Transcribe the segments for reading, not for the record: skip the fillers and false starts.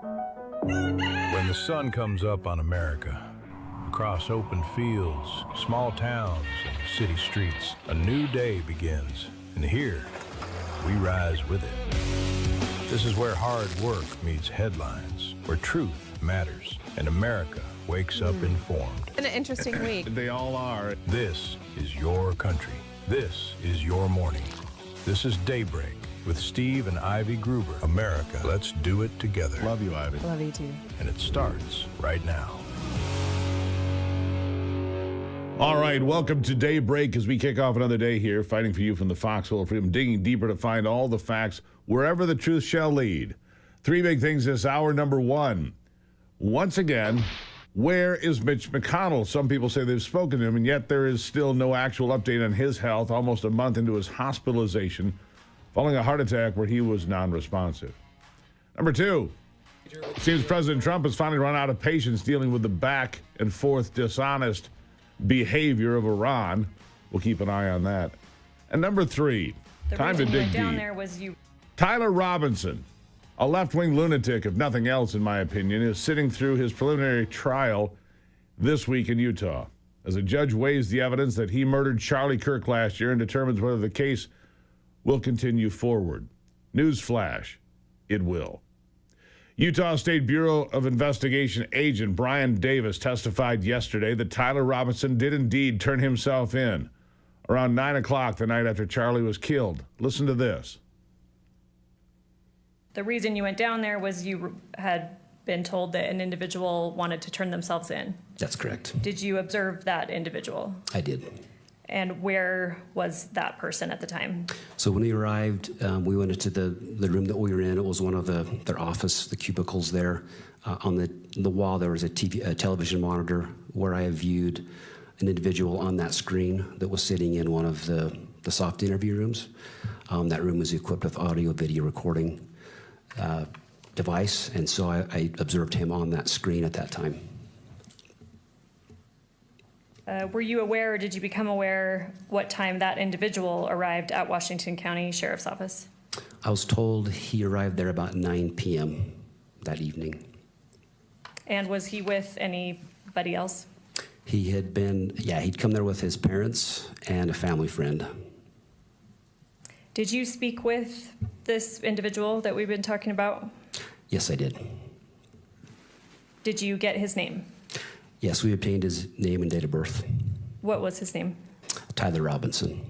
When the sun comes up on America, across open fields, small towns, and city streets, a new day begins. And here, we rise with it. This is where hard work meets headlines, where truth matters, and America wakes up informed. An interesting week. They all are. This is your country. This is your morning. This is Daybreak with Steve and Ivy Gruber. America, let's do it together. Love you, Ivy. Love you too. And it starts right now. All right, welcome to Daybreak as we kick off another day here, fighting for you from the foxhole of freedom, digging deeper to find all the facts wherever the truth shall lead. Three big things this hour. Number one, once again, where is Mitch McConnell? Some people say they've spoken to him, and yet there is still no actual update on his health almost a month into his hospitalization following a heart attack where he was non-responsive. Number two, it seems President Trump has finally run out of patience dealing with the back and forth dishonest behavior of Iran. We'll keep an eye on that. And number three, time to dig deep. Tyler Robinson, a left-wing lunatic, if nothing else, in my opinion, is sitting through his preliminary trial this week in Utah as a judge weighs the evidence that he murdered Charlie Kirk last year and determines whether the case will continue forward. Newsflash, it will. Utah State Bureau of Investigation agent Brian Davis testified yesterday that Tyler Robinson did indeed turn himself in around 9 o'clock the night after Charlie was killed. Listen to this. The reason you went down there was you had been told that an individual wanted to turn themselves in. That's correct. Did you observe that individual? I did. And where was that person at the time? So when we arrived, we went into the room that we were in. It was one of their office, the cubicles there. On the wall, there was a television monitor where I viewed an individual on that screen that was sitting in one of the soft interview rooms. That room was equipped with audio-video recording device, and so I observed him on that screen at that time. Were you aware, or did you become aware what time that individual arrived at Washington County Sheriff's Office? I was told he arrived there about 9 p.m. that evening. And was he with anybody else? He had been, he'd come there with his parents and a family friend. Did you speak with this individual that we've been talking about? Yes, I did. Did you get his name? Yes, we obtained his name and date of birth. What was his name? Tyler Robinson.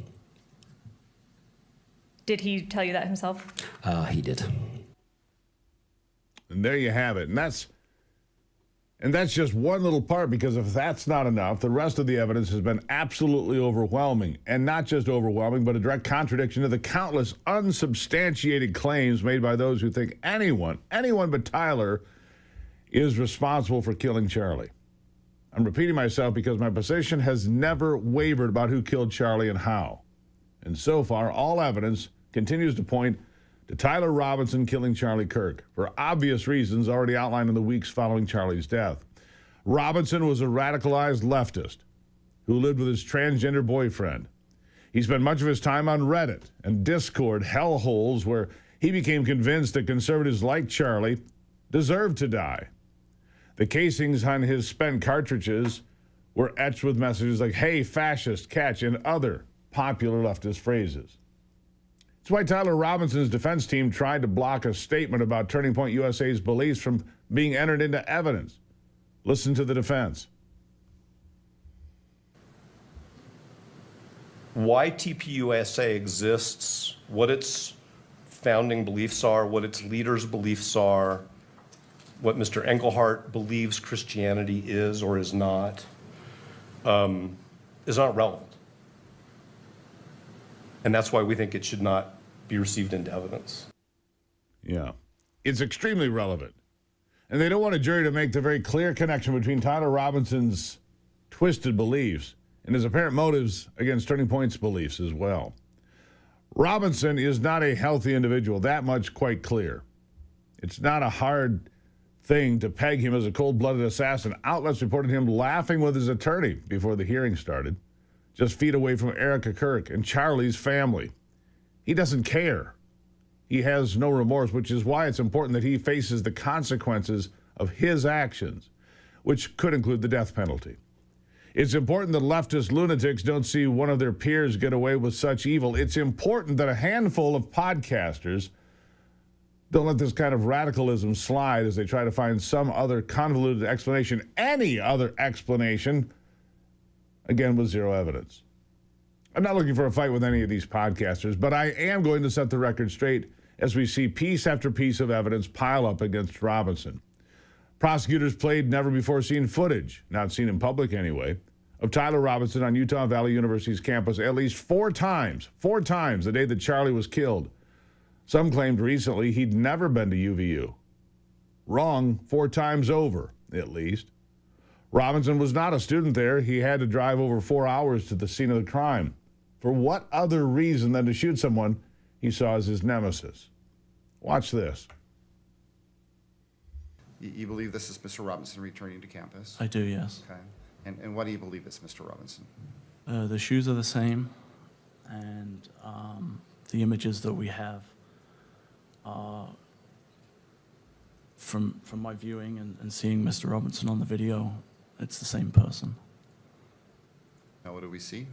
Did he tell you that himself? He did. And there you have it. And that's just one little part, because if that's not enough, the rest of the evidence has been absolutely overwhelming. And not just overwhelming, but a direct contradiction to the countless unsubstantiated claims made by those who think anyone but Tyler is responsible for killing Charlie. I'm repeating myself because my position has never wavered about who killed Charlie and how. And so far, all evidence continues to point to Tyler Robinson killing Charlie Kirk, for obvious reasons already outlined in the weeks following Charlie's death. Robinson was a radicalized leftist who lived with his transgender boyfriend. He spent much of his time on Reddit and Discord hellholes where he became convinced that conservatives like Charlie deserved to die. The casings on his spent cartridges were etched with messages like, "Hey, fascist, catch," and other popular leftist phrases. It's why Tyler Robinson's defense team tried to block a statement about Turning Point USA's beliefs from being entered into evidence. Listen to the defense. Why TPUSA exists, what its founding beliefs are, what its leaders' beliefs are, what Mr. Engelhardt believes Christianity is or is not relevant. And that's why we think it should not be received into evidence. Yeah, it's extremely relevant. And they don't want a jury to make the very clear connection between Tyler Robinson's twisted beliefs and his apparent motives against Turning Point's beliefs as well. Robinson is not a healthy individual, that much quite clear. It's not a hard thing to peg him as a cold-blooded assassin. Outlets reported him laughing with his attorney before the hearing started, just feet away from Erica Kirk and Charlie's family. He doesn't care. He has no remorse, which is why it's important that he faces the consequences of his actions, which could include the death penalty. It's important that leftist lunatics don't see one of their peers get away with such evil. It's important that a handful of podcasters don't let this kind of radicalism slide as they try to find some other convoluted explanation, any other explanation, again with zero evidence. I'm not looking for a fight with any of these podcasters, but I am going to set the record straight as we see piece after piece of evidence pile up against Robinson. Prosecutors played never-before-seen footage, not seen in public anyway, of Tyler Robinson on Utah Valley University's campus at least four times the day that Charlie was killed. Some claimed recently he'd never been to UVU. Wrong 4 times over, at least. Robinson was not a student there. He had to drive over 4 hours to the scene of the crime. For what other reason than to shoot someone he saw as his nemesis? Watch this. You believe this is Mr. Robinson returning to campus? I do, yes. Okay. And why do you believe it's Mr. Robinson? The shoes are the same, and the images that we have are from my viewing and seeing Mr. Robinson on the video, it's the same person. Now, what do we see?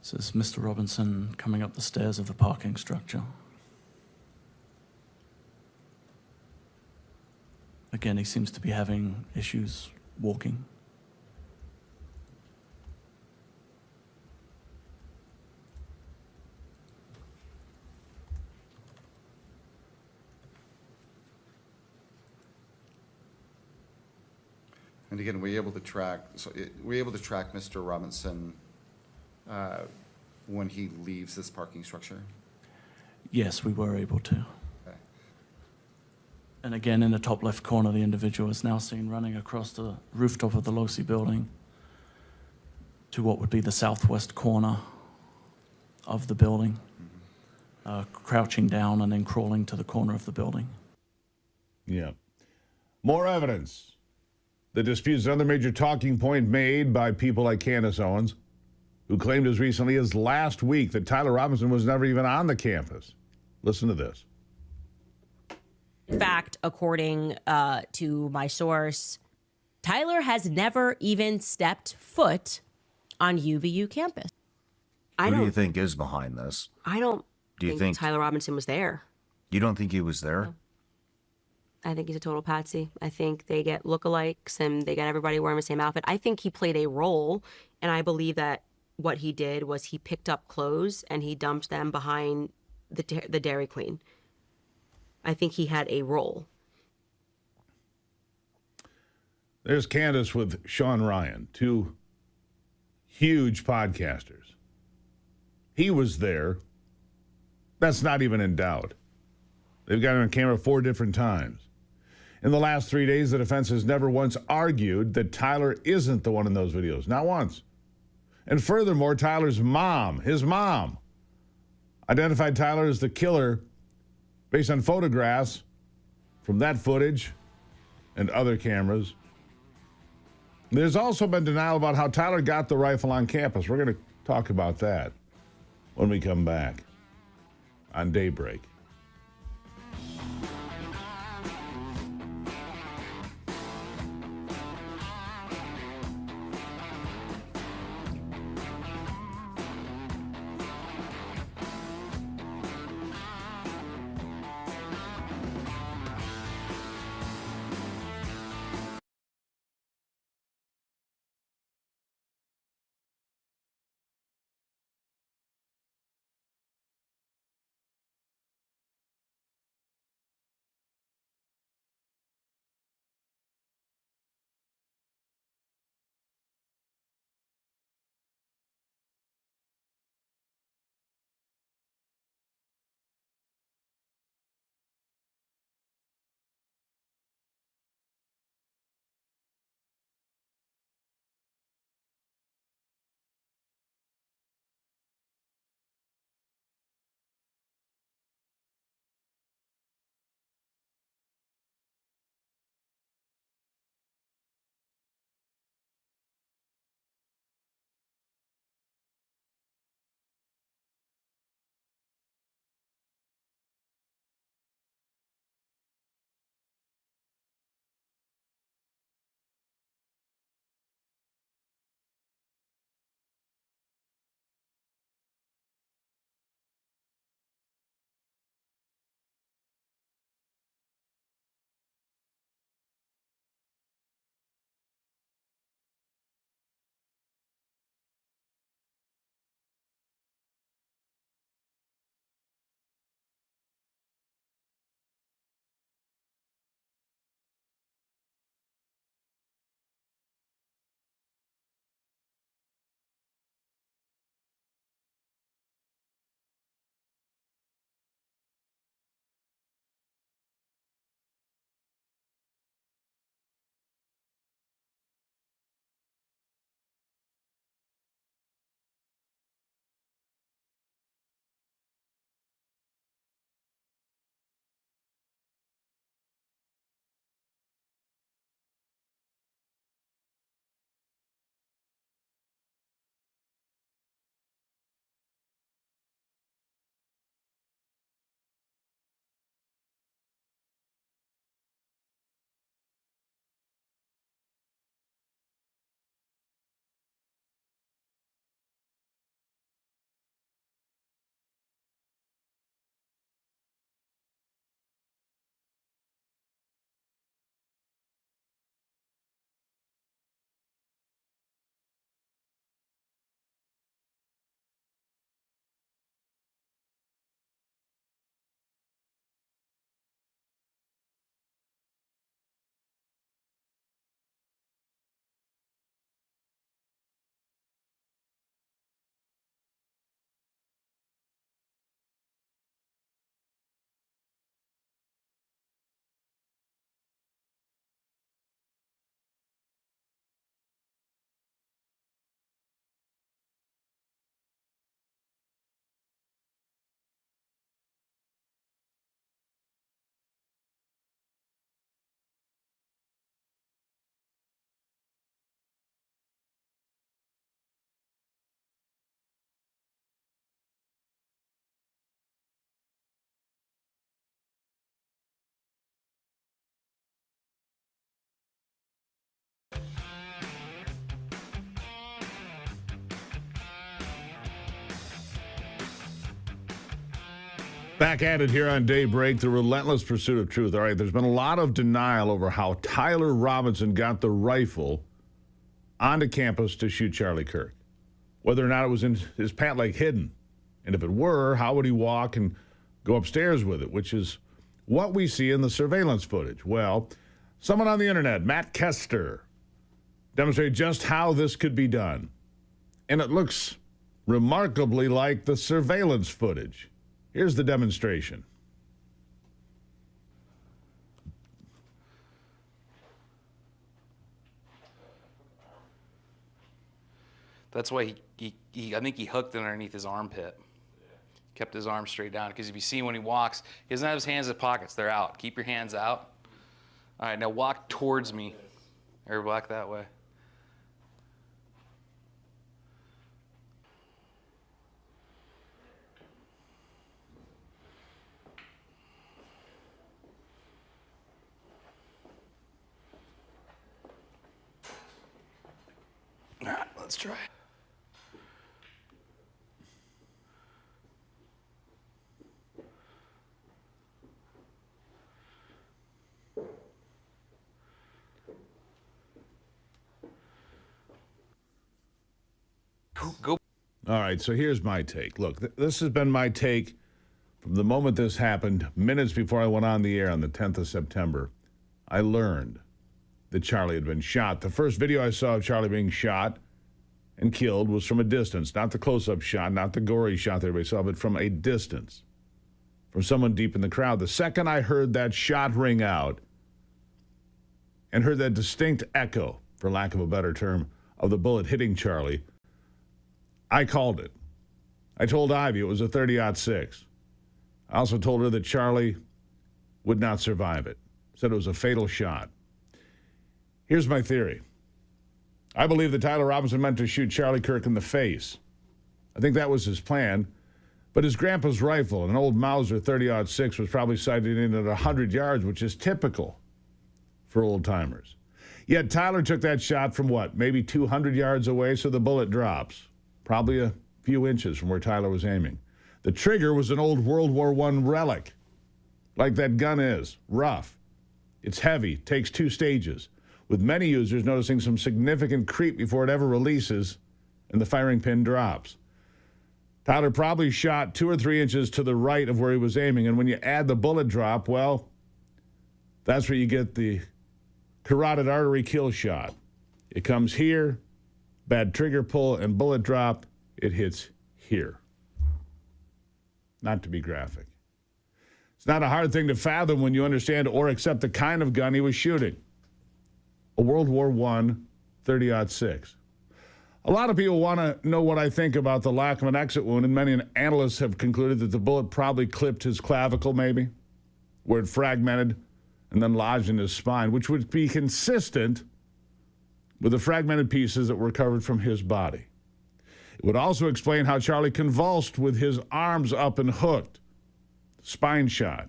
So it's Mr. Robinson coming up the stairs of the parking structure. Again, he seems to be having issues walking. And again, were you able to track Mr. Robinson when he leaves this parking structure? Yes, we were able to. Okay. And again, in the top left corner, the individual is now seen running across the rooftop of the Losi building to what would be the southwest corner of the building, crouching down and then crawling to the corner of the building. Yeah. More evidence. The dispute is another major talking point made by people like Candace Owens, who claimed as recently as last week that Tyler Robinson was never even on the campus. Listen to this. In fact, according to my source, Tyler has never even stepped foot on UVU campus. Who do you think is behind this? I don't Do you think Tyler Robinson was there. You don't think he was there? No. I think he's a total patsy. I think they get lookalikes and they get everybody wearing the same outfit. I think he played a role, and I believe that what he did was he picked up clothes and he dumped them behind the Dairy Queen. I think he had a role. There's Candace with Sean Ryan, 2 huge podcasters. He was there. That's not even in doubt. They've got him on camera 4 different times. In the last 3 days, the defense has never once argued that Tyler isn't the one in those videos. Not once. And furthermore, Tyler's mom, his mom, identified Tyler as the killer based on photographs from that footage and other cameras. There's also been denial about how Tyler got the rifle on campus. We're going to talk about that when we come back on Daybreak. Back at it here on Daybreak, the relentless pursuit of truth. All right, there's been a lot of denial over how Tyler Robinson got the rifle onto campus to shoot Charlie Kirk. Whether or not it was in his pant leg hidden. And if it were, how would he walk and go upstairs with it, which is what we see in the surveillance footage. Well, someone on the internet, Matt Kester, demonstrated just how this could be done. And it looks remarkably like the surveillance footage. Here's the demonstration. That's why I think he hooked it underneath his armpit. Kept his arm straight down, because if you see when he walks, he doesn't have his hands in pockets, they're out. Keep your hands out. All right, now walk towards me, or walk that way. All right, let's try it. Go. All right, so here's my take. Look, this has been my take from the moment this happened, minutes before I went on the air on the 10th of September. I learned that Charlie had been shot. The first video I saw of Charlie being shot and killed was from a distance, not the close-up shot, not the gory shot that everybody saw, but from a distance, from someone deep in the crowd. The second I heard that shot ring out and heard that distinct echo, for lack of a better term, of the bullet hitting Charlie, I called it. I told Ivy it was a 30-06. I also told her that Charlie would not survive it. Said it was a fatal shot. Here's my theory. I believe that Tyler Robinson meant to shoot Charlie Kirk in the face. I think that was his plan. But his grandpa's rifle, an old Mauser 30-06, was probably sighted in at 100 yards, which is typical for old-timers. Yet Tyler took that shot from what, maybe 200 yards away, so the bullet drops. Probably a few inches from where Tyler was aiming. The trigger was an old World War I relic, like that gun is, rough. It's heavy, takes 2 stages, with many users noticing some significant creep before it ever releases and the firing pin drops. Tyler probably shot 2 or 3 inches to the right of where he was aiming, and when you add the bullet drop, well, that's where you get the carotid artery kill shot. It comes here, bad trigger pull and bullet drop, it hits here. Not to be graphic. It's not a hard thing to fathom when you understand or accept the kind of gun he was shooting. A World War I 30-06. A lot of people want to know what I think about the lack of an exit wound, and many analysts have concluded that the bullet probably clipped his clavicle, maybe, where it fragmented and then lodged in his spine, which would be consistent with the fragmented pieces that were recovered from his body. It would also explain how Charlie convulsed with his arms up and hooked. Spine shot.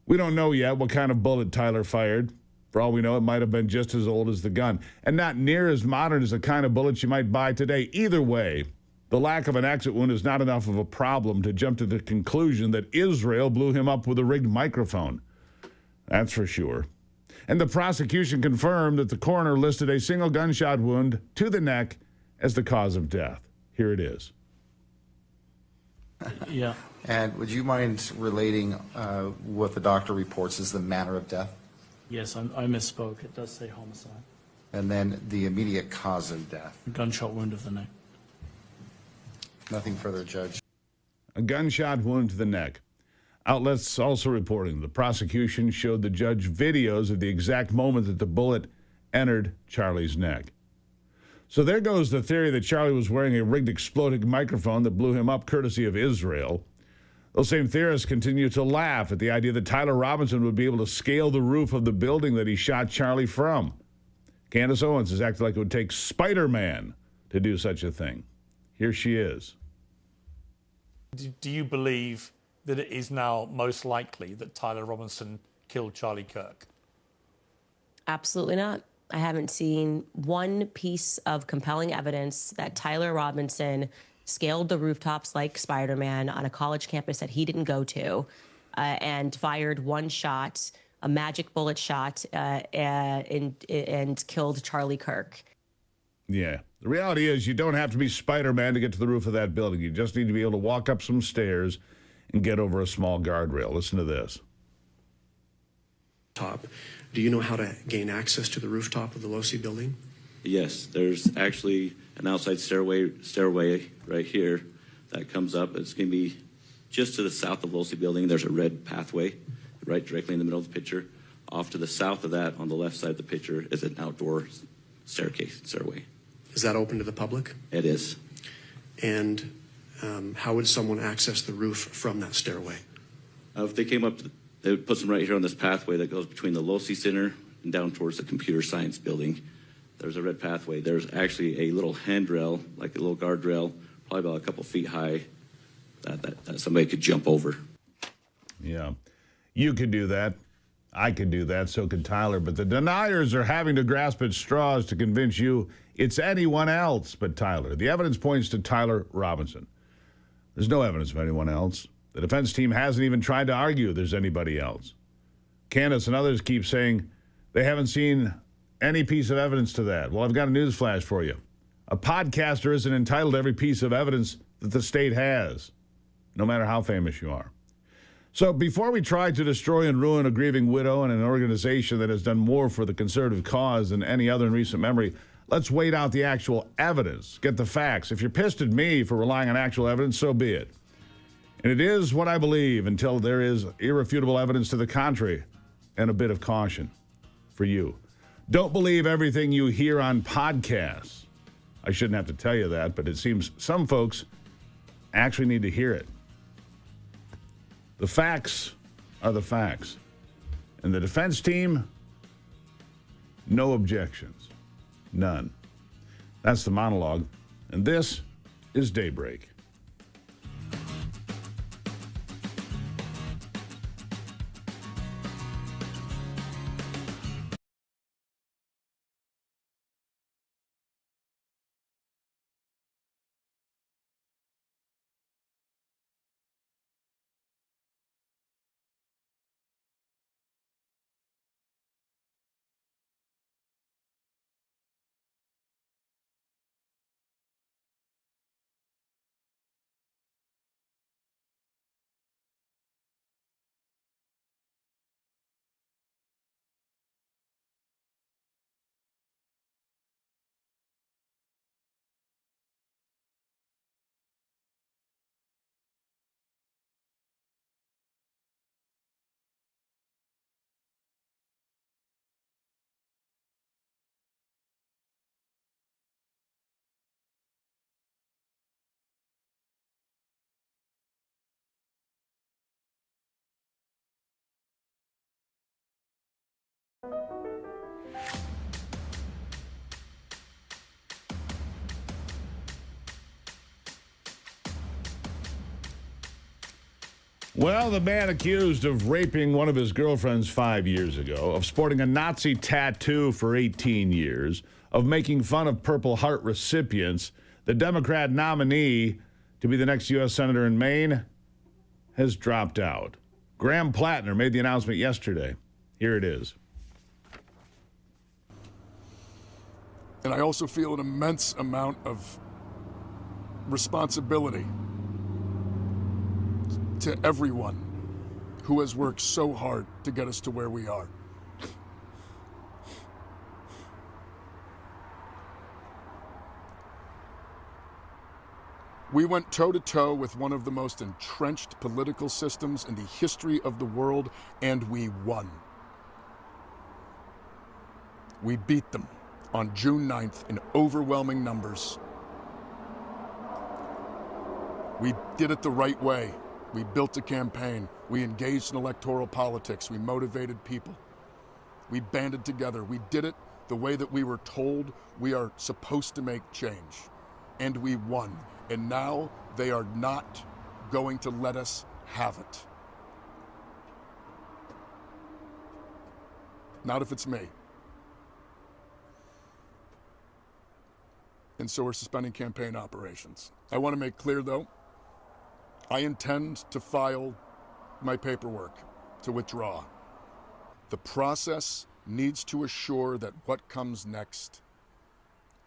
We don't know yet what kind of bullet Tyler fired. For all we know, it might have been just as old as the gun, and not near as modern as the kind of bullets you might buy today. Either way, the lack of an exit wound is not enough of a problem to jump to the conclusion that Israel blew him up with a rigged microphone. That's for sure. And the prosecution confirmed that the coroner listed a single gunshot wound to the neck as the cause of death. Here it is. Yeah. And would you mind relating what the doctor reports as the manner of death? Yes, I misspoke. It does say homicide. And then the immediate cause of death? Gunshot wound of the neck. Nothing further, Judge. A gunshot wound to the neck. Outlets also reporting the prosecution showed the judge videos of the exact moment that the bullet entered Charlie's neck. So there goes the theory that Charlie was wearing a rigged exploding microphone that blew him up courtesy of Israel. Those same theorists continue to laugh at the idea that Tyler Robinson would be able to scale the roof of the building that he shot Charlie from. Candace Owens has acted like it would take Spider-Man to do such a thing. Here she is. Do you believe that it is now most likely that Tyler Robinson killed Charlie Kirk? Absolutely not. I haven't seen one piece of compelling evidence that Tyler Robinson scaled the rooftops like Spider-Man on a college campus that he didn't go to, and fired one shot, a magic bullet shot, and killed Charlie Kirk. Yeah. The reality is you don't have to be Spider-Man to get to the roof of that building. You just need to be able to walk up some stairs and get over a small guardrail. Listen to this. Top. Do you know how to gain access to the rooftop of the LOSI building? Yes, there's actually an outside stairway right here that comes up. It's going to be just to the south of LOSI building. There's a red pathway right directly in the middle of the picture. Off to the south of that, on the left side of the picture, is an outdoor stairway. Is that open to the public? It is. And how would someone access the roof from that stairway? If they came up, they would put them right here on this pathway that goes between the LOSI Center and down towards the computer science building. There's a red pathway. There's actually a little handrail, like a little guardrail, probably about a couple feet high, that somebody could jump over. Yeah. You could do that. I could do that. So could Tyler. But the deniers are having to grasp at straws to convince you it's anyone else but Tyler. The evidence points to Tyler Robinson. There's no evidence of anyone else. The defense team hasn't even tried to argue there's anybody else. Candace and others keep saying they haven't seen any piece of evidence to that. Well, I've got a news flash for you. A podcaster isn't entitled to every piece of evidence that the state has, no matter how famous you are. So before we try to destroy and ruin a grieving widow and an organization that has done more for the conservative cause than any other in recent memory, let's wait out the actual evidence, get the facts. If you're pissed at me for relying on actual evidence, so be it. And it is what I believe until there is irrefutable evidence to the contrary, and a bit of caution for you. Don't believe everything you hear on podcasts. I shouldn't have to tell you that, but it seems some folks actually need to hear it. The facts are the facts. And the defense team, no objections. None. That's the monologue. And this is Daybreak. Well, the man accused of raping one of his girlfriends 5 years ago, of sporting a Nazi tattoo for 18 years, of making fun of Purple Heart recipients, the Democrat nominee to be the next U.S. Senator in Maine has dropped out. Graham Plattner made the announcement yesterday. Here it is. And I also feel an immense amount of responsibility to everyone who has worked so hard to get us to where we are. We went toe-to-toe with one of the most entrenched political systems in the history of the world, and we won. We beat them on June 9th in overwhelming numbers. We did it the right way. We built a campaign. We engaged in electoral politics. We motivated people. We banded together. We did it the way that we were told we are supposed to make change. And we won. And now they are not going to let us have it. Not if it's me. and so we're suspending campaign operations. I want to make clear, though, I intend to file my paperwork to withdraw. The process needs to assure that what comes next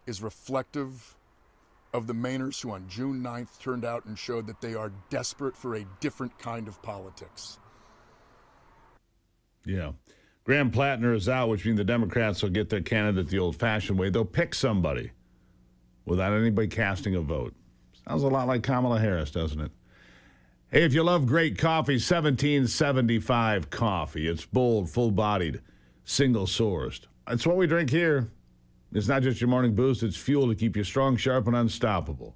is reflective of the Mainers who on June 9th turned out and showed that they are desperate for a different kind of politics. Yeah. Graham Plattner is out, which means the Democrats will get their candidate the old-fashioned way. They'll pick somebody without anybody casting a vote. Sounds a lot like Kamala Harris, doesn't it? Hey, if you love great coffee, 1775 coffee. It's bold, full-bodied, single-sourced. That's what we drink here. It's not just your morning boost. It's fuel to keep you strong, sharp, and unstoppable.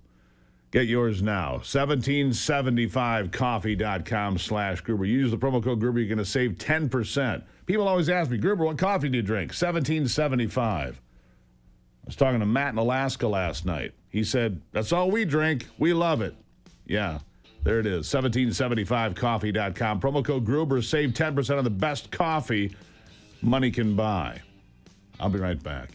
Get yours now. 1775coffee.com/Gruber. Use the promo code Gruber. You're going to save 10%. People always ask me, Gruber, what coffee do you drink? 1775. I was talking to Matt in Alaska last night. He said, that's all we drink. We love it. Yeah, there it is. 1775coffee.com. Promo code Gruber. Save 10% on the best coffee money can buy. I'll be right back.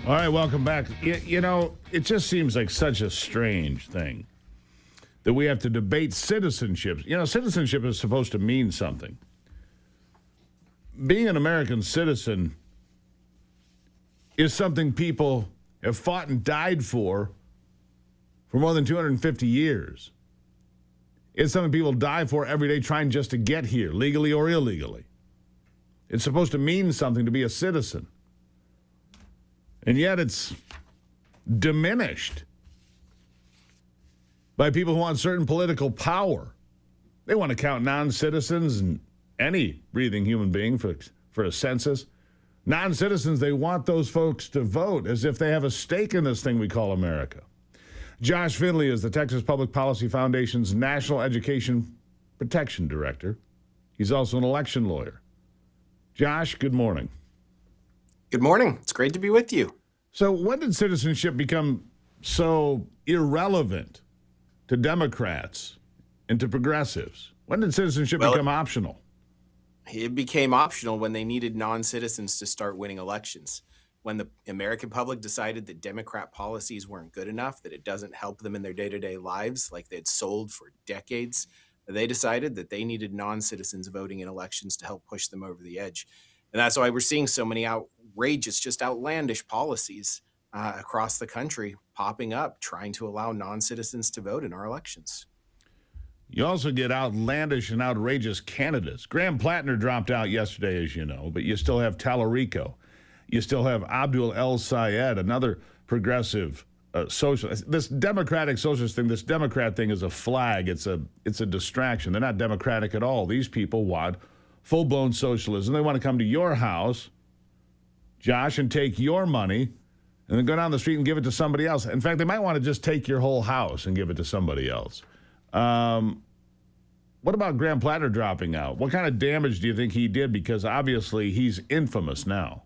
All right, welcome back. You know, it just seems like such a strange thing that we have to debate citizenship. You know, citizenship is supposed to mean something. Being an American citizen is something people have fought and died for more than 250 years. It's something people die for every day trying just to get here, legally or illegally. It's supposed to mean something to be a citizen. And yet it's diminished by people who want certain political power. They want to count non-citizens and any breathing human being for a census. Non-citizens, they want those folks to vote as if they have a stake in this thing we call America. Josh Finley is the Texas Public Policy Foundation's National Education Protection Director. He's also an election lawyer. Josh, good morning. Good morning. It's great to be with you. So when did citizenship become so irrelevant to Democrats and to progressives? When did citizenship become optional? It became optional when they needed non-citizens to start winning elections. When the American public decided that Democrat policies weren't good enough, that it doesn't help them in their day-to-day lives like they'd sold for decades, they decided that they needed non-citizens voting in elections to help push them over the edge. And that's why we're seeing so many outrageous, just outlandish policies across the country popping up, trying to allow non-citizens to vote in our elections. You also get outlandish and outrageous candidates. Graham Plattner dropped out yesterday, as you know, but you still have Tallarico. You still have Abdul El Sayed, another progressive socialist. This democratic socialist thing, this Democrat thing is a flag. It's a distraction. They're not democratic at all. These people want full-blown socialism. They want to come to your house, Josh, and take your money and then go down the street and give it to somebody else. In fact, they might want to just take your whole house and give it to somebody else. What about Graham Plattner dropping out? What kind of damage do you think he did? Because obviously he's infamous now.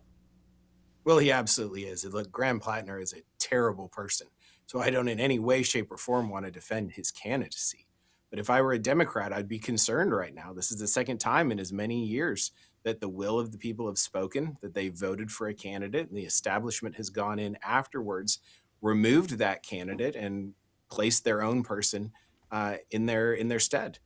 Well, he absolutely is. Look, Graham Plattner is a terrible person. So I don't in any way, shape, or form want to defend his candidacy. But if I were a Democrat, I'd be concerned right now. This is the second time in as many years that the will of the people have spoken, that they voted for a candidate, and the establishment has gone in afterwards, removed that candidate, and placed their own person in their stead.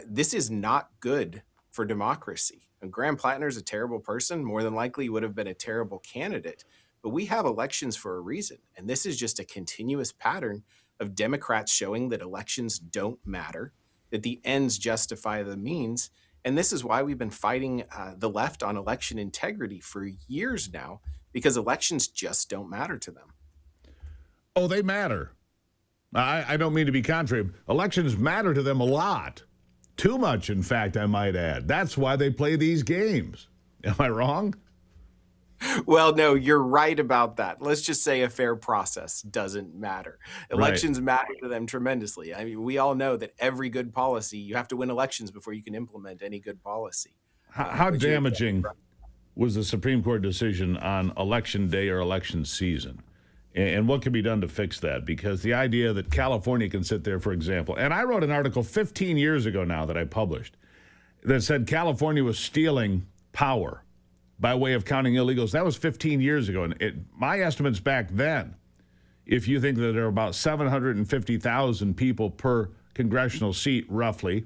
This is not good for democracy. And Graham Plattner is a terrible person, more than likely would have been a terrible candidate. But we have elections for a reason. And this is just a continuous pattern of Democrats showing that elections don't matter, that the ends justify the means. And this is why we've been fighting the left on election integrity for years now, because elections just don't matter to them. Oh, they matter. I don't mean to be contrary. Elections matter to them a lot. Too much, in fact, I might add. That's why they play these games. Am I wrong? Well, no, you're right about that. Let's just say a fair process doesn't matter. Elections matter to them tremendously. I mean, we all know that every good policy, you have to win elections before you can implement any good policy. How damaging was the Supreme Court decision on election day or election season? And what can be done to fix that? Because the idea that California can sit there, for example, and I wrote an article 15 years ago now that I published that said California was stealing power by way of counting illegals. That was 15 years ago. And my estimates back then, if you think that there are about 750,000 people per congressional seat, roughly,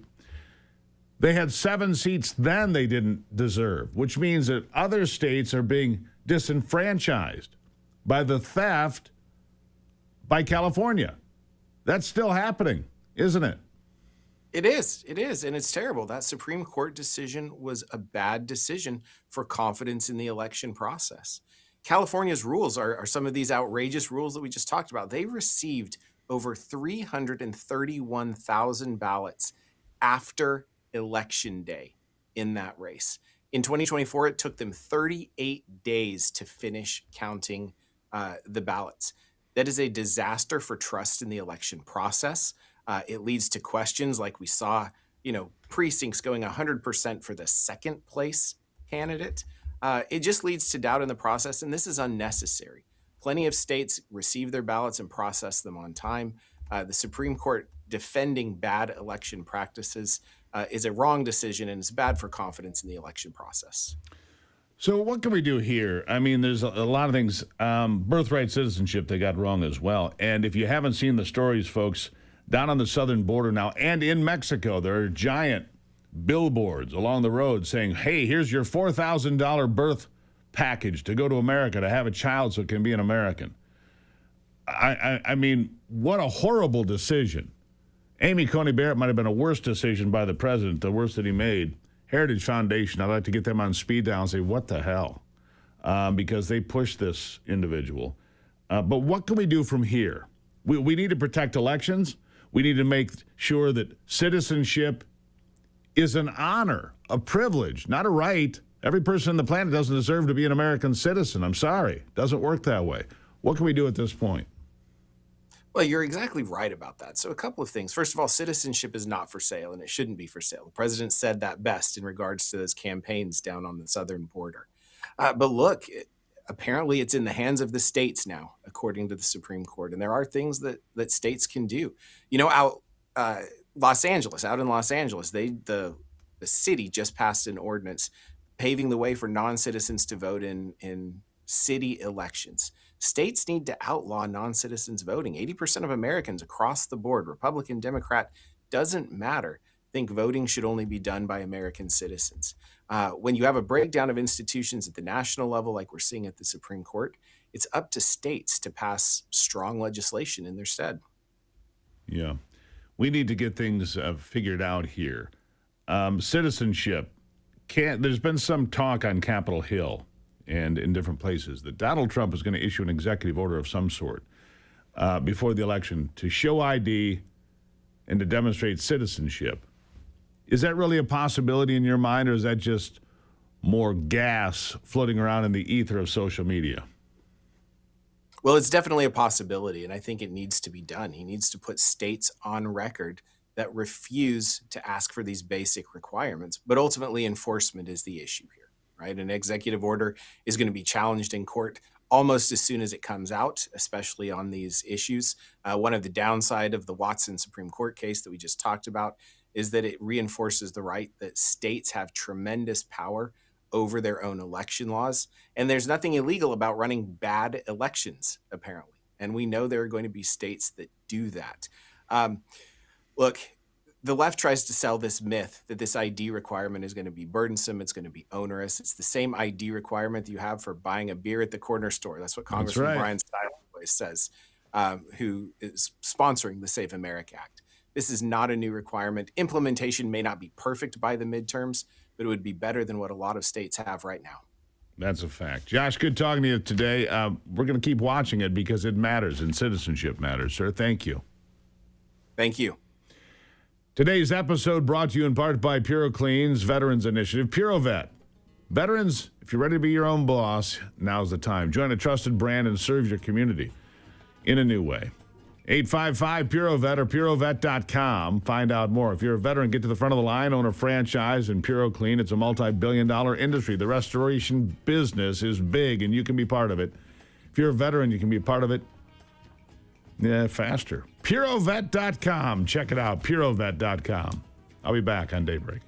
they had 7 seats then they didn't deserve, which means that other states are being disenfranchised by the theft by California. That's still happening, isn't it? It is, and it's terrible. That Supreme Court decision was a bad decision for confidence in the election process. California's rules are some of these outrageous rules that we just talked about. They received over 331,000 ballots after Election Day in that race. In 2024, it took them 38 days to finish counting the ballots. That is a disaster for trust in the election process. It leads to questions like we saw, precincts going 100% for the second place candidate. It just leads to doubt in the process, and this is unnecessary. Plenty of states receive their ballots and process them on time. The Supreme Court defending bad election practices is a wrong decision, and it's bad for confidence in the election process. So what can we do here? I mean, there's a lot of things. Birthright citizenship, they got wrong as well. And if you haven't seen the stories, folks, down on the southern border now and in Mexico, there are giant billboards along the road saying, hey, here's your $4,000 birth package to go to America to have a child so it can be an American. I mean, what a horrible decision. Amy Coney Barrett might have been a worse decision by the president, the worst that he made. Heritage Foundation, I'd like to get them on speed dial and say, what the hell? Because they pushed this individual. But what can we do from here? We need to protect elections. We need to make sure that citizenship is an honor, a privilege, not a right. Every person on the planet doesn't deserve to be an American citizen. I'm sorry. It doesn't work that way. What can we do at this point? Well, you're exactly right about that. So a couple of things. First of all, citizenship is not for sale, and it shouldn't be for sale. The president said that best in regards to those campaigns down on the southern border. But look, apparently it's in the hands of the states now, according to the Supreme Court. And there are things that states can do. You know, out in Los Angeles, the city just passed an ordinance paving the way for non-citizens to vote in city elections. States need to outlaw non-citizens voting. 80% of Americans across the board, Republican, Democrat, doesn't matter, think voting should only be done by American citizens. When you have a breakdown of institutions at the national level, like we're seeing at the Supreme Court, it's up to states to pass strong legislation in their stead. Yeah. We need to get things figured out here. Citizenship. There's been some talk on Capitol Hill and in different places that Donald Trump is going to issue an executive order of some sort before the election to show ID and to demonstrate citizenship. Is that really a possibility in your mind, or is that just more gas floating around in the ether of social media? Well, it's definitely a possibility, and I think it needs to be done. He needs to put states on record that refuse to ask for these basic requirements, but ultimately enforcement is the issue here, right? An executive order is going to be challenged in court almost as soon as it comes out, especially on these issues. One of the downside of the Watson Supreme Court case that we just talked about is that it reinforces the right that states have tremendous power over their own election laws. And there's nothing illegal about running bad elections, apparently. And we know there are going to be states that do that. Look, the left tries to sell this myth that this ID requirement is going to be burdensome. It's going to be onerous. It's the same ID requirement that you have for buying a beer at the corner store. That's what Congressman Brian Steinway says, who is sponsoring the Save America Act. This is not a new requirement. Implementation may not be perfect by the midterms, but it would be better than what a lot of states have right now. That's a fact. Josh, good talking to you today. We're going to keep watching it because it matters and citizenship matters, sir. Thank you. Thank you. Today's episode brought to you in part by PuroClean's Veterans Initiative, PuroVet. Veterans, if you're ready to be your own boss, now's the time. Join a trusted brand and serve your community in a new way. 855-PuroVet or PuroVet.com. Find out more. If you're a veteran, get to the front of the line, own a franchise in PuroClean. It's a multi-billion-dollar industry. The restoration business is big, and you can be part of it. If you're a veteran, you can be part of it faster. PuroVet.com. Check it out, PuroVet.com. I'll be back on Daybreak.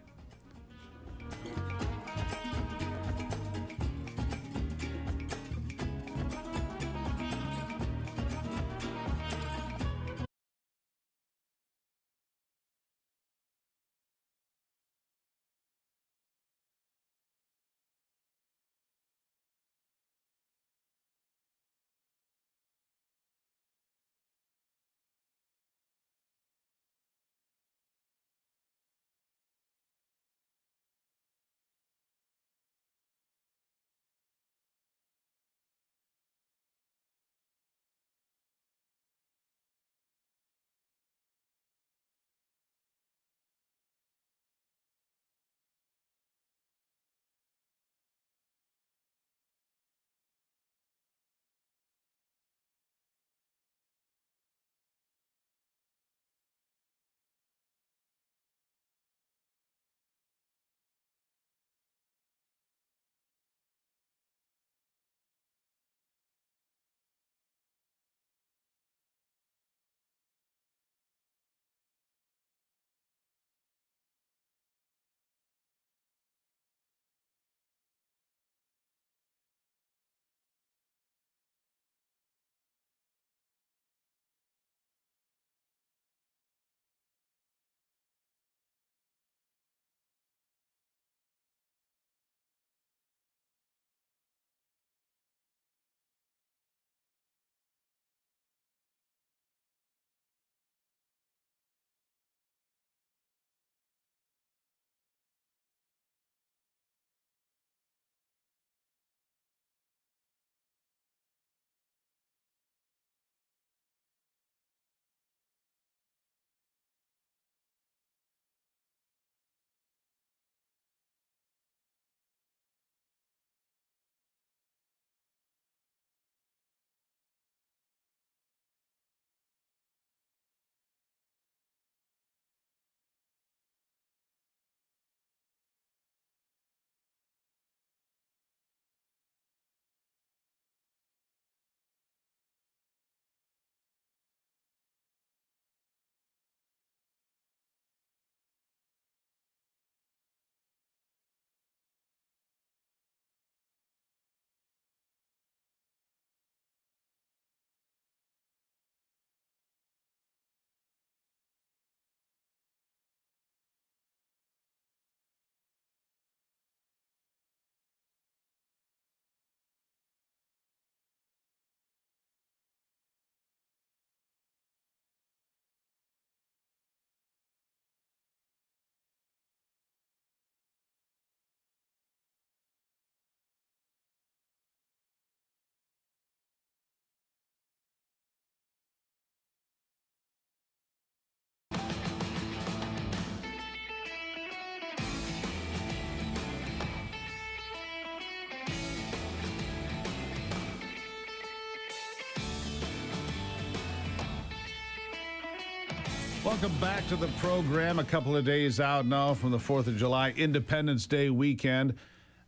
Welcome back to the program. A couple of days out now from the 4th of July, Independence Day weekend.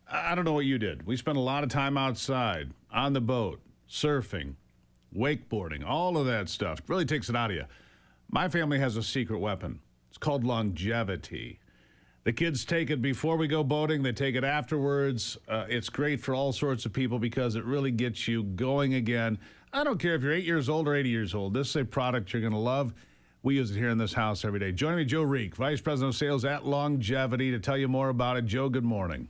I don't know what you did. We spent a lot of time outside, on the boat, surfing, wakeboarding, all of that stuff. It really takes it out of you. My family has a secret weapon. It's called longevity. The kids take it before we go boating. They take it afterwards. It's great for all sorts of people because it really gets you going again. I don't care if you're 8 years old or 80 years old. This is a product you're going to love. We use it here in this house every day. Joining me, Joe Reek, Vice President of Sales at Longevity, to tell you more about it. Joe, good morning.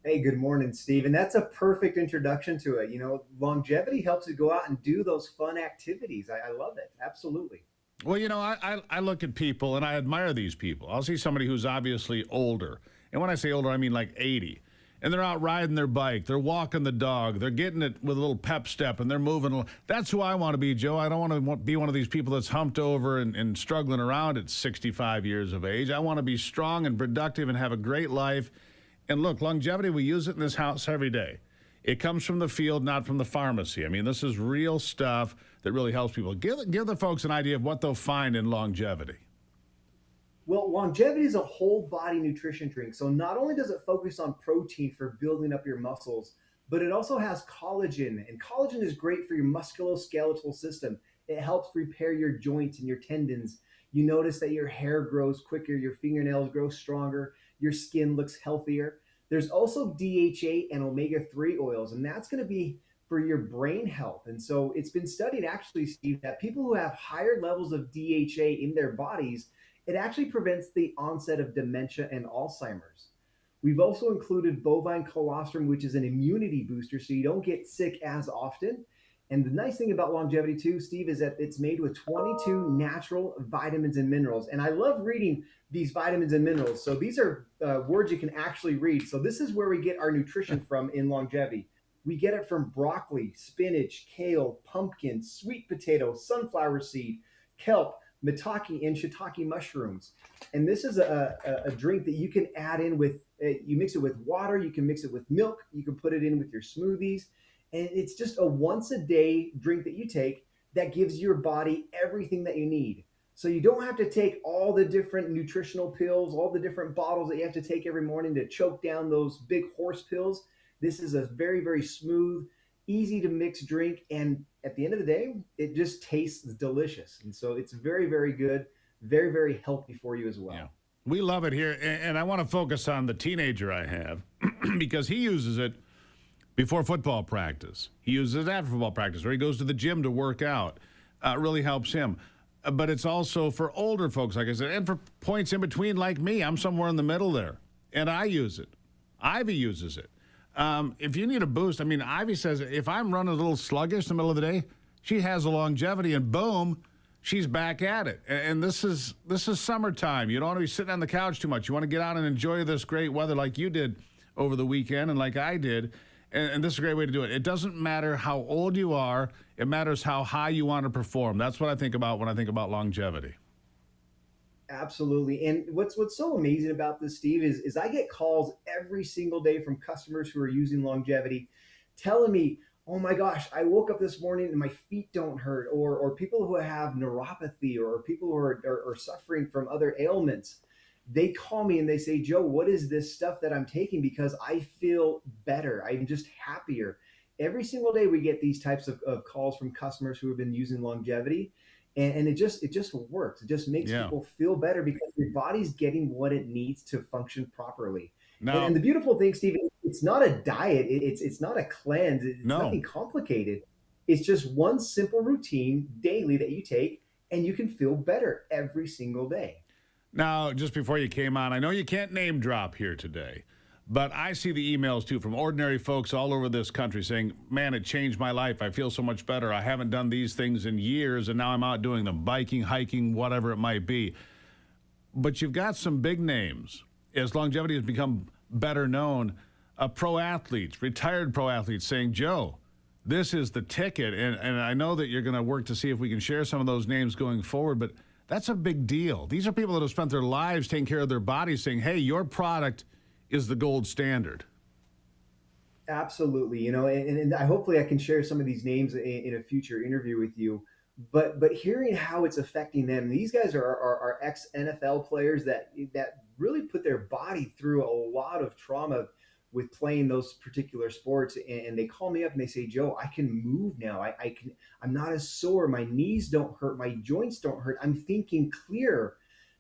Hey, good morning, Steve. And that's a perfect introduction to it. You know, longevity helps you go out and do those fun activities. I love it. Absolutely. Well, you know, I look at people and I admire these people. I'll see somebody who's obviously older. And when I say older, I mean like 80. And they're out riding their bike. They're walking the dog. They're getting it with a little pep step and they're moving. That's who I want to be, Joe. I don't want to be one of these people that's humped over and struggling around at 65 years of age. I want to be strong and productive and have a great life. And look, longevity, we use it in this house every day. It comes from the field, not from the pharmacy. I mean, this is real stuff that really helps people. Give the folks an idea of what they'll find in longevity. Well, longevity is a whole body nutrition drink. So not only does it focus on protein for building up your muscles, but it also has collagen. And collagen is great for your musculoskeletal system. It helps repair your joints and your tendons. You notice that your hair grows quicker, your fingernails grow stronger, your skin looks healthier. There's also DHA and omega-3 oils, and that's going to be for your brain health. And so it's been studied actually, Steve, that people who have higher levels of DHA in their bodies, it actually prevents the onset of dementia and Alzheimer's. We've also included bovine colostrum, which is an immunity booster, so you don't get sick as often. And the nice thing about longevity too, Steve, is that it's made with 22 natural vitamins and minerals. And I love reading these vitamins and minerals. So these are words you can actually read. So this is where we get our nutrition from in longevity. We get it from broccoli, spinach, kale, pumpkin, sweet potato, sunflower seed, kelp, maitake, and shiitake mushrooms. And this is a drink that you can add in with, you mix it with water, you can mix it with milk, you can put it in with your smoothies. And it's just a once a day drink that you take that gives your body everything that you need. So you don't have to take all the different nutritional pills, all the different bottles that you have to take every morning to choke down those big horse pills. This is a very, very smooth, easy to mix drink. And at the end of the day, it just tastes delicious. And so it's very, very good, very, very healthy for you as well. Yeah. We love it here. And I want to focus on the teenager I have because he uses it before football practice. He uses it after football practice, or he goes to the gym to work out. It really helps him. But it's also for older folks, like I said, and for points in between like me. I'm somewhere in the middle there, and I use it. Ivy uses it. If you need a boost, I mean, Ivy says if I'm running a little sluggish in the middle of the day, she has a longevity, and boom, she's back at it. And this is summertime. You don't want to be sitting on the couch too much. You want to get out and enjoy this great weather like you did over the weekend and like I did. And this is a great way to do it. It doesn't matter how old you are. It matters how high you want to perform. That's what I think about when I think about longevity. Absolutely. And what's so amazing about this, Steve, is I get calls every single day from customers who are using longevity telling me, oh my gosh, I woke up this morning and my feet don't hurt, or people who have neuropathy, or people who are suffering from other ailments. They call me and they say, Joe, what is this stuff that I'm taking? Because I feel better. I'm just happier. Every single day we get these types of calls from customers who have been using longevity. And it just works. It just makes people feel better because your body's getting what it needs to function properly. Now, and the beautiful thing, Steve, it's not a diet. It's not a cleanse. It's nothing complicated. It's just one simple routine daily that you take, and you can feel better every single day. Now, just before you came on, I know you can't name drop here today, but I see the emails, too, from ordinary folks all over this country saying, man, it changed my life. I feel so much better. I haven't done these things in years, and now I'm out doing them, biking, hiking, whatever it might be. But you've got some big names. As longevity has become better known, pro athletes, retired pro athletes saying, Joe, this is the ticket. And I know that you're going to work to see if we can share some of those names going forward, but that's a big deal. These are people that have spent their lives taking care of their bodies saying, hey, your product is the gold standard. Absolutely. And hopefully I can share some of these names in a future interview with you. but hearing how it's affecting them, these guys are ex NFL players that really put their body through a lot of trauma with playing those particular sports. And they call me up and they say, Joe, I can move now. I'm not as sore. My knees don't hurt. My joints don't hurt. I'm thinking clear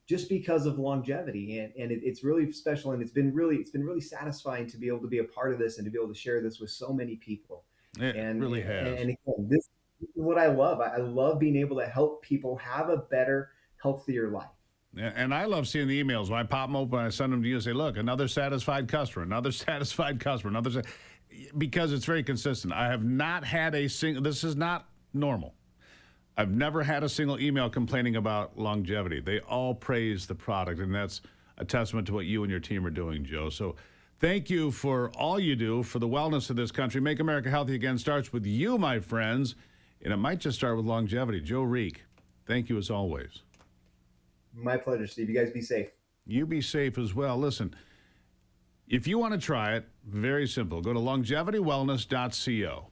just because of longevity. And it's really special. And it's been really satisfying to be able to be a part of this and to be able to share this with so many people. It really has. And again, this is what I love. I love being able to help people have a better, healthier life. And I love seeing the emails. When I pop them open, I send them to you and say, look, another satisfied customer, another satisfied customer, because it's very consistent. I have not had a single, this is not normal. I've never had a single email complaining about longevity. They all praise the product, and that's a testament to what you and your team are doing, Joe. So thank you for all you do for the wellness of this country. Make America Healthy Again starts with you, my friends, and it might just start with longevity. Joe Reek, thank you as always. My pleasure, Steve. You guys be safe. You be safe as well. Listen, if you want to try it, very simple. Go to longevitywellness.co.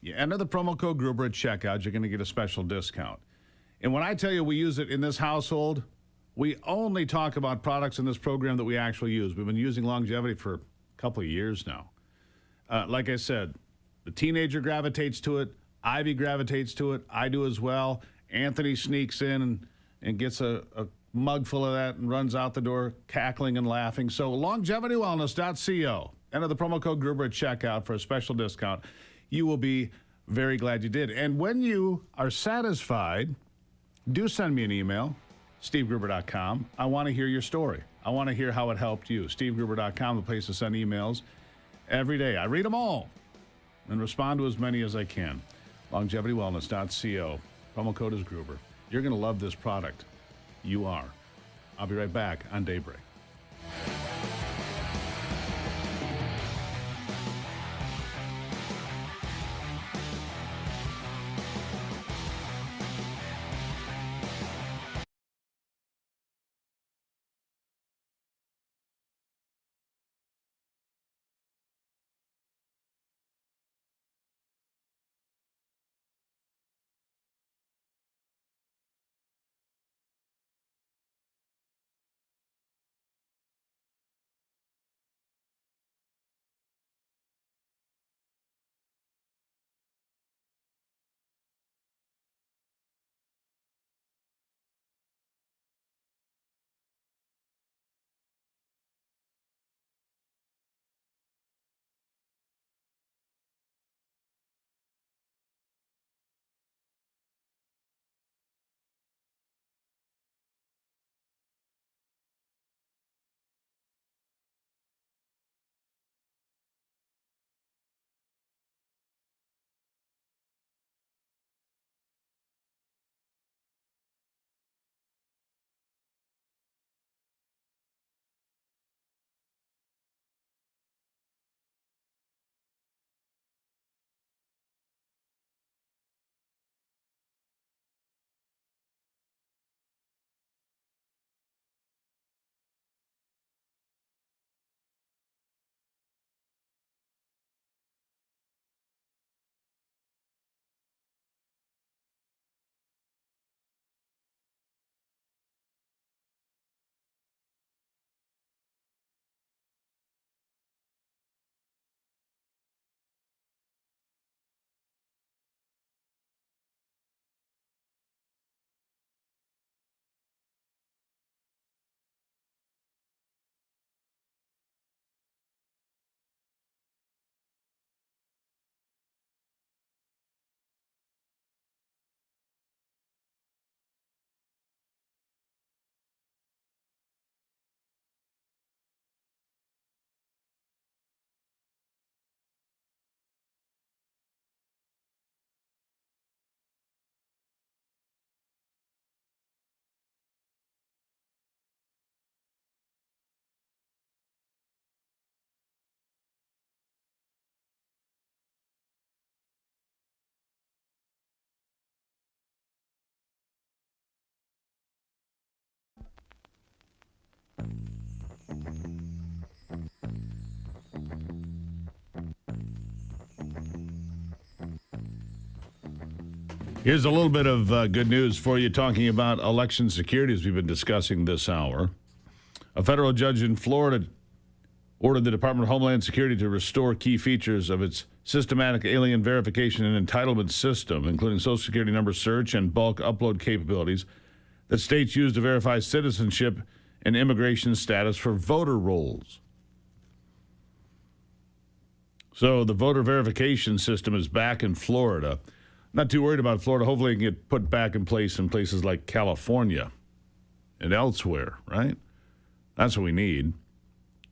You enter the promo code Gruber at checkout, you're going to get a special discount. And when I tell you we use it in this household, we only talk about products in this program that we actually use. We've been using longevity for a couple of years now. Like I said, the teenager gravitates to it. Ivy gravitates to it. I do as well. Anthony sneaks in and gets a mug full of that and runs out the door cackling and laughing. So longevitywellness.co. Enter the promo code Gruber at checkout for a special discount. You will be very glad you did. And when you are satisfied, do send me an email, stevegruber.com. I want to hear your story. I want to hear how it helped you. stevegruber.com, the place to send emails every day. I read them all and respond to as many as I can. longevitywellness.co. Promo code is Gruber. You're going to love this product. You are. I'll be right back on Daybreak. Here's a little bit of good news for you, talking about election security as we've been discussing this hour. A federal judge in Florida ordered the Department of Homeland Security to restore key features of its systematic alien verification and entitlement system, including Social Security number search and bulk upload capabilities that states use to verify citizenship and immigration status for voter rolls. So the voter verification system is back in Florida. Not too worried about Florida. Hopefully it can get put back in place in places like California and elsewhere, right? That's what we need.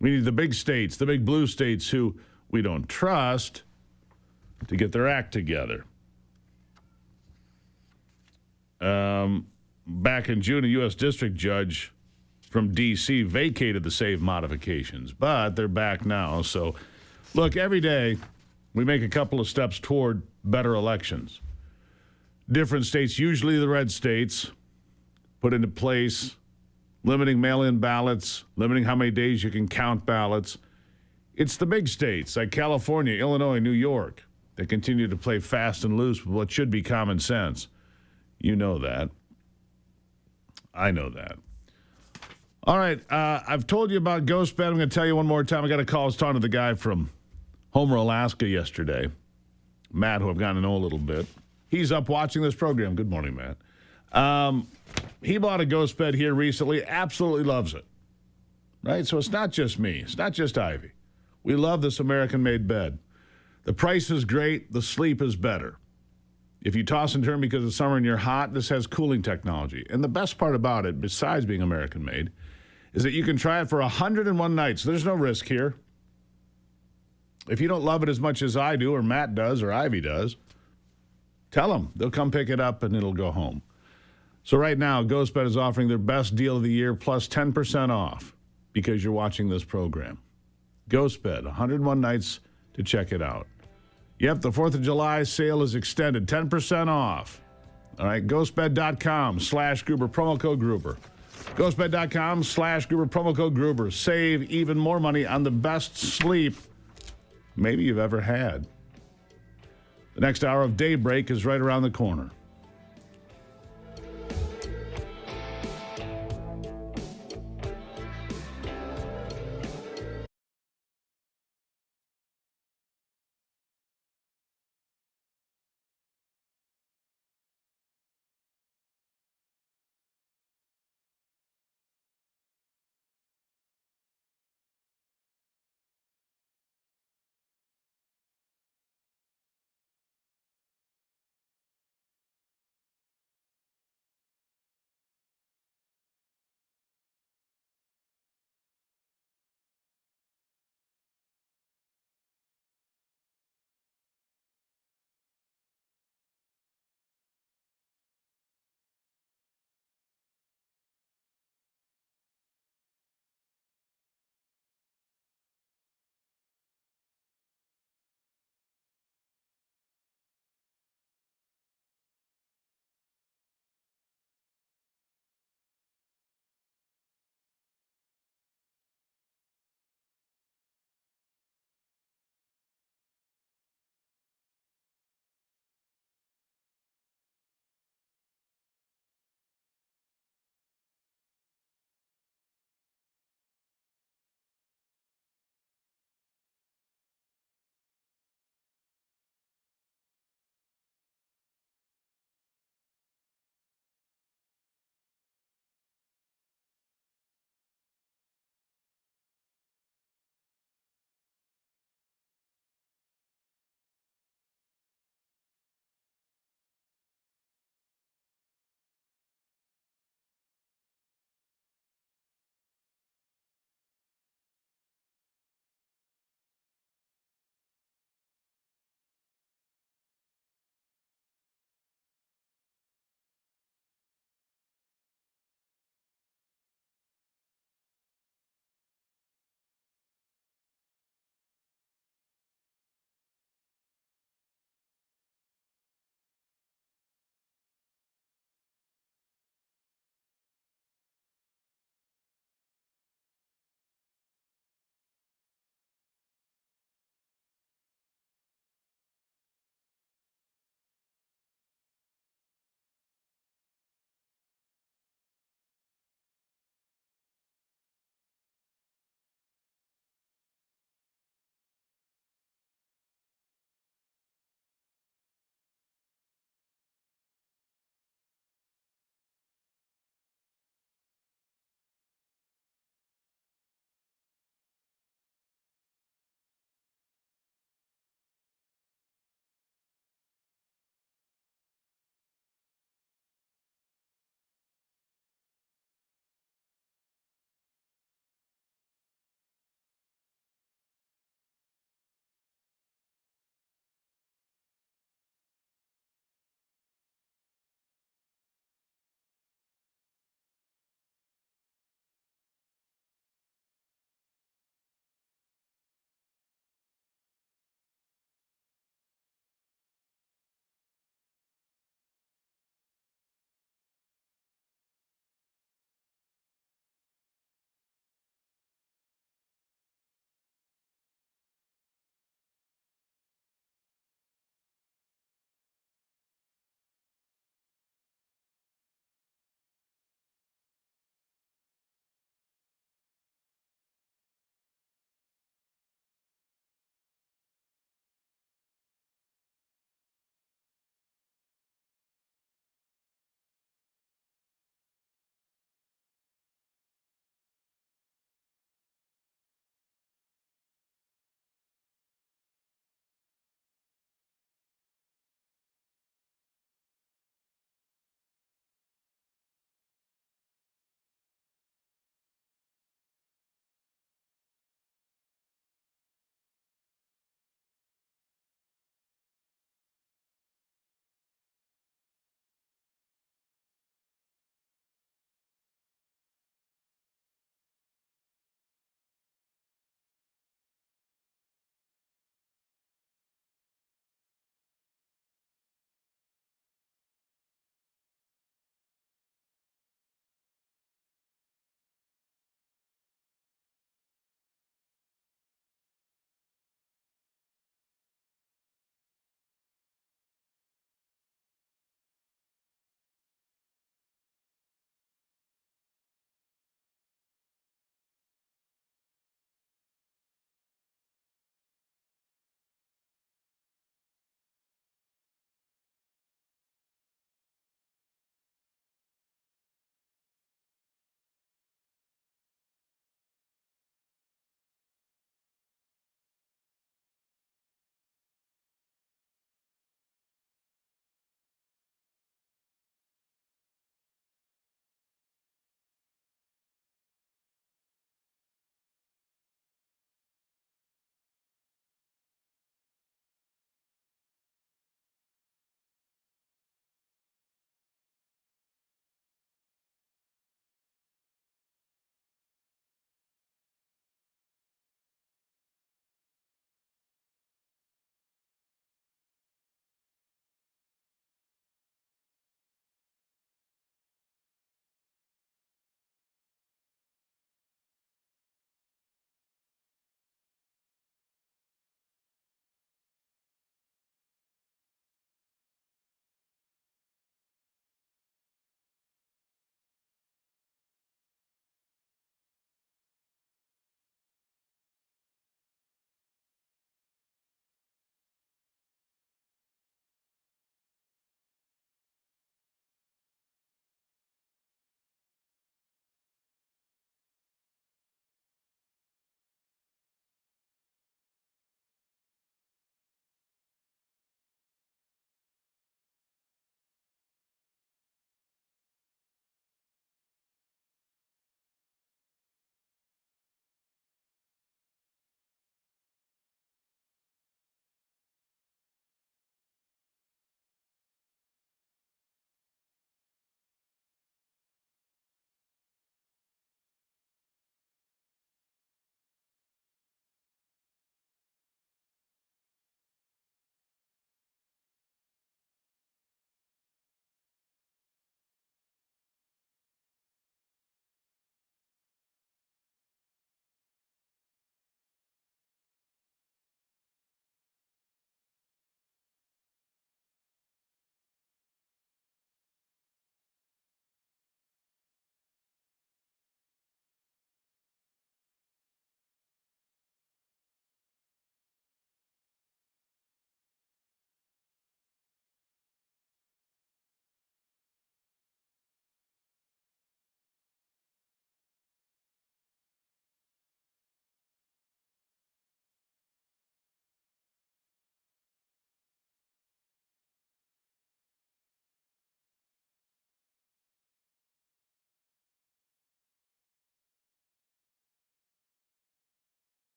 We need the big states, the big blue states who we don't trust, to get their act together. Back in June, a U.S. district judge from D.C. vacated the SAVE modifications, but they're back now. So, look, every day we make a couple of steps toward better elections. Different states, usually the red states, put into place limiting mail-in ballots, limiting how many days you can count ballots. It's the big states like California, Illinois, New York that continue to play fast and loose with what should be common sense. You know that. I know that. All right, I've told you about GhostBed. I'm going to tell you one more time. I got a call. I was talking to the guy from Homer, Alaska yesterday, Matt, who I've gotten to know a little bit. He's up watching this program. Good morning, Matt. He bought a GhostBed here recently, absolutely loves it, right? So it's not just me. It's not just Ivy. We love this American-made bed. The price is great. The sleep is better. If you toss and turn because it's summer and you're hot, this has cooling technology. And the best part about it, besides being American-made, is that you can try it for 101 nights. There's no risk here. If you don't love it as much as I do, or Matt does, or Ivy does, tell them. They'll come pick it up and it'll go home. So right now, GhostBed is offering their best deal of the year plus 10% off because you're watching this program. GhostBed, 101 nights to check it out. Yep, the 4th of July sale is extended, 10% off. All right, ghostbed.com/Gruber, promo code Gruber. Ghostbed.com/Gruber, promo code Gruber. Save even more money on the best sleep maybe you've ever had. The next hour of Daybreak is right around the corner.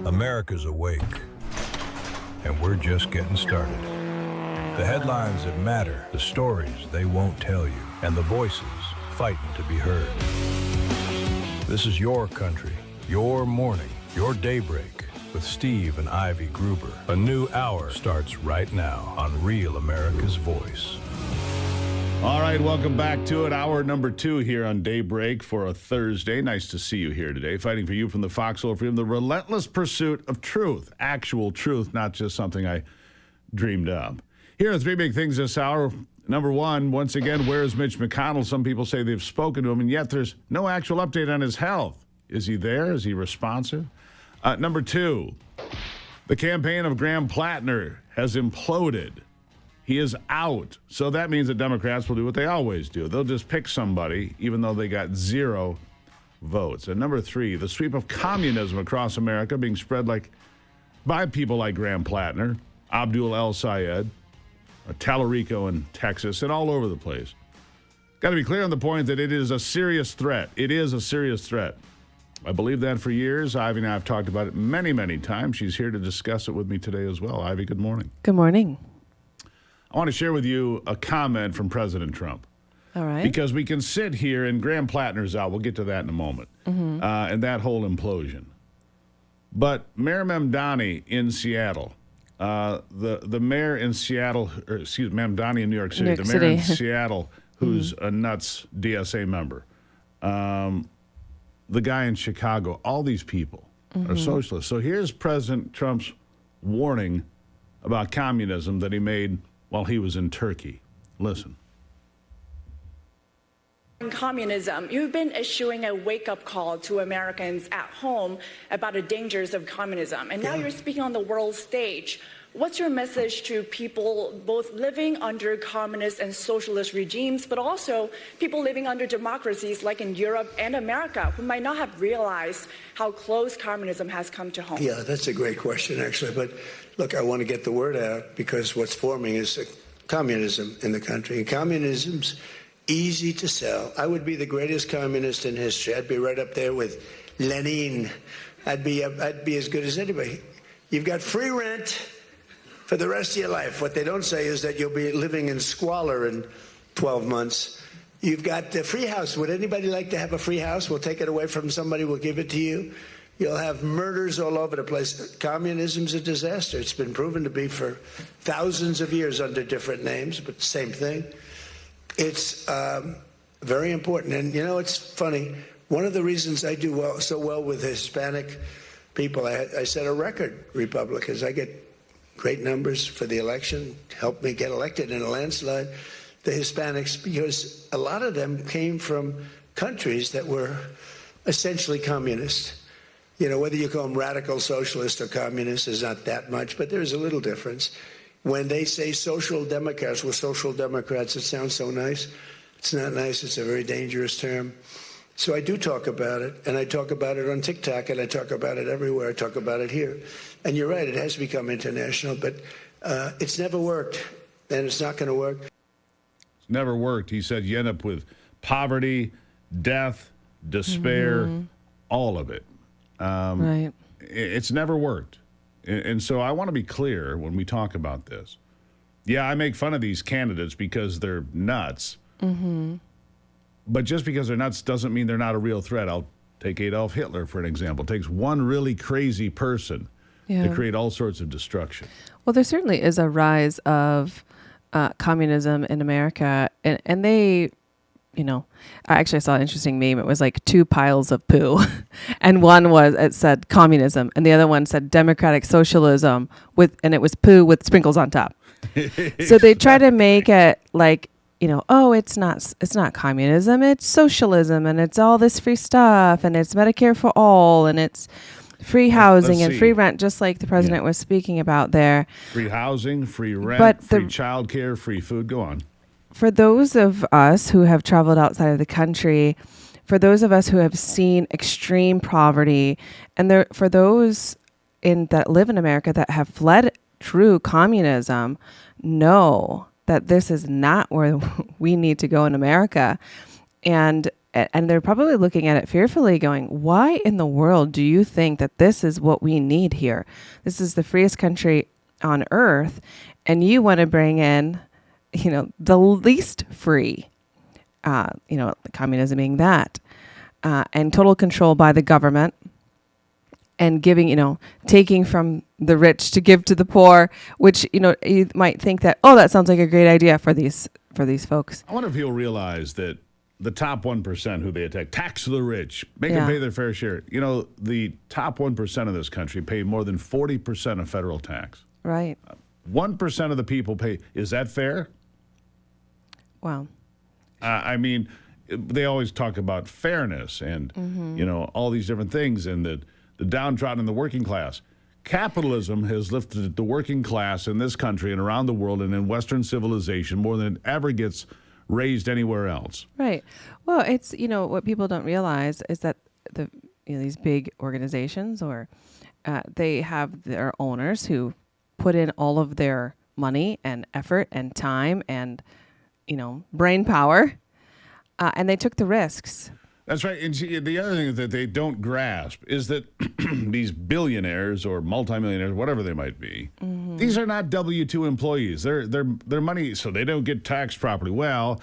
America's awake, and we're just getting started. The headlines that matter, the stories they won't tell you, and the voices fighting to be heard. This is your country, your morning, your daybreak with Steve and Ivy Gruber. A new hour starts right now on Real America's Voice. All right, welcome back to it. Hour number 2 here on Daybreak for a Thursday. Nice to see you here today. Fighting for you from the Foxhole Freedom, the relentless pursuit of truth, actual truth, not just something I dreamed up. Here are 3 big things this hour. Number 1, once again, where is Mitch McConnell? Some people say they've spoken to him, and yet there's no actual update on his health. Is he there? Is he responsive? Number 2, the campaign of Graham Plattner has imploded. He is out. So that means the Democrats will do what they always do. They'll just pick somebody, even though they got 0 votes. And number 3, the sweep of communism across America being spread by people like Graham Plattner, Abdul El Sayed, Tallarico in Texas, and all over the place. Got to be clear on the point that it is a serious threat. It is a serious threat. I believe that for years. Ivy and I have talked about it many, many times. She's here to discuss it with me today as well. Ivy, good morning. Good morning. I want to share with you a comment from President Trump. All right. Because we can sit here, and Graham Plattner's out. We'll get to that in a moment. Mm-hmm. And that whole implosion. But Mayor Mamdani in Seattle, the mayor in Seattle, or excuse me, Mamdani in New York City, the mayor in Seattle, who's a nuts DSA member, the guy in Chicago, all these people are socialists. So here's President Trump's warning about communism that he made while he was in Turkey. Listen. Communism, you've been issuing a wake-up call to Americans at home about the dangers of communism, and now you're speaking on the world stage. What's your message to people both living under communist and socialist regimes, but also people living under democracies like in Europe and America who might not have realized how close communism has come to home? Yeah, that's a great question, actually. But look, I want to get the word out because what's forming is communism in the country. And communism's easy to sell. I would be the greatest communist in history. I'd be right up there with Lenin. I'd be as good as anybody. You've got free rent for the rest of your life. What they don't say is that you'll be living in squalor in 12 months. You've got the free house. Would anybody like to have a free house? We'll take it away from somebody. We'll give it to you. You'll have murders all over the place. Communism's a disaster. It's been proven to be for thousands of years under different names, but same thing. It's very important. And, you know, it's funny. One of the reasons I do so well with Hispanic people, I set a record, Republicans. I get great numbers for the election, helped me get elected in a landslide, the Hispanics, because a lot of them came from countries that were essentially communist. You know, whether you call them radical socialist or communist is not that much, but there's a little difference. When they say social democrats, we're social democrats, it sounds so nice. It's not nice. It's a very dangerous term. So I do talk about it, and I talk about it on TikTok, and I talk about it everywhere. I talk about it here. And you're right, it has become international, but it's never worked, and it's not going to work. It's never worked. He said you end up with poverty, death, despair, all of it. Right. It's never worked. And so I want to be clear when we talk about this. Yeah, I make fun of these candidates because they're nuts. Mm-hmm. But just because they're nuts doesn't mean they're not a real threat. I'll take Adolf Hitler, for an example. It takes one really crazy person to create all sorts of destruction. Well, there certainly is a rise of communism in America. And they, you know, I actually saw an interesting meme. It was like 2 piles of poo. And one it said communism. And the other one said democratic socialism and it was poo with sprinkles on top. So they try to make it like, you know, oh, it's not communism, it's socialism, and it's all this free stuff, and it's Medicare for all, and it's free housing and free rent, just like the president was speaking about there. Free housing, free rent, free childcare, free food. Go on. For those of us who have traveled outside of the country, for those of us who have seen extreme poverty, and for those that live in America that have fled true communism, know that this is not where we need to go in America. And and they're probably looking at it fearfully, going, why in the world do you think that this is what we need here? This is the freest country on earth, and you want to bring in, the least free, communism being that, and total control by the government, and giving, taking from the rich to give to the poor, which, you might think that, oh, that sounds like a great idea for these folks. I wonder if he'll realize that the top 1% who they attack, tax the rich, make them pay their fair share. The top 1% of this country pay more than 40% of federal tax. Right. 1% of the people pay. Is that fair? Wow. I mean, they always talk about fairness and, all these different things, and the downtrodden and the working class. Capitalism has lifted the working class in this country and around the world and in Western civilization more than it ever gets raised anywhere else. Right. Well, it's, what people don't realize is that these big organizations, or they have their owners who put in all of their money and effort and time and, brain power, and they took the risks. That's right. And the other thing that they don't grasp is that these billionaires or multimillionaires, whatever they might be, these are not W-2 employees. Their money, so they don't get taxed properly. Well,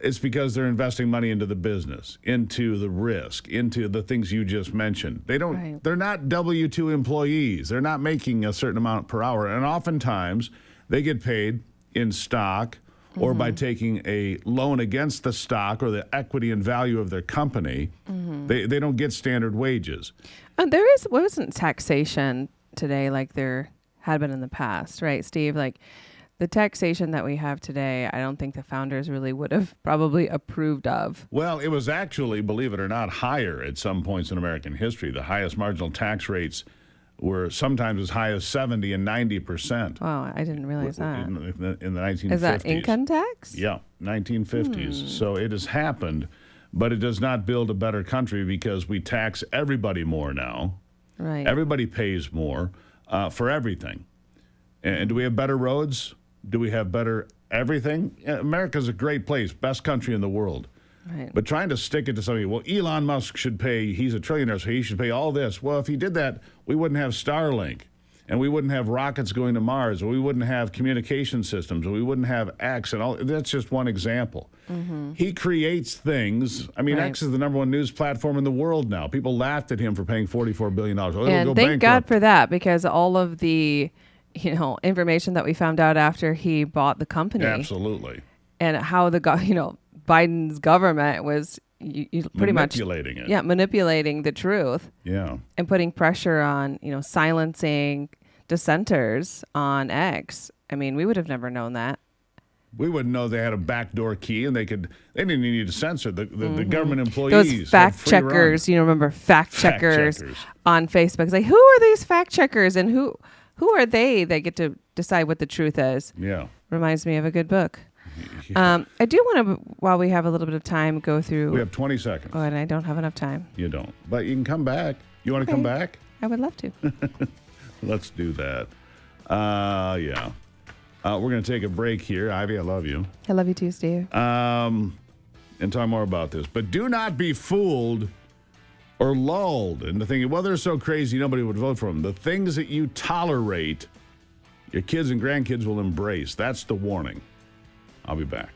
it's because they're investing money into the business, into the risk, into the things you just mentioned. They're not W-2 employees. They're not making a certain amount per hour. And oftentimes they get paid in stock, or by taking a loan against the stock or the equity and value of their company. They don't get standard wages. There wasn't taxation today like there had been in the past, right, Steve? Like the taxation that we have today, I don't think the founders really would have probably approved of. Well, it was actually, believe it or not, higher at some points in American history. The highest marginal tax rates were sometimes as high as 70 and 90%. Wow, I didn't realize that. In the 1950s. Is that income tax? Yeah, 1950s. So it has happened, but it does not build a better country because we tax everybody more now. Right. Everybody pays more for everything. And do we have better roads? Do we have better everything? America's a great place, best country in the world. Right. But trying to stick it to somebody, well, Elon Musk should pay, he's a trillionaire, so he should pay all this. Well, if he did that, we wouldn't have Starlink, and we wouldn't have rockets going to Mars, or we wouldn't have communication systems, or we wouldn't have X, and all. That's just one example. He creates things. I mean, X is the number one news platform in the world now. People laughed at him for paying $44 billion. Oh, and thank God for that, because all of the, information that we found out after he bought the company. Absolutely. And how Biden's government was pretty much manipulating it. Yeah, manipulating the truth. Yeah. And putting pressure on, silencing dissenters on X. I mean, we would have never known that. We wouldn't know they had a backdoor key, and they didn't even need to censor the government employees. Those fact checkers, remember fact checkers on Facebook. It's like, who are these fact checkers, and who are they that get to decide what the truth is? Yeah. Reminds me of a good book. I do want to, while we have a little bit of time, go through. We have 20 seconds. Oh, and I don't have enough time. You don't. But you can come back. You want to come back? I would love to. Let's do that. Yeah. We're going to take a break here. Ivy, I love you. I love you too, Steve. And talk more about this. But do not be fooled or lulled into thinking, well, they're so crazy nobody would vote for them. The things that you tolerate, your kids and grandkids will embrace. That's the warning. I'll be back.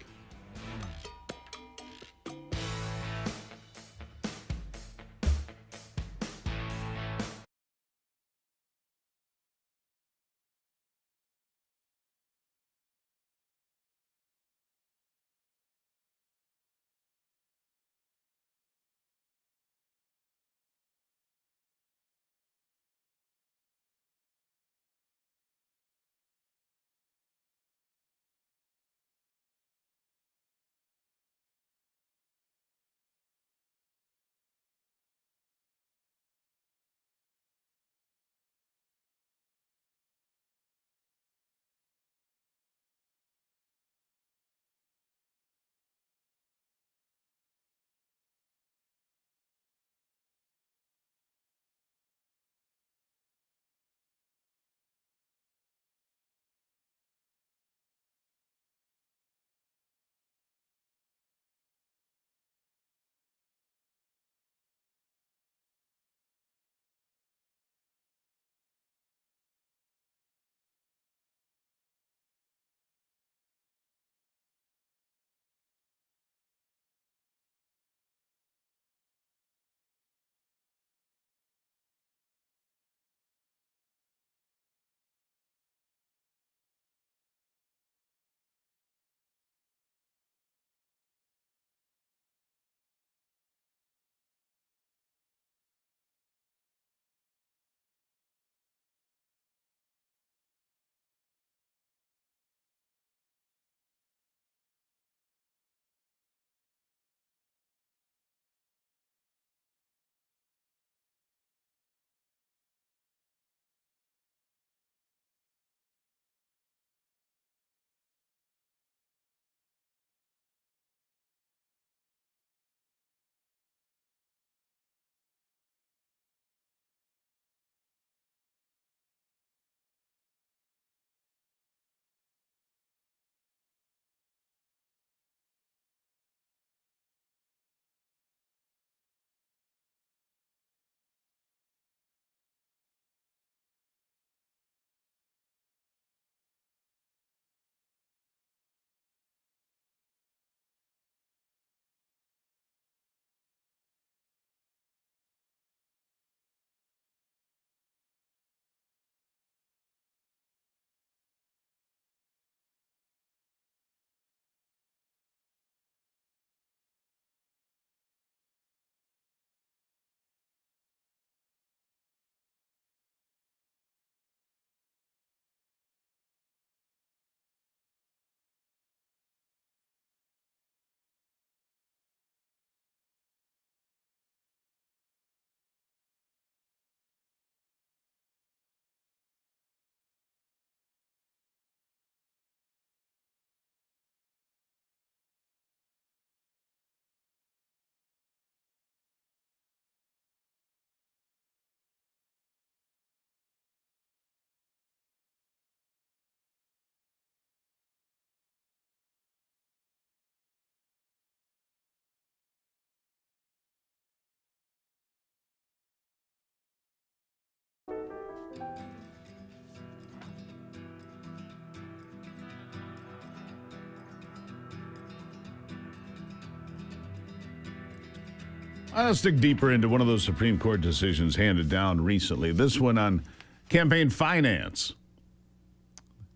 Let's dig deeper into one of those Supreme Court decisions handed down recently. This one on campaign finance.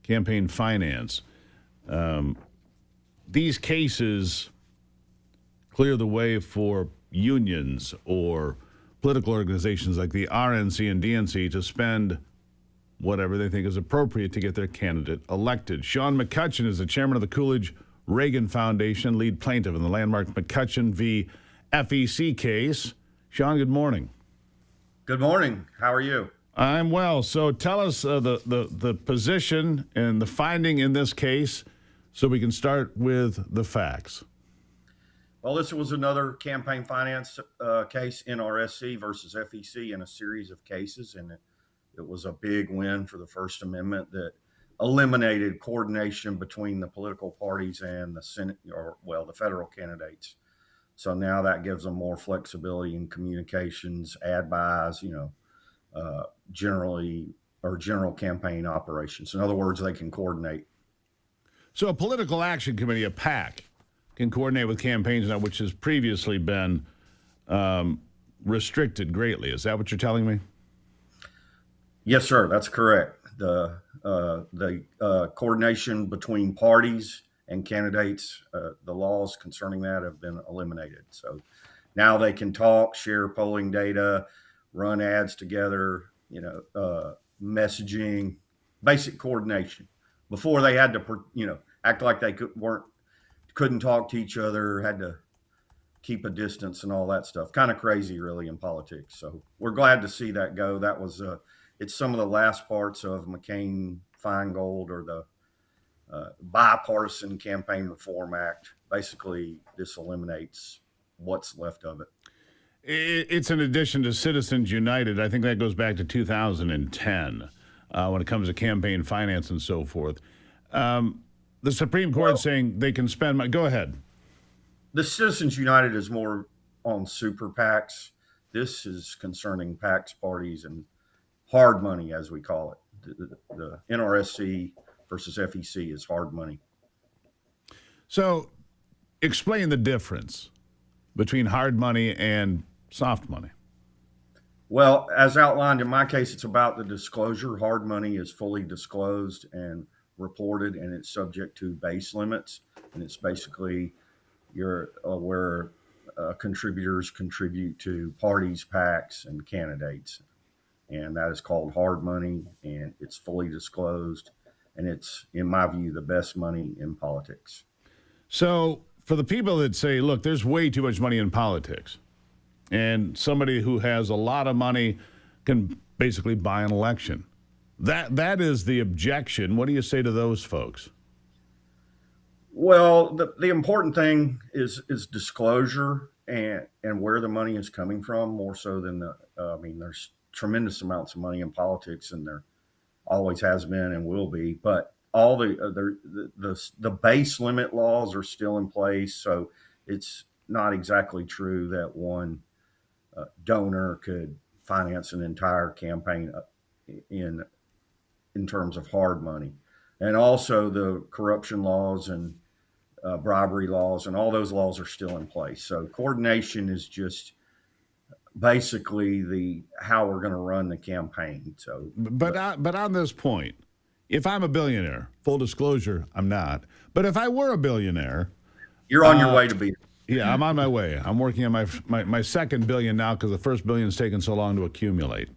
Campaign finance. These cases clear the way for unions or political organizations like the RNC and DNC to spend whatever they think is appropriate to get their candidate elected. Sean McCutcheon is the chairman of the Coolidge Reagan Foundation, lead plaintiff in the landmark McCutcheon v. FEC case. Sean, good morning. Good morning. How are you? I'm well. So tell us the position and the finding in this case so we can start with the facts. Well, this was another campaign finance case, NRSC versus FEC, in a series of cases, and it was a big win for the First Amendment that eliminated coordination between the political parties and the Senate, the federal candidates. So now that gives them more flexibility in communications, ad buys, general campaign operations. In other words, they can coordinate. So a political action committee, a PAC, can coordinate with campaigns now, which has previously been restricted greatly. Is that what you're telling me? Yes, sir. That's correct. The coordination between parties and candidates, the laws concerning that have been eliminated. So now they can talk, share polling data, run ads together, messaging, basic coordination. Before they had to, act like they couldn't talk to each other, had to keep a distance and all that stuff. Kind of crazy, really, in politics. So we're glad to see that go. That was it's some of the last parts of McCain-Feingold, or the Bipartisan Campaign Reform Act. Basically, this eliminates what's left of it. It's in addition to Citizens United. I think that goes back to 2010 when it comes to campaign finance and so forth. The Supreme Court saying they can spend money. Go ahead. The Citizens United is more on super PACs. This is concerning PACs, parties, and hard money, as we call it. The NRSC versus FEC is hard money. So explain the difference between hard money and soft money. Well, as outlined in my case, it's about the disclosure. Hard money is fully disclosed and reported, and it's subject to base limits. And it's basically where contributors contribute to parties, PACs, and candidates. And that is called hard money, and it's fully disclosed. And it's, in my view, the best money in politics. So for the people that say, look, there's way too much money in politics, and somebody who has a lot of money can basically buy an election, that is the objection. What do you say to those folks? Well, the important thing is disclosure and where the money is coming from, more so than there's tremendous amounts of money in politics, and there always has been and will be. But all the base limit laws are still in place, so it's not exactly true that one donor could finance an entire campaign in terms of hard money. And also the corruption laws and bribery laws and all those laws are still in place. So coordination is just basically how we're going to run the campaign. So, but on this point, if I'm a billionaire, full disclosure, I'm not. But if I were a billionaire, you're on your way to be. Yeah, I'm on my way. I'm working on my second billion now because the first billion's taken so long to accumulate.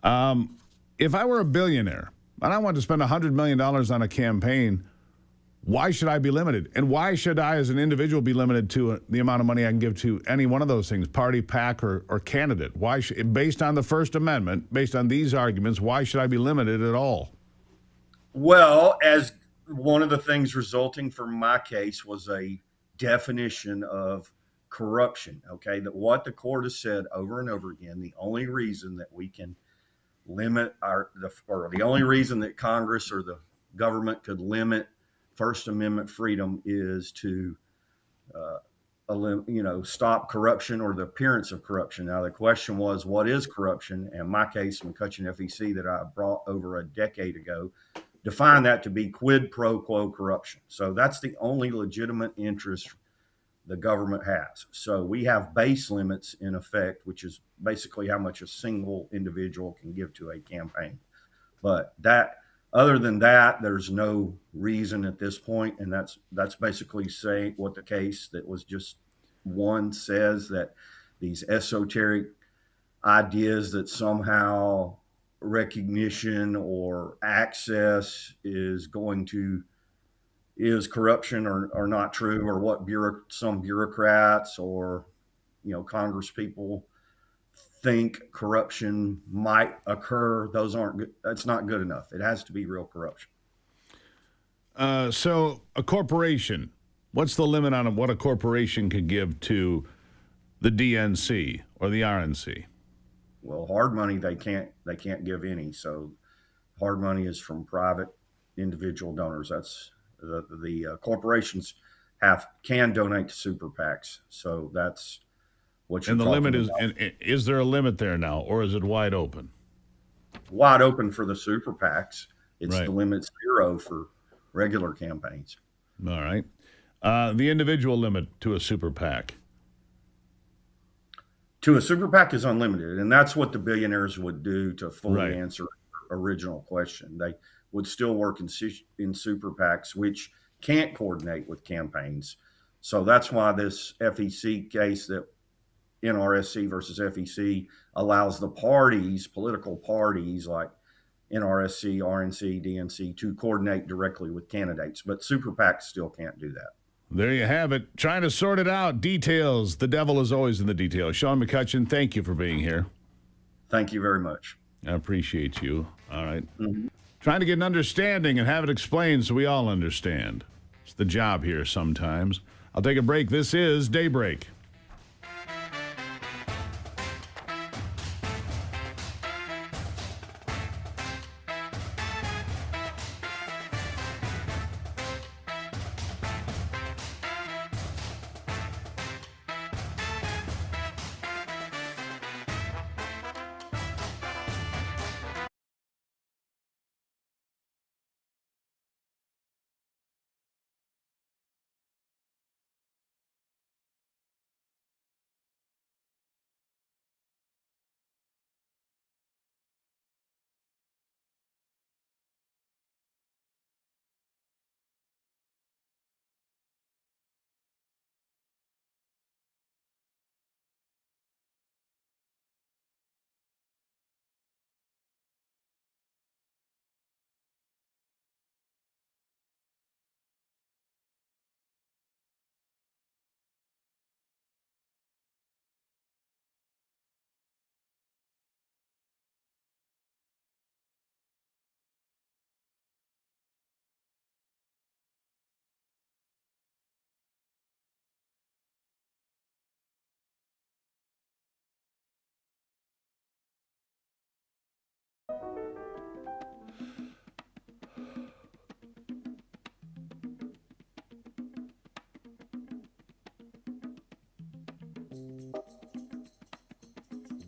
If I were a billionaire and I wanted to spend $100 million on a campaign, why should I be limited? And why should I, as an individual, be limited to the amount of money I can give to any one of those things, party, PAC, or candidate? Why, based on the First Amendment, based on these arguments, why should I be limited at all? Well, as one of the things resulting from my case was a definition of corruption, okay? That what the court has said over and over again, the only reason that we can limit the only reason that Congress or the government could limit First Amendment freedom is to, stop corruption or the appearance of corruption. Now, the question was, what is corruption? And my case, McCutcheon FEC, that I brought over a decade ago, defined that to be quid pro quo corruption. So that's the only legitimate interest the government has. So we have base limits in effect, which is basically how much a single individual can give to a campaign. But other than that, there's no reason at this point, and that's basically saying what the case that was just won says, that these esoteric ideas that somehow recognition or access is corruption or not true, or what some bureaucrats or Congress people think corruption might occur. Those aren't good. That's not good enough. It has to be real corruption. So a corporation, what's the limit on what a corporation could give to the DNC or the RNC? Well, hard money they can't give any. So hard money is from private individual donors. That's the corporations can donate to super PACs. So that's what you're and the talking limit about. Is there a limit there now, or is it wide open? Wide open for the super PACs. It's Right. The limit's 0 for regular campaigns. All right. The individual limit to a super PAC. To a super PAC is unlimited, and that's what the billionaires would do to fully Right. answer your original question. They would still work in super PACs, which can't coordinate with campaigns. So that's why this FEC case, that NRSC versus FEC, allows the parties, political parties like NRSC, RNC, DNC, to coordinate directly with candidates. But super PACs still can't do that. There you have it. Trying to sort it out. Details. The devil is always in the details. Sean McCutcheon, thank you for being here. Thank you very much. I appreciate you. All right. Mm-hmm. Trying to get an understanding and have it explained so we all understand. It's the job here sometimes. I'll take a break. This is Daybreak.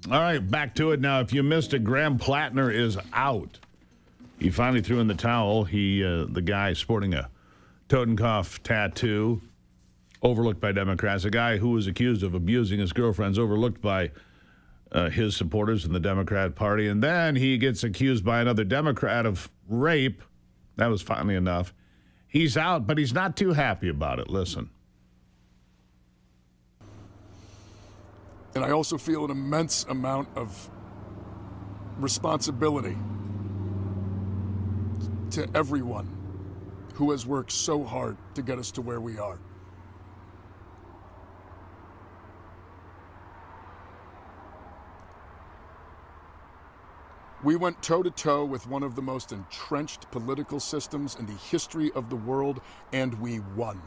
All right, back to it now. If you missed it, Graham Plattner is out. He finally threw in the towel. The guy sporting a Totenkopf tattoo, overlooked by Democrats. A guy who was accused of abusing his girlfriend's overlooked by his supporters in the Democrat Party. And then he gets accused by another Democrat of rape. That was finally enough. He's out, but he's not too happy about it. Listen. And I also feel an immense amount of responsibility to everyone who has worked so hard to get us to where we are. We went toe-to-toe with one of the most entrenched political systems in the history of the world, and we won.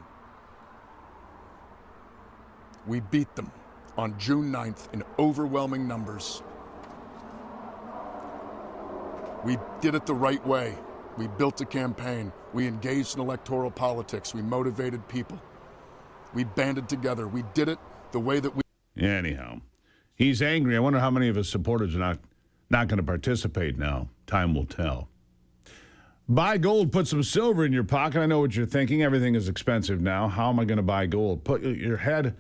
We beat them on June 9th in overwhelming numbers. We did it the right way. We built a campaign. We engaged in electoral politics. We motivated people. We banded together. We did it the way that we... Anyhow, he's angry. I wonder how many of his supporters are not going to participate now. Time will tell. Buy gold, put some silver in your pocket. I know what you're thinking. Everything is expensive now. How am I going to buy gold? Put your head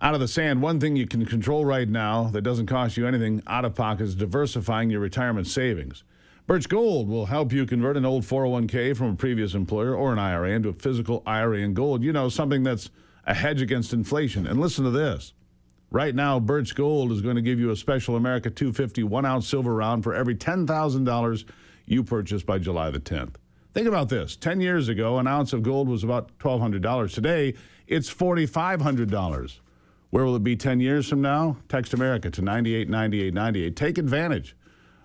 out of the sand. One thing you can control right now that doesn't cost you anything out of pocket is diversifying your retirement savings. Birch Gold will help you convert an old 401k from a previous employer or an IRA into a physical IRA in gold. You know, something that's a hedge against inflation. And listen to this. Right now, Birch Gold is going to give you a special America 250 1-ounce silver round for every $10,000 you purchase by July the 10th. Think about this. 10 years ago, an ounce of gold was about $1,200. Today, it's $4,500. Where will it be 10 years from now? Text America to 989898. Take advantage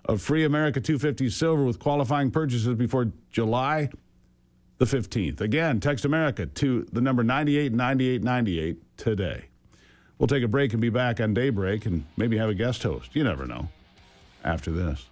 of free America 250 silver with qualifying purchases before July the 15th. Again, text America to the number 989898 today. We'll take a break and be back on Daybreak and maybe have a guest host. You never know. After this.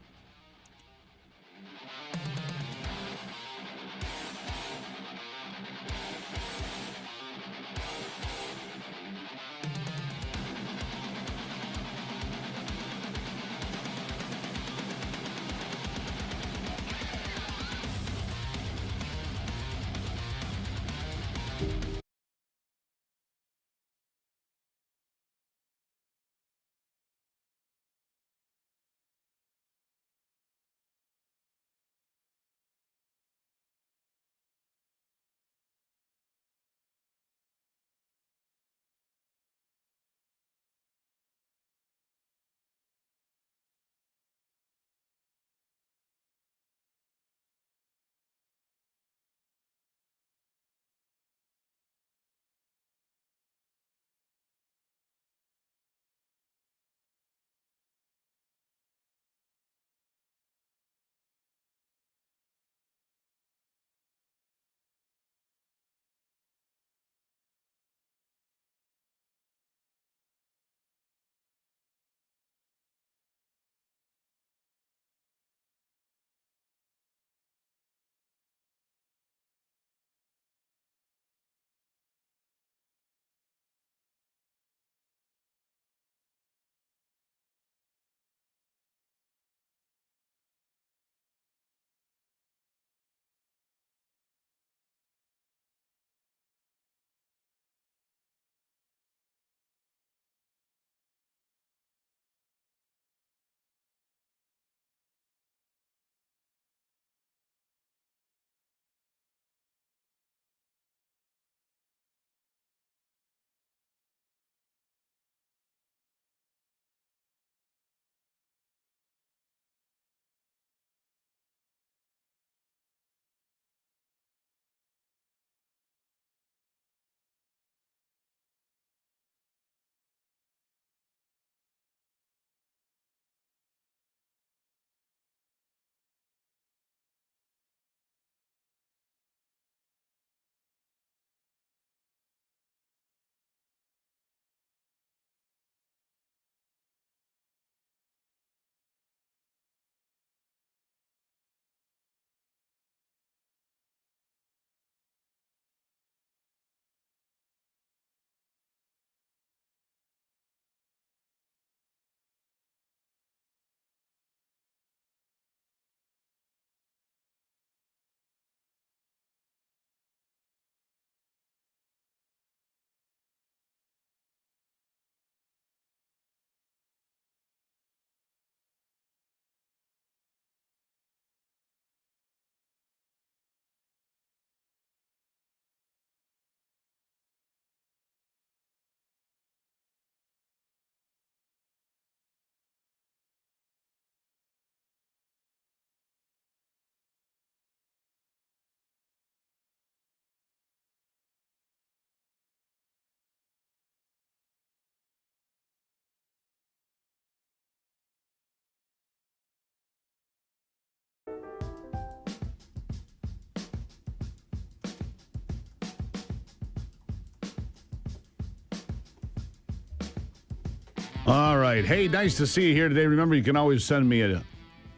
All right. Hey, nice to see you here today. Remember, you can always send me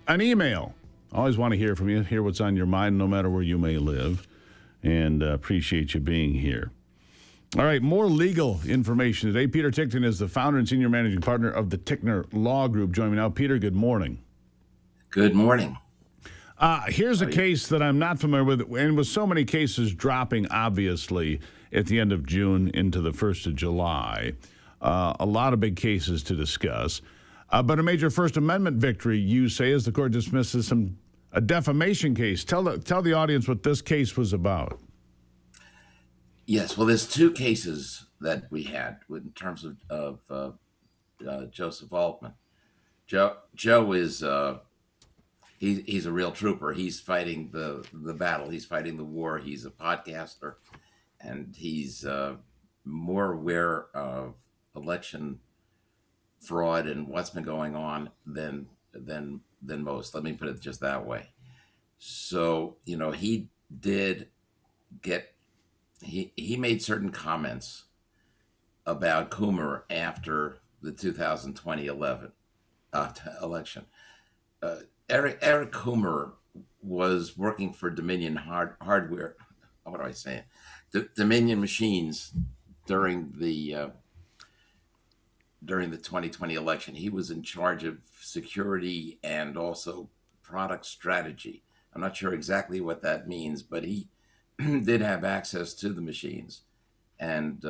an email. Always want to hear from you, hear what's on your mind, no matter where you may live. And appreciate you being here. All right, more legal information today. Peter Tickton is the founder and senior managing partner of the Tickner Law Group. Joining me now. Peter, good morning. Good morning. Here's a case that I'm not familiar with, and with so many cases dropping, obviously, at the end of June into the 1st of July, a lot of big cases to discuss. But a major First Amendment victory, you say, as the court dismisses a defamation case. Tell the audience what this case was about. Yes, well, there's two cases that we had in terms of Joseph Altman. Joe is he's a real trooper. He's fighting the battle. He's fighting the war. He's a podcaster, and he's more aware of election fraud and what's been going on than most. Let me put it just that way. So, he did get he made certain comments about Coomer after the 2020 election. Eric Coomer was working for Dominion Hardware. What am I saying? Dominion Machines during the 2020 election. He was in charge of security and also product strategy. I'm not sure exactly what that means, but he did have access to the machines. And,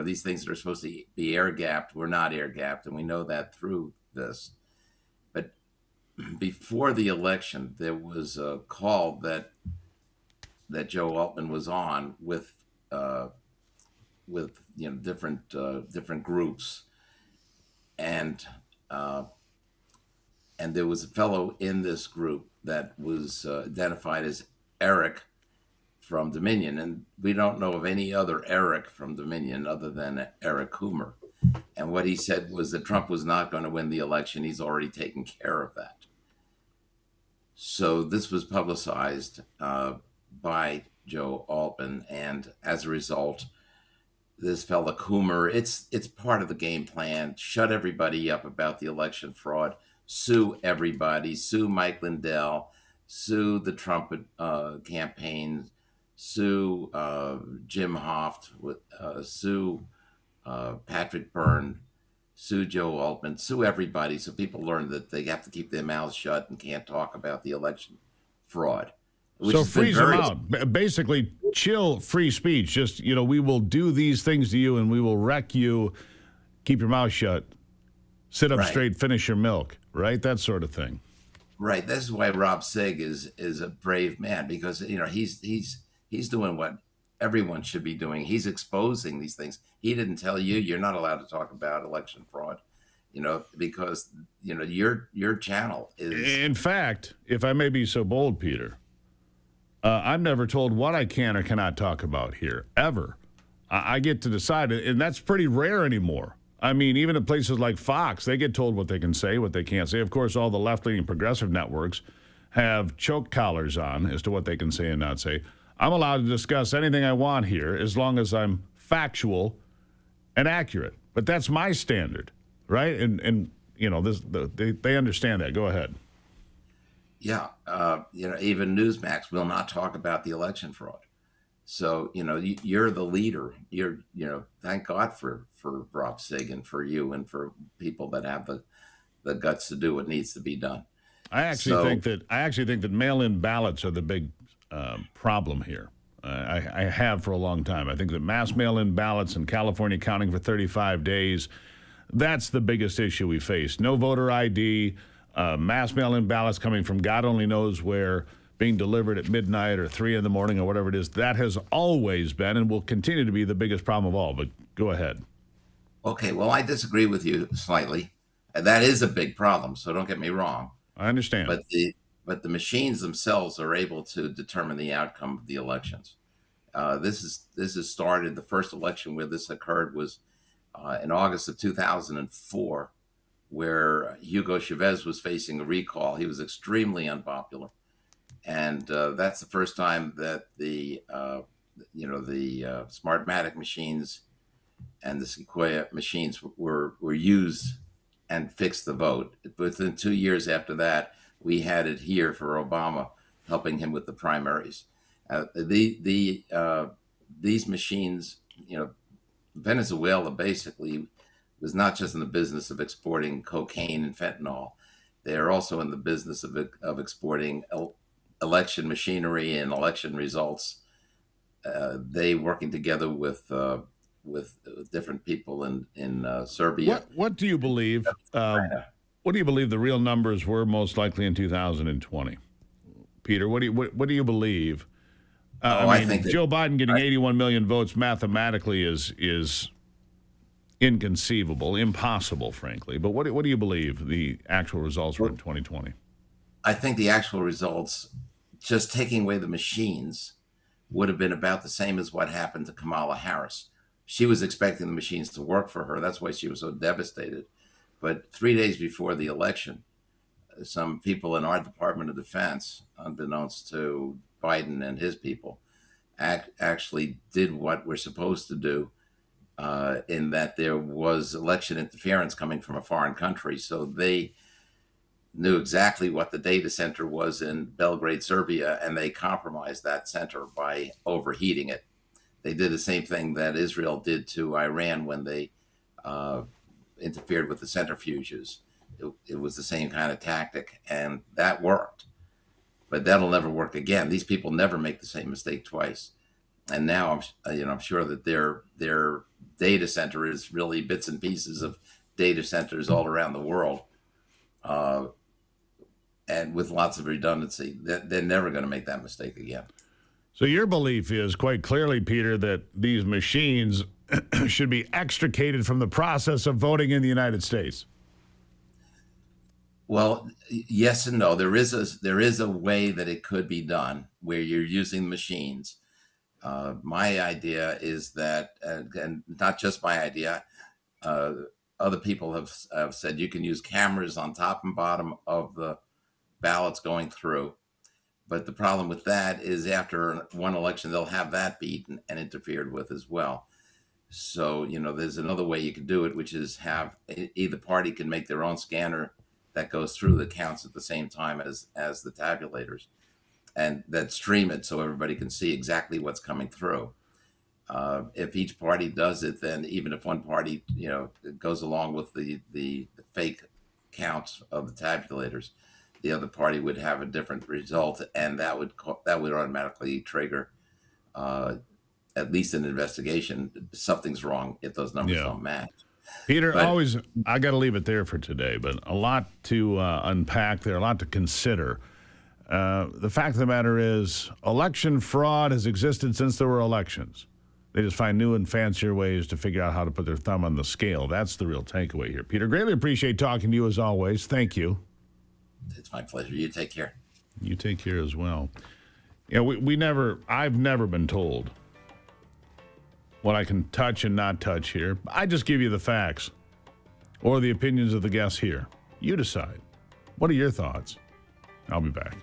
these things that are supposed to be air-gapped were not air-gapped, and we know that through this. But before the election, there was a call that Joe Altman was on with different groups, and there was a fellow in this group that was identified as Eric from Dominion, and we don't know of any other Eric from Dominion other than Eric Coomer. And what he said was that Trump was not going to win the election. He's already taken care of that. So this was publicized by Joe Altman, and as a result, this fella Coomer, it's part of the game plan. Shut everybody up about the election fraud. Sue everybody. Sue Mike Lindell. Sue the Trump campaign. Sue Jim Hoft. Sue Patrick Byrne. Sue Joe Altman. Sue everybody, so people learn that they have to keep their mouths shut and can't talk about the election fraud. So freeze them out. Basically, chill free speech. Just, we will do these things to you and we will wreck you. Keep your mouth shut. Sit up straight, finish your milk, right? That sort of thing. Right. This is why Rob Sigg is a brave man, because, he's doing what everyone should be doing. He's exposing these things. He didn't tell you you're not allowed to talk about election fraud, because, your channel is. In fact, if I may be so bold, Peter, I'm never told what I can or cannot talk about here, ever. I get to decide, and that's pretty rare anymore. I mean, even in places like Fox, they get told what they can say, what they can't say. Of course, all the left-leaning progressive networks have choke collars on as to what they can say and not say. I'm allowed to discuss anything I want here as long as I'm factual and accurate. But that's my standard, right? And they understand that. Go ahead. Yeah, even Newsmax will not talk about the election fraud. So, you're the leader. Thank God for Rob Sigg and for you and for people that have the guts to do what needs to be done. I actually think that mail-in ballots are the big problem here. I have for a long time. I think that mass mail-in ballots in California counting for 35 days, that's the biggest issue we face. No voter ID. Mass mail-in ballots coming from God only knows where, being delivered at midnight or 3 a.m. or whatever it is. That has always been and will continue to be the biggest problem of all. But go ahead. Okay, well, I disagree with you slightly. That is a big problem, so don't get me wrong. I understand. But the machines themselves are able to determine the outcome of the elections. This has started. The first election where this occurred was in August of 2004. Where Hugo Chavez was facing a recall. He was extremely unpopular. And that's the first time that the Smartmatic machines and the Sequoia machines were used and fixed the vote. Within 2 years after that, we had it here for Obama, helping him with the primaries. These machines, Venezuela basically was not just in the business of exporting cocaine and fentanyl. They are also in the business of exporting election machinery and election results. They working together with different people in Serbia. What do you believe? What do you believe the real numbers were most likely in 2020? Peter, what do you believe? I think Joe Biden getting 81 million votes mathematically is inconceivable, impossible, frankly. But what do you believe the actual results were in 2020? I think the actual results, just taking away the machines, would have been about the same as what happened to Kamala Harris. She was expecting the machines to work for her. That's why she was so devastated. But 3 days before the election, some people in our Department of Defense, unbeknownst to Biden and his people, actually did what we're supposed to do, in that there was election interference coming from a foreign country. So they knew exactly what the data center was in Belgrade, Serbia, and they compromised that center by overheating it. They did the same thing that Israel did to Iran when they interfered with the centrifuges. It was the same kind of tactic, and that worked. But that'll never work again. These people never make the same mistake twice. And now I'm sure that their data center is really bits and pieces of data centers all around the world, and with lots of redundancy. They're never going to make that mistake again. So your belief is quite clearly, Peter, that these machines should be extricated from the process of voting in the United States. Well, yes and no. There is a way that it could be done where you're using machines. My idea is that, and not just my idea, other people have said you can use cameras on top and bottom of the ballots going through. But the problem with that is after one election, they'll have that beaten and interfered with as well. So, there's another way you can do it, which is have either party can make their own scanner that goes through the counts at the same time as the tabulators, and that stream it so everybody can see exactly what's coming through. If each party does it, then even if one party, goes along with the fake counts of the tabulators, the other party would have a different result, and that would automatically trigger at least an investigation. Something's wrong if those numbers don't match. Peter, I got to leave it there for today, but a lot to unpack there, a lot to consider. The fact of the matter is, election fraud has existed since there were elections. They just find new and fancier ways to figure out how to put their thumb on the scale. That's the real takeaway here. Peter, greatly appreciate talking to you as always. Thank you. It's my pleasure. You take care. You take care as well. I've never been told what I can touch and not touch here. I just give you the facts or the opinions of the guests here. You decide. What are your thoughts? I'll be back.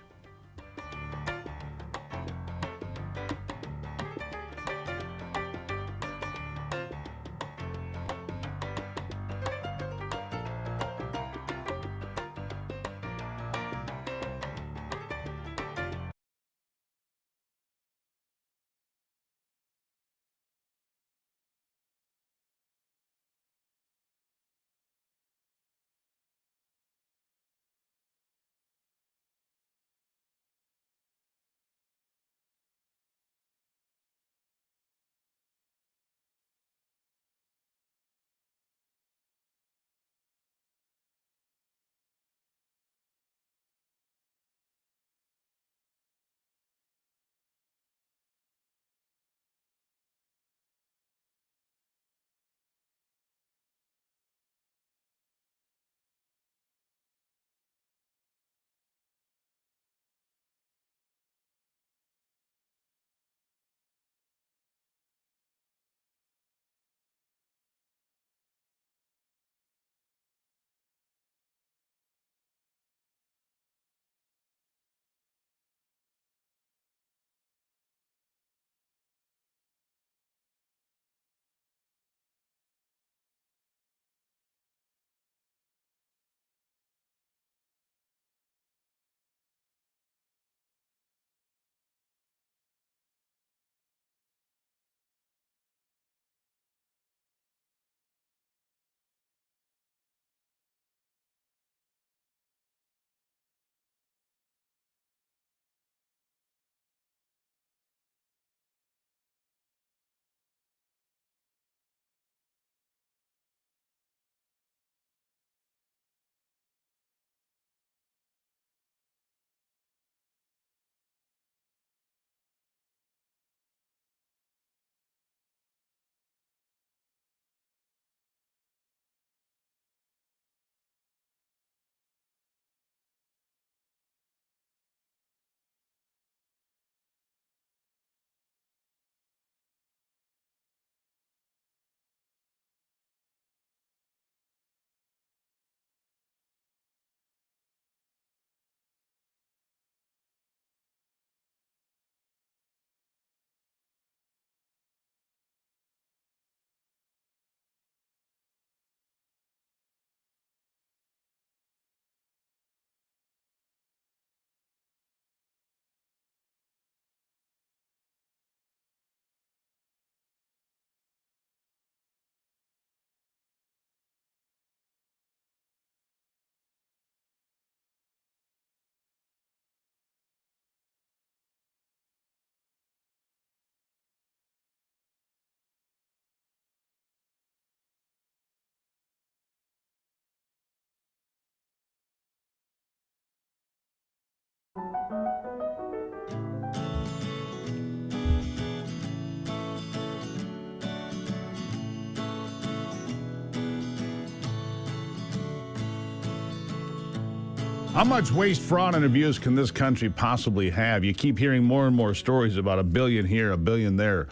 How much waste, fraud, and abuse can this country possibly have? You keep hearing more and more stories about $1 billion here, $1 billion there.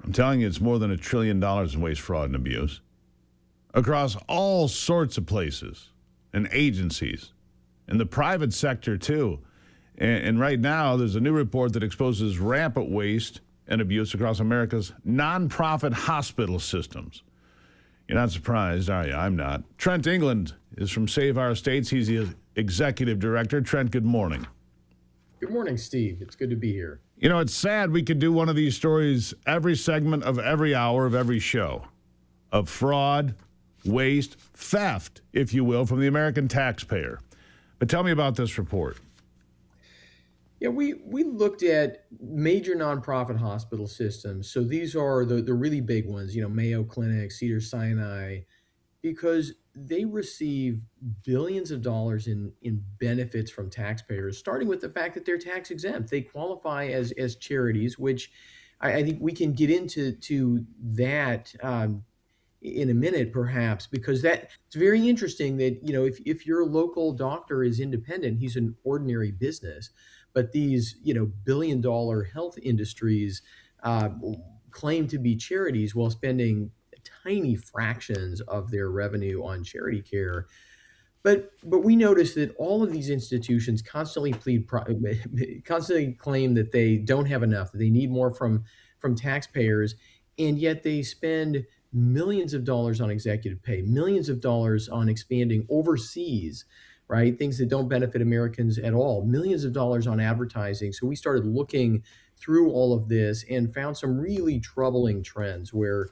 I'm telling you, it's more than $1 trillion in waste, fraud, and abuse across all sorts of places and agencies, in the private sector too. And right now, there's a new report that exposes rampant waste and abuse across America's nonprofit hospital systems. You're not surprised, are you? I'm not. Trent England is from Save Our States. He's the executive director. Trent, good morning. Good morning, Steve. It's good to be here. You know, it's sad we could do one of these stories every segment of every hour of every show of fraud, waste, theft, if you will, from the American taxpayer. But tell me about this report. Yeah, we looked at major nonprofit hospital systems. So these are the really big ones, Mayo Clinic, Cedars-Sinai, because they receive billions of dollars in benefits from taxpayers, starting with the fact that they're tax exempt. They qualify as charities, which I think we can get into that in a minute, perhaps, because it's very interesting that, if your local doctor is independent, he's an ordinary business. But these, billion-dollar health industries claim to be charities while spending tiny fractions of their revenue on charity care. But we notice that all of these institutions constantly claim that they don't have enough, that they need more from taxpayers, and yet they spend millions of dollars on executive pay, millions of dollars on expanding overseas, right? Things that don't benefit Americans at all, millions of dollars on advertising. So we started looking through all of this and found some really troubling trends where,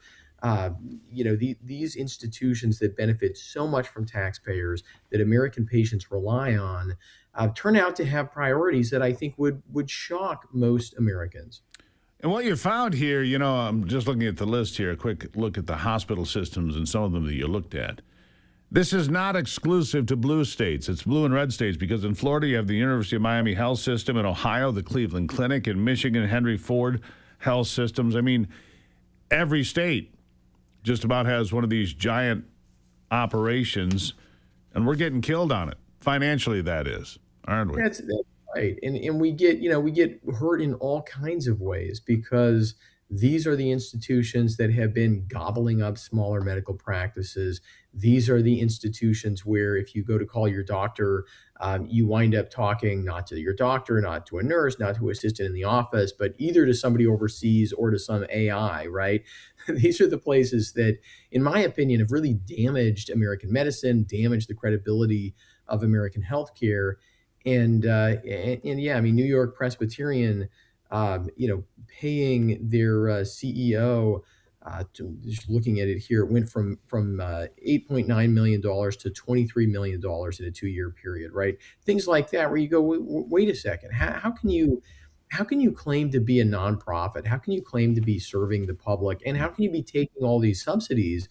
these institutions that benefit so much from taxpayers that American patients rely on turn out to have priorities that I think would shock most Americans. And what you found here, I'm just looking at the list here, a quick look at the hospital systems and some of them that you looked at. This is not exclusive to blue states. It's blue and red states, because in Florida, you have the University of Miami Health System. In Ohio, the Cleveland Clinic. In Michigan, Henry Ford Health Systems. I mean, every state just about has one of these giant operations, and we're getting killed on it. Financially, that is, aren't we? That's right. And we get hurt in all kinds of ways, because these are the institutions that have been gobbling up smaller medical practices. These are the institutions where if you go to call your doctor, you wind up talking not to your doctor, not to a nurse, not to an assistant in the office, but either to somebody overseas or to some AI, right? These are the places that, in my opinion, have really damaged American medicine, damaged the credibility of American healthcare. And yeah, I mean, New York Presbyterian, paying their CEO, just looking at it here, it went from $8.9 million to $23 million in a 2-year period, right? Things like that, where you go, wait a second, how can you claim to be a nonprofit? How can you claim to be serving the public? And how can you be taking all these subsidies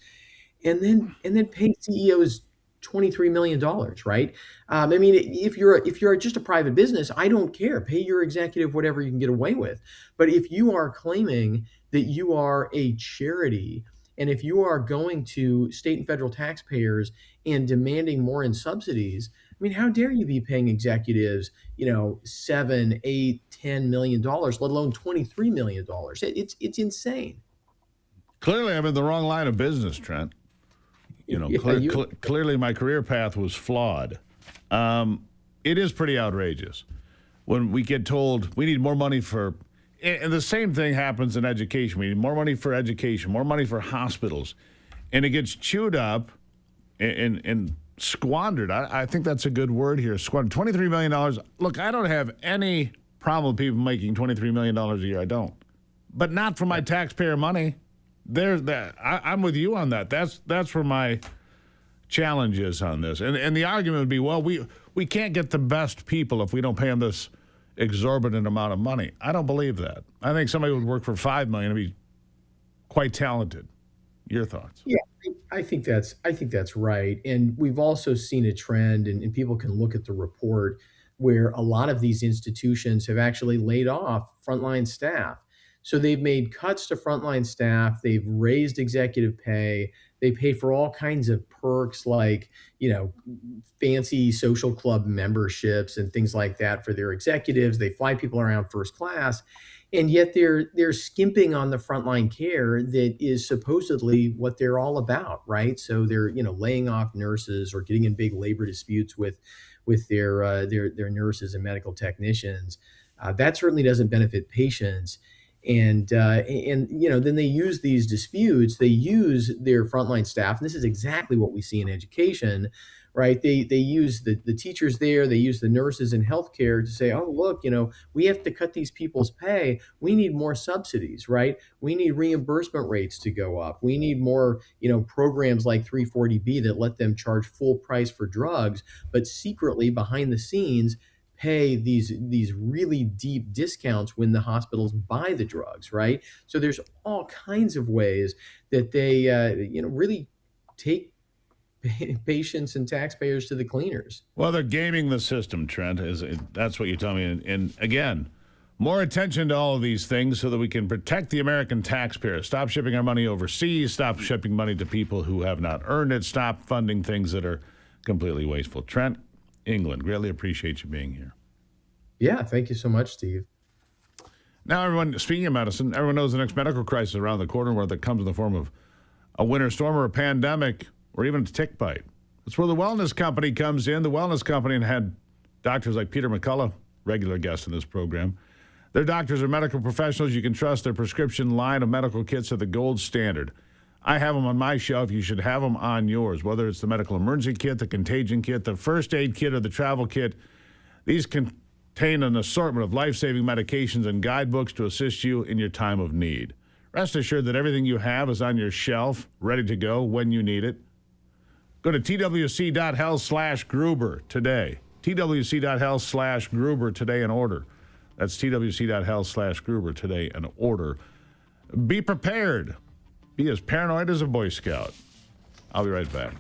and then pay CEOs $23 million, right? I mean, if you're just a private business, I don't care. Pay your executive whatever you can get away with. But if you are claiming that you are a charity, and if you are going to state and federal taxpayers and demanding more in subsidies, I mean, how dare you be paying executives, $7, $8, $10 million, let alone $23 million? It's insane. Clearly, I'm in the wrong line of business, Trent. Clearly my career path was flawed. It is pretty outrageous when we get told we need more money for, and the same thing happens in education. We need more money for education, more money for hospitals, and it gets chewed up and squandered. I think that's a good word here, squandered. $23 million. Look, I don't have any problem with people making $23 million a year. I don't. But not for my taxpayer money. I'm with you on that. That's where my challenge is on this. And the argument would be, well, we can't get the best people if we don't pay them this exorbitant amount of money. I don't believe that. I think somebody would work for $5 million and be quite talented. Your thoughts? Yeah, I think that's right. And we've also seen a trend, and people can look at the report, where a lot of these institutions have actually laid off frontline staff. So they've made cuts to frontline staff. They've raised executive pay. They pay for all kinds of perks like, fancy social club memberships and things like that for their executives. They fly people around first class. And yet they're skimping on the frontline care that is supposedly what they're all about, right? So they're laying off nurses or getting in big labor disputes with their nurses and medical technicians. That certainly doesn't benefit patients. And then they use these disputes. They use their frontline staff, and this is exactly what we see in education, right? They use the teachers there. They use the nurses in healthcare to say, oh, look, we have to cut these people's pay. We need more subsidies, right? We need reimbursement rates to go up. We need more, programs like 340B that let them charge full price for drugs, but secretly behind the scenes pay these really deep discounts when the hospitals buy the drugs, right? So there's all kinds of ways that they really take patients and taxpayers to the cleaners. Well, they're gaming the system, Trent. That's what you tell me. And again, more attention to all of these things so that we can protect the American taxpayer. Stop shipping our money overseas. Stop shipping money to people who have not earned it. Stop funding things that are completely wasteful. Trent, England, greatly appreciate you being here. Yeah, thank you so much, Steve. Now, everyone, speaking of medicine, everyone knows the next medical crisis around the corner, whether it comes in the form of a winter storm or a pandemic or even a tick bite. That's where the Wellness Company comes in. The Wellness Company had doctors like Peter McCullough, regular guest in this program. Their doctors are medical professionals. You can trust their prescription line of medical kits are the gold standard. I have them on my shelf. You should have them on yours, whether it's the medical emergency kit, the contagion kit, the first aid kit, or the travel kit. These contain an assortment of life-saving medications and guidebooks to assist you in your time of need. Rest assured that everything you have is on your shelf, ready to go when you need it. Go to twc.health/Gruber today. twc.health/Gruber today and order. That's twc.health/Gruber today and order. Be prepared. Be as paranoid as a Boy Scout. I'll be right back.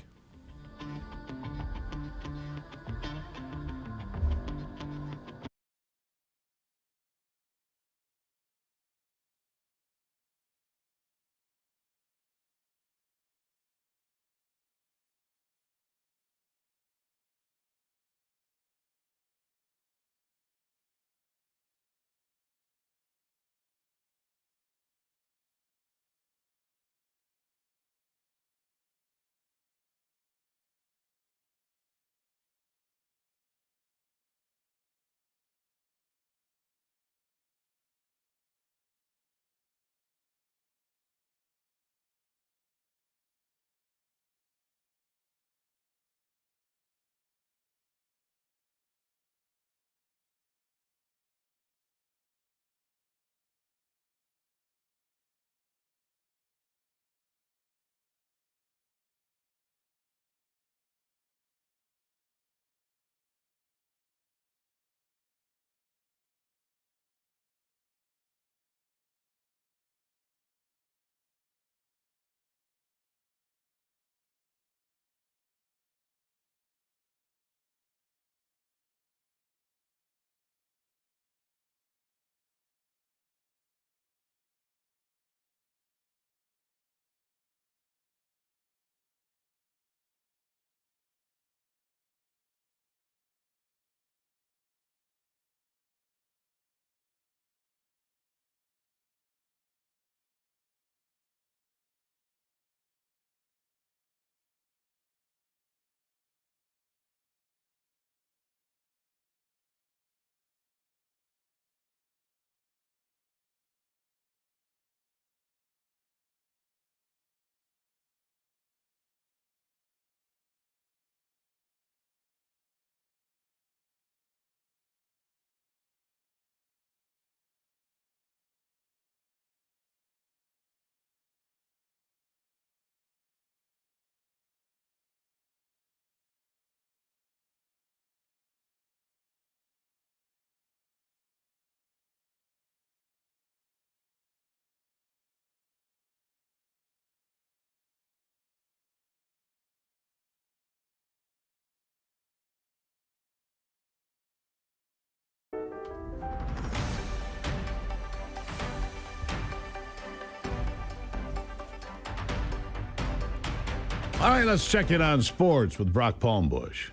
All right, let's check in on sports with Brock Palmbush.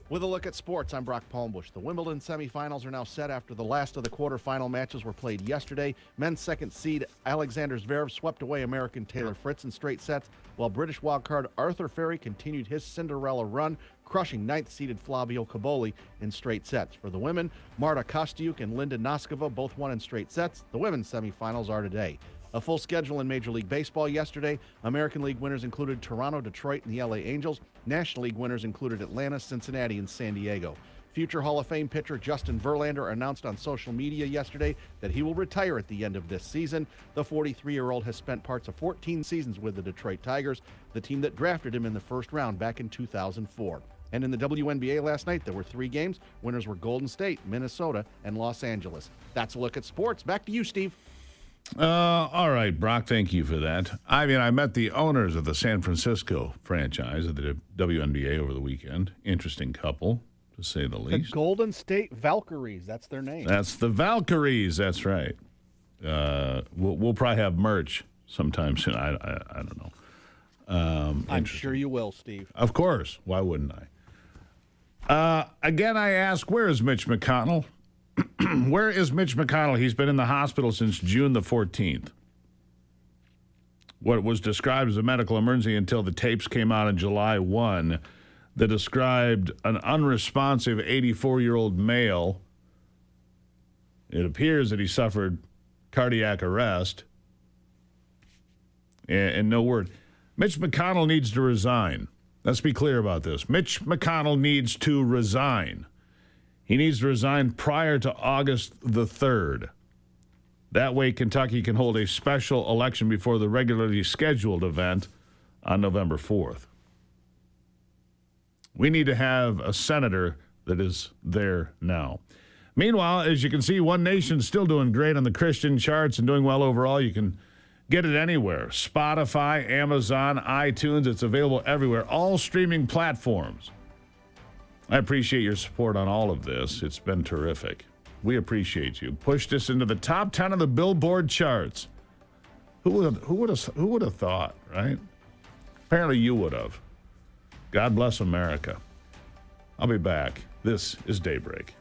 With a look at sports, I'm Brock Palmbush. The Wimbledon semifinals are now set after the last of the quarterfinal matches were played yesterday. Men's second seed Alexander Zverev swept away American Taylor Fritz in straight sets, while British wildcard Arthur Ferry continued his Cinderella run, crushing ninth-seeded Flavio Caboli in straight sets. For the women, Marta Kostyuk and Linda Noskova both won in straight sets. The women's semifinals are today. A full schedule in Major League Baseball yesterday. American League winners included Toronto, Detroit, and the LA Angels. National League winners included Atlanta, Cincinnati, and San Diego. Future Hall of Fame pitcher Justin Verlander announced on social media yesterday that he will retire at the end of this season. The 43-year-old has spent parts of 14 seasons with the Detroit Tigers, the team that drafted him in the first round back in 2004. And in the WNBA last night, there were 3 games. Winners were Golden State, Minnesota, and Los Angeles. That's a look at sports. Back to you, Steve. All right, Brock, thank you for that. I mean, I met the owners of the San Francisco franchise of the WNBA over the weekend. Interesting couple, to say the least. The Golden State Valkyries, that's their name. That's the Valkyries, that's right. We'll probably have merch sometime soon. I don't know. I'm sure you will, Steve. Of course. Why wouldn't I? Again, I ask, where is Mitch McConnell? Where is Mitch McConnell? He's been in the hospital since June the 14th. What was described as a medical emergency until the tapes came out on July 1 that described an unresponsive 84-year-old male. It appears that he suffered cardiac arrest. And no word. Mitch McConnell needs to resign. Let's be clear about this. Mitch McConnell needs to resign. He needs to resign prior to August the 3rd. That way, Kentucky can hold a special election before the regularly scheduled event on November 4th. We need to have a senator that is there now. Meanwhile, as you can see, One Nation's still doing great on the Christian charts and doing well overall. You can get it anywhere. Spotify, Amazon, iTunes. It's available everywhere. All streaming platforms. I appreciate your support on all of this. It's been terrific. We appreciate you. Pushed us into the top 10 of the Billboard charts. Who would have thought, right? Apparently you would have. God bless America. I'll be back. This is Daybreak.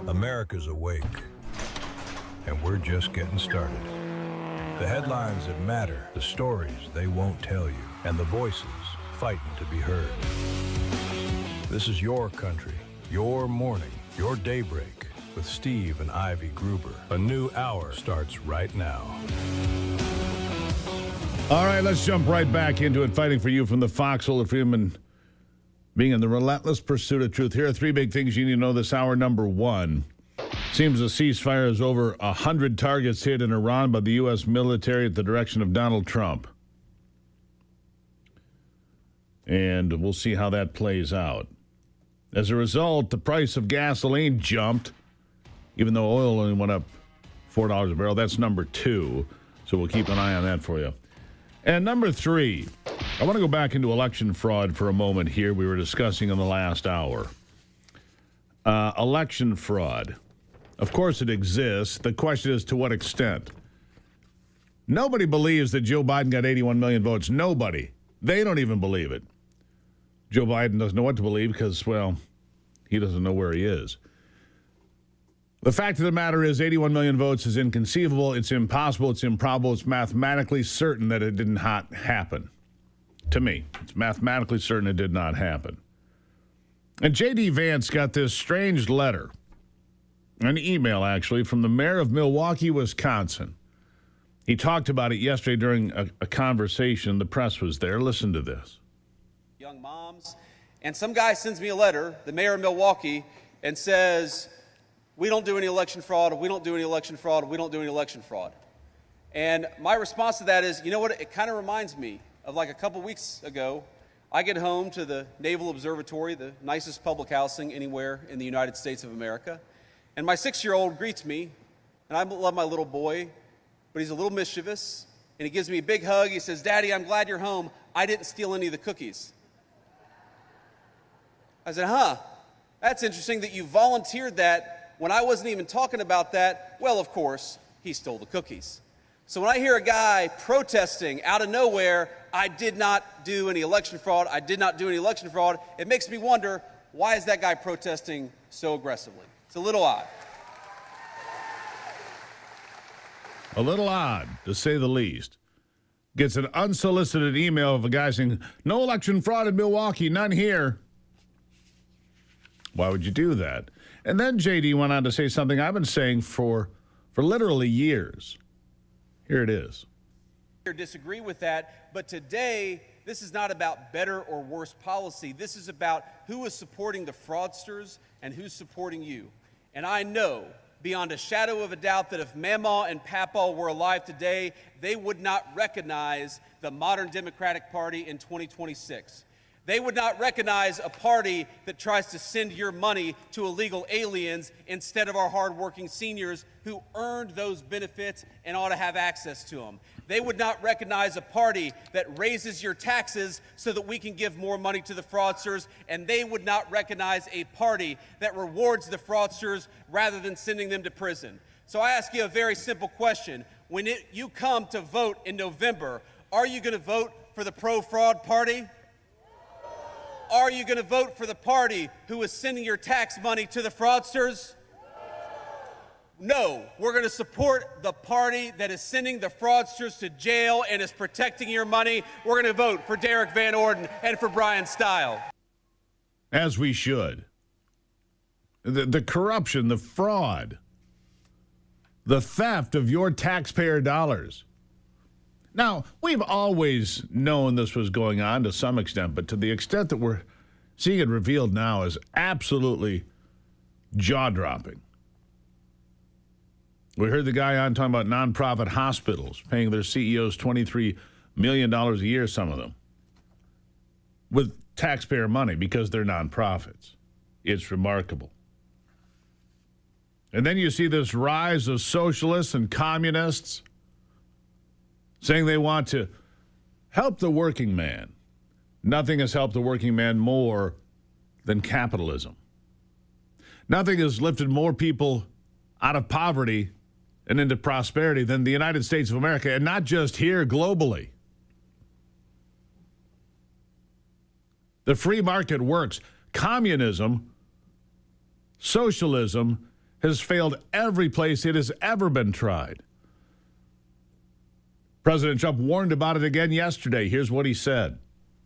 America's awake, and we're just getting started. The headlines that matter, the stories they won't tell you, and the voices fighting to be heard. This is your country, your morning, your daybreak with Steve and Ivy Gruber. A new hour starts right now. All right, let's jump right back into it. Fighting for you from the Foxhole of Freedom and being in the relentless pursuit of truth. Here are three big things you need to know this hour. Number one, seems the ceasefire is over 100 targets hit in Iran by the U.S. military at the direction of Donald Trump. And we'll see how that plays out. As a result, the price of gasoline jumped, even though oil only went up $4 a barrel. That's number two, so we'll keep an eye on that for you. And number three, I want to go back into election fraud for a moment here. We were discussing in the last hour. Election fraud. Of course it exists. The question is to what extent. Nobody believes that Joe Biden got 81 million votes. Nobody. They don't even believe it. Joe Biden doesn't know what to believe because, well, he doesn't know where he is. The fact of the matter is 81 million votes is inconceivable. It's impossible. It's improbable. It's mathematically certain that it did not happen. To me, it's mathematically certain it did not happen. And J.D. Vance got this strange letter, an email actually, from the mayor of Milwaukee, Wisconsin. He talked about it yesterday during a conversation. The press was there. Listen to this. Young moms. And some guy sends me a letter, the mayor of Milwaukee, and says, we don't do any election fraud, we don't do any election fraud, we don't do any election fraud. And my response to that is, you know what, it kind of reminds me of like a couple weeks ago, I get home to the Naval Observatory, the nicest public housing anywhere in the United States of America, and my 6-year-old greets me, and I love my little boy, but he's a little mischievous, and he gives me a big hug. He says, Daddy, I'm glad you're home. I didn't steal any of the cookies. I said, that's interesting that you volunteered that when I wasn't even talking about that. Well, of course, he stole the cookies. So when I hear a guy protesting out of nowhere, I did not do any election fraud, I did not do any election fraud, it makes me wonder, why is that guy protesting so aggressively? It's a little odd. A little odd, to say the least. Gets an unsolicited email of a guy saying, no election fraud in Milwaukee, none here. Why would you do that? And then JD went on to say something I've been saying for literally years. Here it is. Disagree with that, but today this is not about better or worse policy. This is about who is supporting the fraudsters and who's supporting you. And I know beyond a shadow of a doubt that if Mamaw and Papaw were alive today, they would not recognize the modern Democratic Party in 2026. They would not recognize a party that tries to send your money to illegal aliens instead of our hardworking seniors who earned those benefits and ought to have access to them. They would not recognize a party that raises your taxes so that we can give more money to the fraudsters, and they would not recognize a party that rewards the fraudsters rather than sending them to prison. So I ask you a very simple question. When you come to vote in November, are you going to vote for the pro-fraud party? Are you going to vote for the party who is sending your tax money to the fraudsters? No, we're going to support the party that is sending the fraudsters to jail and is protecting your money. We're going to vote for Derek Van Orden and for Brian Stile. As we should. The corruption, the fraud, the theft of your taxpayer dollars. Now, we've always known this was going on to some extent, but to the extent that we're seeing it revealed now is absolutely jaw-dropping. We heard the guy on talking about nonprofit hospitals paying their CEOs $23 million a year, some of them, with taxpayer money because they're nonprofits. It's remarkable. And then you see this rise of socialists and communists saying they want to help the working man. Nothing has helped the working man more than capitalism. Nothing has lifted more people out of poverty and into prosperity than the United States of America, and not just here, globally. The free market works. Communism Socialism has failed every place it has ever been tried. President Trump warned about it again yesterday. Here's what he said.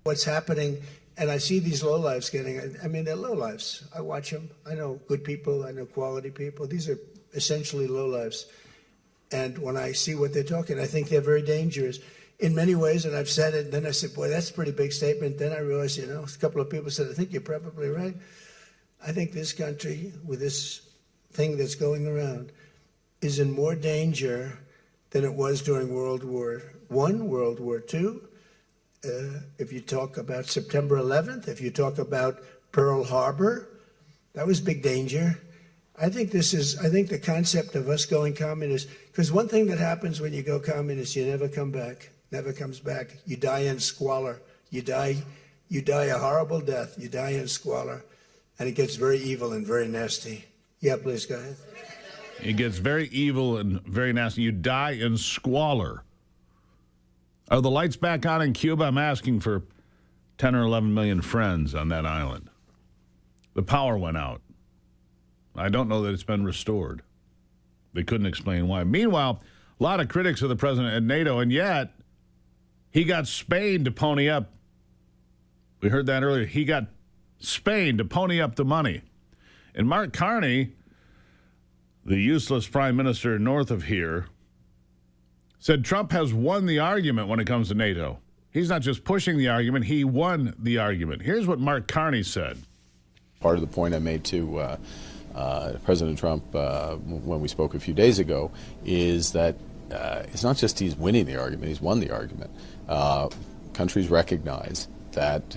What's happening, and I see these lowlifes getting, I mean, they're lowlifes. I watch them. I know good people. I know quality people. These are essentially lowlifes. And when I see what they're talking, I think they're very dangerous in many ways. And I've said it, and then I said, boy, that's a pretty big statement. Then I realized, you know, a couple of people said, I think you're probably right. I think this country, with this thing that's going around, is in more danger than it was during World War I, World War II. If you talk about September 11th, if you talk about Pearl Harbor, that was big danger. I think the concept of us going communist, because one thing that happens when you go communist, you never come back, never comes back. You die in squalor. You die a horrible death. You die in squalor. And it gets very evil and very nasty. Yeah, please go ahead. It gets very evil and very nasty. You die in squalor. Are the lights back on in Cuba? I'm asking for 10 or 11 million friends on that island. The power went out. I don't know that it's been restored. They couldn't explain why. Meanwhile, a lot of critics of the president at NATO, and yet he got Spain to pony up. We heard that earlier. He got Spain to pony up the money. And Mark Carney, the useless prime minister north of here, said Trump has won the argument when it comes to NATO. He's not just pushing the argument, he won the argument. Here's what Mark Carney said. Part of the point I made to President Trump when we spoke a few days ago is that it's not just he's winning the argument, he's won the argument. Countries recognize that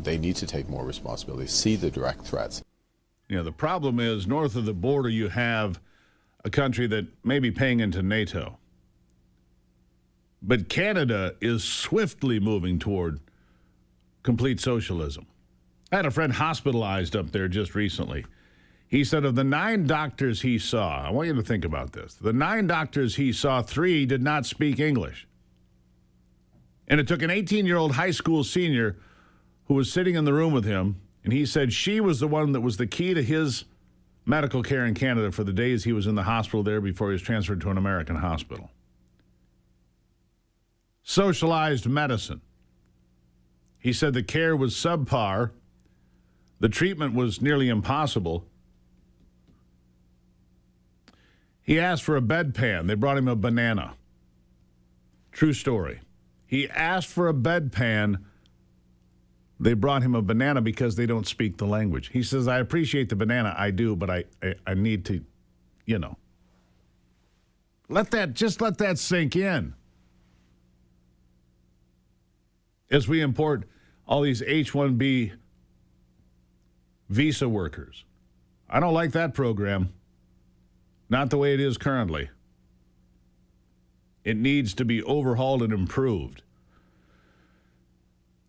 they need to take more responsibility, see the direct threats. You know, the problem is north of the border you have a country that may be paying into NATO. But Canada is swiftly moving toward complete socialism. I had a friend hospitalized up there just recently. He said of the 9 doctors he saw, I want you to think about this. The 9 doctors he saw, 3 did not speak English. And it took an 18-year-old high school senior who was sitting in the room with him, and he said she was the one that was the key to his medical care in Canada for the days he was in the hospital there before he was transferred to an American hospital. Socialized medicine. He said the care was subpar. The treatment was nearly impossible. He asked for a bedpan. They brought him a banana. True story. He asked for a bedpan. They brought him a banana because they don't speak the language. He says, I appreciate the banana. I do, but I need to, you know. Let that sink in. As we import all these H-1B visa workers. I don't like that program. Not the way it is currently. It needs to be overhauled and improved.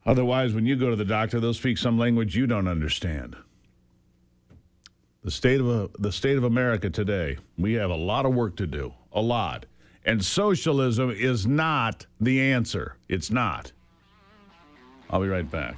Otherwise, when you go to the doctor, they'll speak some language you don't understand. The state of America today, we have a lot of work to do, a lot. And socialism is not the answer. It's not. I'll be right back.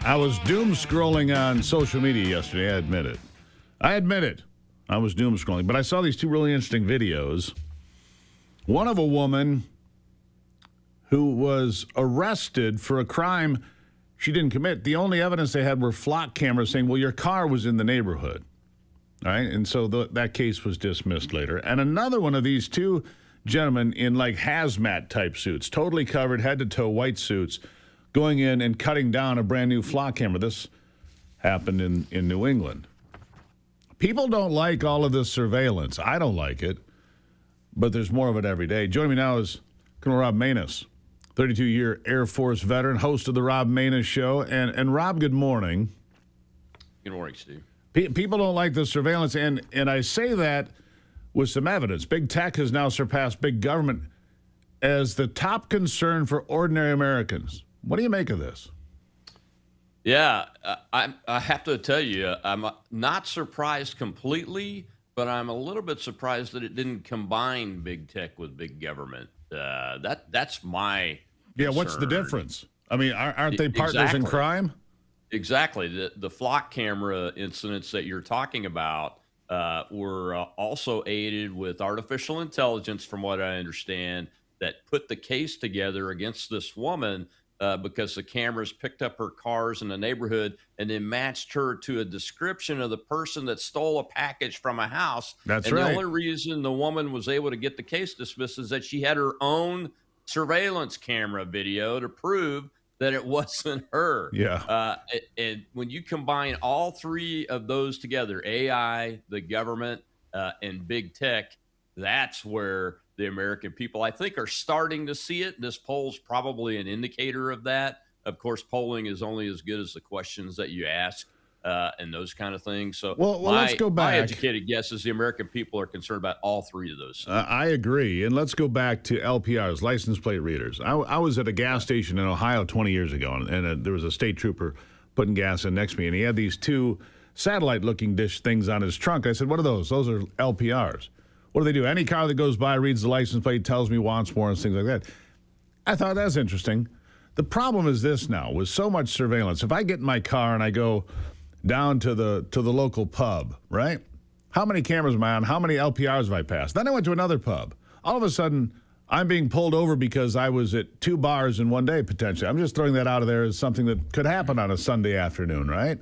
I was doom scrolling on social media yesterday, I admit it. I was doom scrolling, but I saw these two really interesting videos. One of a woman who was arrested for a crime she didn't commit. The only evidence they had were flock cameras saying, well, your car was in the neighborhood. All right, and so that case was dismissed later. And another one of these two gentlemen in like hazmat type suits, totally covered, head to toe, white suits, going in and cutting down a brand new flock camera. This happened in New England. People don't like all of this surveillance. I don't like it, but there's more of it every day. Joining me now is Colonel Rob Maness, 32-year Air Force veteran, host of the Rob Maness Show. And Rob, good morning. Good morning, Steve. People don't like the surveillance, and I say that with some evidence. Big tech has now surpassed big government as the top concern for ordinary Americans. What do you make of this? Yeah, I have to tell you, I'm not surprised completely, but I'm a little bit surprised that it didn't combine big tech with big government. That's my concern. What's the difference? I mean, aren't they partners in crime? Exactly. The flock camera incidents that you're talking about were also aided with artificial intelligence, from what I understand, that put the case together against this woman because the cameras picked up her cars in the neighborhood and then matched her to a description of the person that stole a package from a house. That's and right. The only reason the woman was able to get the case dismissed is that she had her own surveillance camera video to prove that it wasn't her. Yeah. And when you combine all three of those together, AI, the government, and big tech, that's where the American people, I think, are starting to see it. This poll's probably an indicator of that. Of course, polling is only as good as the questions that you ask and those kind of things. So let's go back. My educated guess is the American people are concerned about all three of those. I agree. And let's go back to LPRs, license plate readers. I was at a gas station in Ohio 20 years ago, and there was a state trooper putting gas in next to me, and he had these two satellite-looking dish things on his trunk. I said, what are those? Those are LPRs. What do they do? Any car that goes by reads the license plate, tells me wants warrants, things like that. I thought that's interesting. The problem is this now, with so much surveillance. If I get in my car and I go down to the local pub, right? How many cameras am I on? How many LPRs have I passed? Then I went to another pub. All of a sudden, I'm being pulled over because I was at 2 bars in one day, potentially. I'm just throwing that out of there as something that could happen on a Sunday afternoon, right?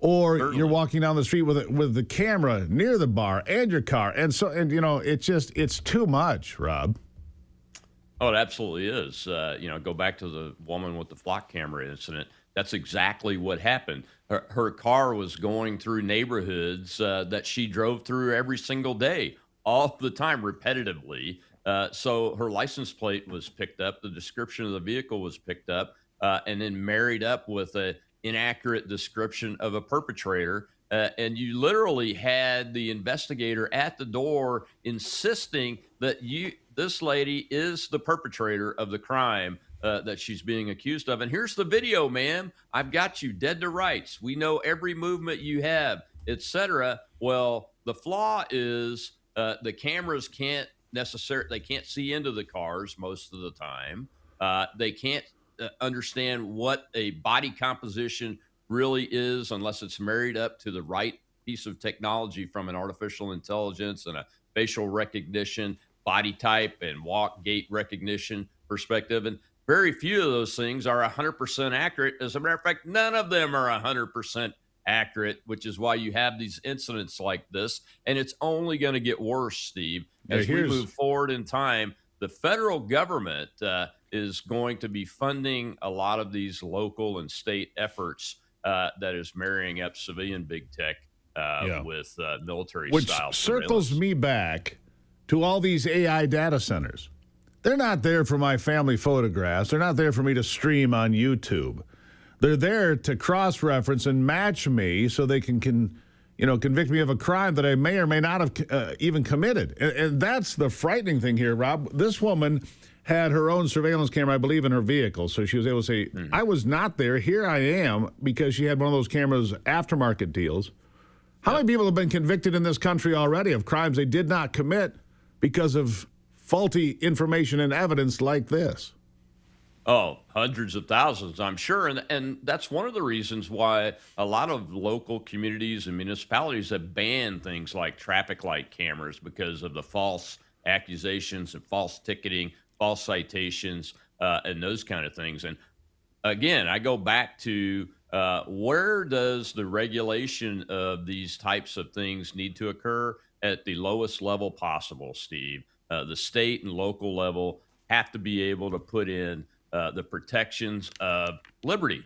Or certainly. You're walking down the street with the camera near the bar and your car. And it's too much, Rob. Oh, it absolutely is. Go back to the woman with the flock camera incident. That's exactly what happened. Her car was going through neighborhoods that she drove through every single day, all the time, repetitively. So her license plate was picked up. The description of the vehicle was picked up and then married up with an inaccurate description of a perpetrator. And you literally had the investigator at the door insisting that this lady is the perpetrator of the crime that she's being accused of. And here's the video, ma'am. I've got you dead to rights. We know every movement you have, etc. Well, the flaw is the cameras can't see into the cars most of the time. They can't understand what a body composition really is unless it's married up to the right piece of technology from an artificial intelligence and a facial recognition, body type, and walk gait recognition perspective. And very few of those things are 100% accurate. As a matter of fact, none of them are 100% accurate, which is why you have these incidents like this. And it's only going to get worse, Steve. As we move forward in time, the federal government is going to be funding a lot of these local and state efforts that is marrying up civilian big tech with military style. Which circles me back to all these AI data centers. They're not there for my family photographs. They're not there for me to stream on YouTube. They're there to cross-reference and match me so they can convict me of a crime that I may or may not have even committed. And that's the frightening thing here, Rob. This woman had her own surveillance camera, I believe, in her vehicle. So she was able to say, I was not there. Here I am, because she had one of those cameras, aftermarket deals. How many people have been convicted in this country already of crimes they did not commit because of faulty information and evidence like this? Oh, hundreds of thousands, I'm sure. And that's one of the reasons why a lot of local communities and municipalities have banned things like traffic light cameras because of the false accusations and false ticketing, false citations, and those kind of things. And again, I go back to where does the regulation of these types of things need to occur? At the lowest level possible, Steve. The state and local level have to be able to put in the protections of liberty.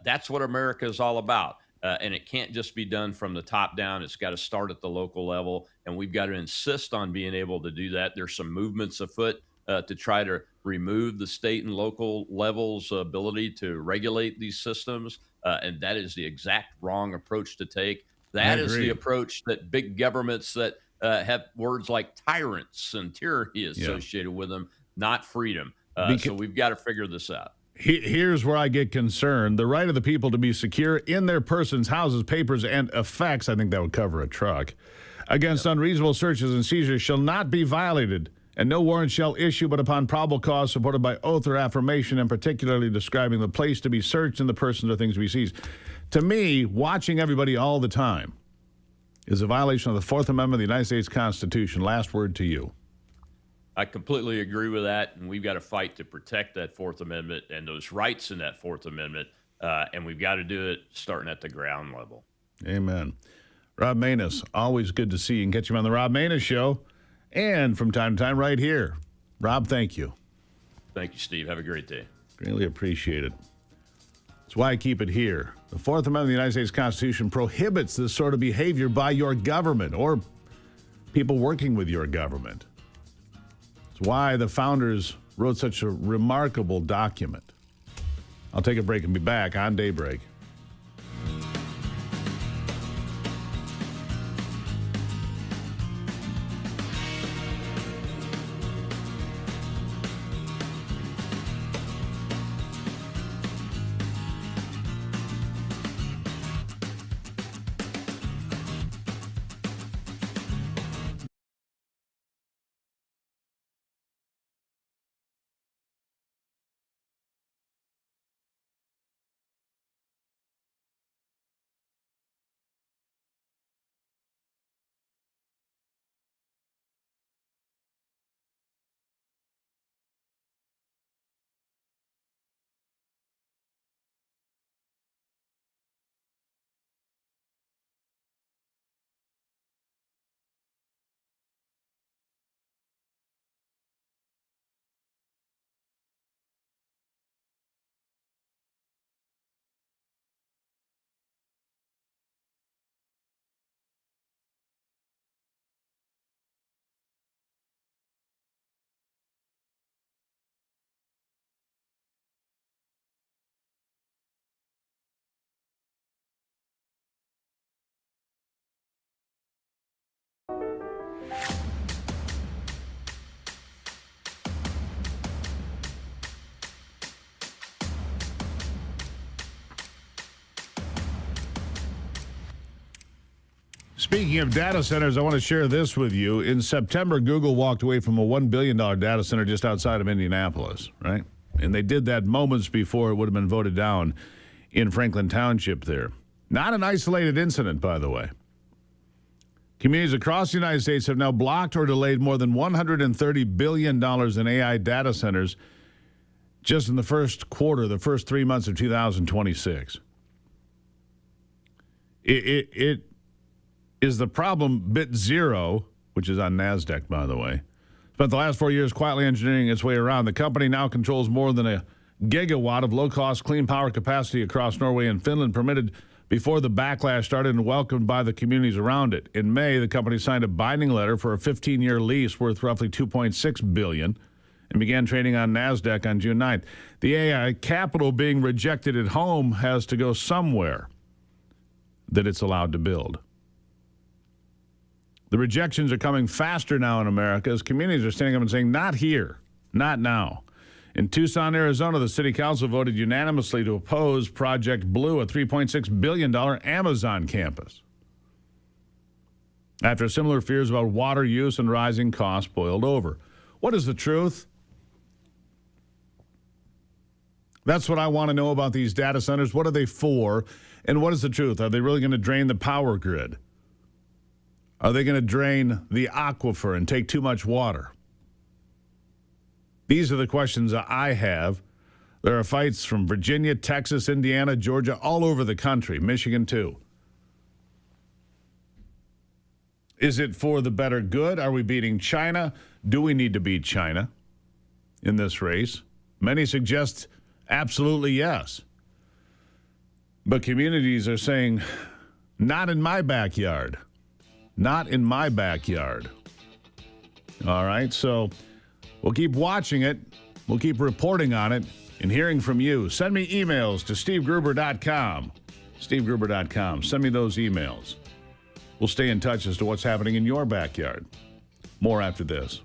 That's what America is all about. And it can't just be done from the top down. It's got to start at the local level. And we've got to insist on being able to do that. There's some movements afoot to try to remove the state and local levels' ability to regulate these systems. And that is the exact wrong approach to take. That is the approach that big governments that have words like tyrants and tyranny associated with them, not freedom. So we've got to figure this out. Here's where I get concerned. The right of the people to be secure in their persons, houses, papers, and effects, I think that would cover a truck, against unreasonable searches and seizures shall not be violated, and no warrant shall issue but upon probable cause supported by oath or affirmation, and particularly describing the place to be searched and the persons or things to be seized. To me, watching everybody all the time is a violation of the Fourth Amendment of the United States Constitution. Last word to you. I completely agree with that, and we've got to fight to protect that Fourth Amendment and those rights in that Fourth Amendment, and we've got to do it starting at the ground level. Amen. Rob Maness, always good to see you and get you on the Rob Maness Show, and from time to time right here. Rob, thank you. Thank you, Steve. Have a great day. Greatly appreciate it. That's why I keep it here. The Fourth Amendment of the United States Constitution prohibits this sort of behavior by your government or people working with your government. It's why the founders wrote such a remarkable document. I'll take a break and be back on Daybreak. Speaking of data centers, I want to share this with you. In September, Google walked away from a $1 billion data center just outside of Indianapolis, right? And they did that moments before it would have been voted down in Franklin Township there. Not an isolated incident, by the way. Communities across the United States have now blocked or delayed more than $130 billion in AI data centers just in the first quarter, the first 3 months of 2026. It is the problem bit zero, which is on NASDAQ, by the way. Spent the last 4 years quietly engineering its way around. The company now controls more than a gigawatt of low-cost clean power capacity across Norway and Finland, permitted before the backlash started and welcomed by the communities around it. In May, the company signed a binding letter for a 15-year lease worth roughly $2.6 billion and began trading on NASDAQ on June 9th. The AI capital being rejected at home has to go somewhere that it's allowed to build. The rejections are coming faster now in America as communities are standing up and saying, not here, not now. In Tucson, Arizona, the city council voted unanimously to oppose Project Blue, a $3.6 billion Amazon campus. after similar fears about water use and rising costs boiled over. What is the truth? That's what I want to know about these data centers. What are they for? And what is the truth? Are they really going to drain the power grid? Are they going to drain the aquifer and take too much water? These are the questions I have. There are fights from Virginia, Texas, Indiana, Georgia, all over the country, Michigan too. Is it for the better good? Are we beating China? Do we need to beat China in this race? Many suggest absolutely yes. But communities are saying, not in my backyard. Not in my backyard. All right, so we'll keep watching it. We'll keep reporting on it and hearing from you. Send me emails to stevegruber.com. stevegruber.com. Send me those emails. We'll stay in touch as to what's happening in your backyard. More after this.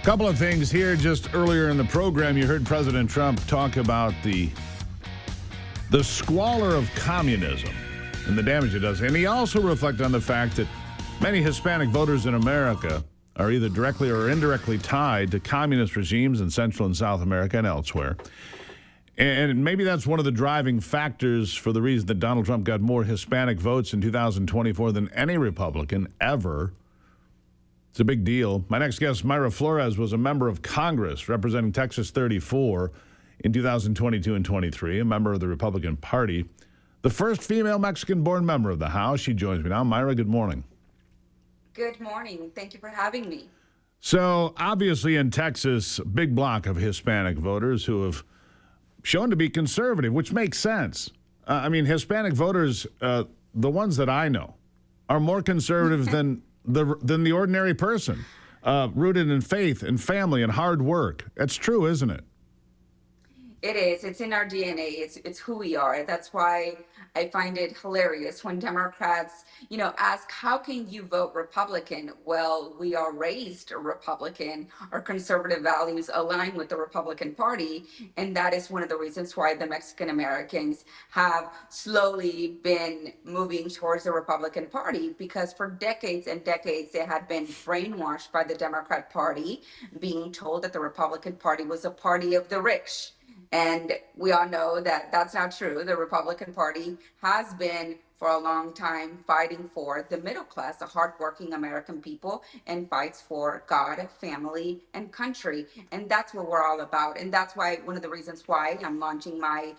Couple of things here. Just earlier in the program, you heard President Trump talk about the squalor of communism and the damage it does. And he also reflected on the fact that many Hispanic voters in America are either directly or indirectly tied to communist regimes in Central and South America and elsewhere. And maybe that's one of the driving factors for the reason that Donald Trump got more Hispanic votes in 2024 than any Republican ever. It's a big deal. My next guest, Mayra Flores, was a member of Congress representing Texas 34 in 2022 and 23, a member of the Republican Party. The first female Mexican-born member of the House. She joins me now. Mayra, good morning. Good morning. Thank you for having me. So, obviously in Texas, a big block of Hispanic voters who have shown to be conservative, which makes sense. I mean, Hispanic voters, the ones that I know, are more conservative than the ordinary person, rooted in faith and family and hard work. That's true, isn't it? It is. It's in our DNA. It's who we are. That's why I find it hilarious when Democrats, ask, how can you vote Republican? Well, we are raised Republican. Our conservative values align with the Republican Party. And that is one of the reasons why the Mexican Americans have slowly been moving towards the Republican Party, because for decades and decades, they had been brainwashed by the Democrat Party, being told that the Republican Party was a party of the rich. And we all know that that's not true. The Republican Party has been for a long time fighting for the middle class, the hardworking American people, and fights for God, family, and country. And that's what we're all about. And that's why one of the reasons why I'm launching my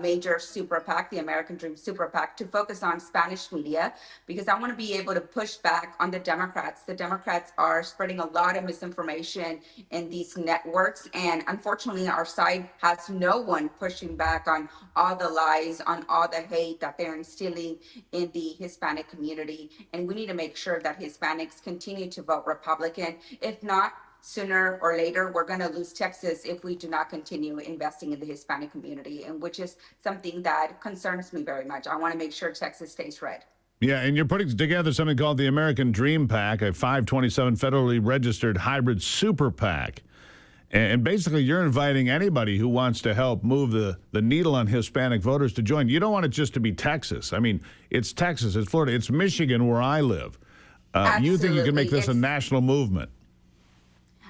major super PAC, the American Dream Super PAC, to focus on Spanish media, because I want to be able to push back on the Democrats. The Democrats are spreading a lot of misinformation in these networks. And unfortunately, our side has no one pushing back on all the lies, on all the hate that they're instilling in the Hispanic community. And we need to make sure that Hispanics continue to vote Republican. If not, sooner or later, we're going to lose Texas if we do not continue investing in the Hispanic community, and which is something that concerns me very much. I want to make sure Texas stays red. Yeah, and you're putting together something called the American Dream PAC, a 527 federally registered hybrid super PAC. And basically, you're inviting anybody who wants to help move the needle on Hispanic voters to join. You don't want it just to be Texas. I mean, it's Texas, it's Florida, it's Michigan, where I live. You think you can make this a national movement?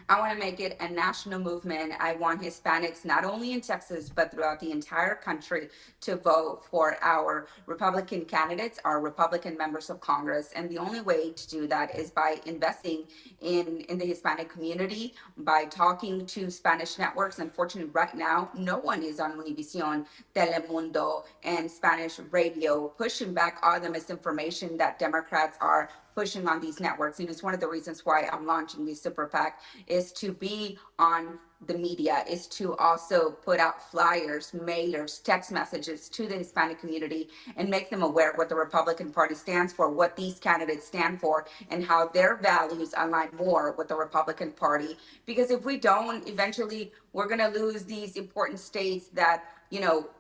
I want to make it a national movement. I want Hispanics, not only in Texas, but throughout the entire country, to vote for our Republican candidates, our Republican members of Congress. And the only way to do that is by investing in the Hispanic community, by talking to Spanish networks. Unfortunately, right now, no one is on Univision, Telemundo, and Spanish radio pushing back all the misinformation that Democrats are pushing on these networks. And it's one of the reasons why I'm launching this super PAC, is to be on the media, is to also put out flyers, mailers, text messages to the Hispanic community and make them aware what the Republican Party stands for, what these candidates stand for, and how their values align more with the Republican Party. Because if we don't, eventually we're going to lose these important states that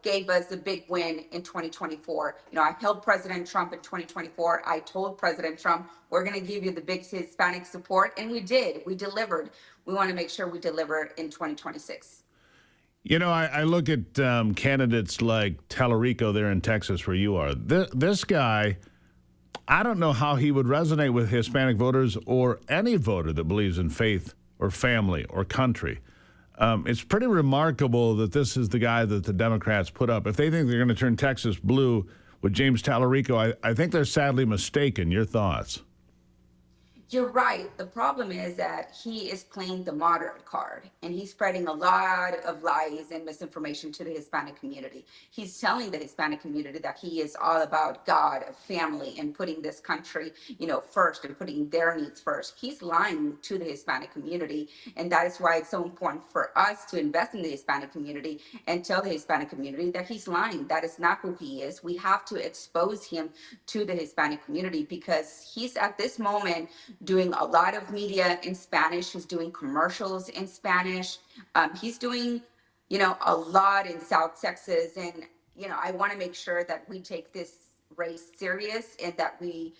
gave us a big win in 2024. I held President Trump in 2024. I told President Trump, we're going to give you the big Hispanic support. And we did. We delivered. We want to make sure we deliver in 2026. I look at candidates like Tallarico there in Texas, where you are. This guy, I don't know how he would resonate with Hispanic voters or any voter that believes in faith or family or country. It's pretty remarkable that this is the guy that the Democrats put up. If they think they're going to turn Texas blue with James Tallarico, I think they're sadly mistaken. Your thoughts? You're right. The problem is that he is playing the moderate card, and he's spreading a lot of lies and misinformation to the Hispanic community. He's telling the Hispanic community that he is all about God, family, and putting this country, first, and putting their needs first. He's lying to the Hispanic community, and that is why it's so important for us to invest in the Hispanic community and tell the Hispanic community that he's lying. That is not who he is. We have to expose him to the Hispanic community, because he's at this moment doing a lot of media in Spanish. He's doing commercials in Spanish. He's doing, a lot in South Texas. And, I want to make sure that we take this race serious, and that we,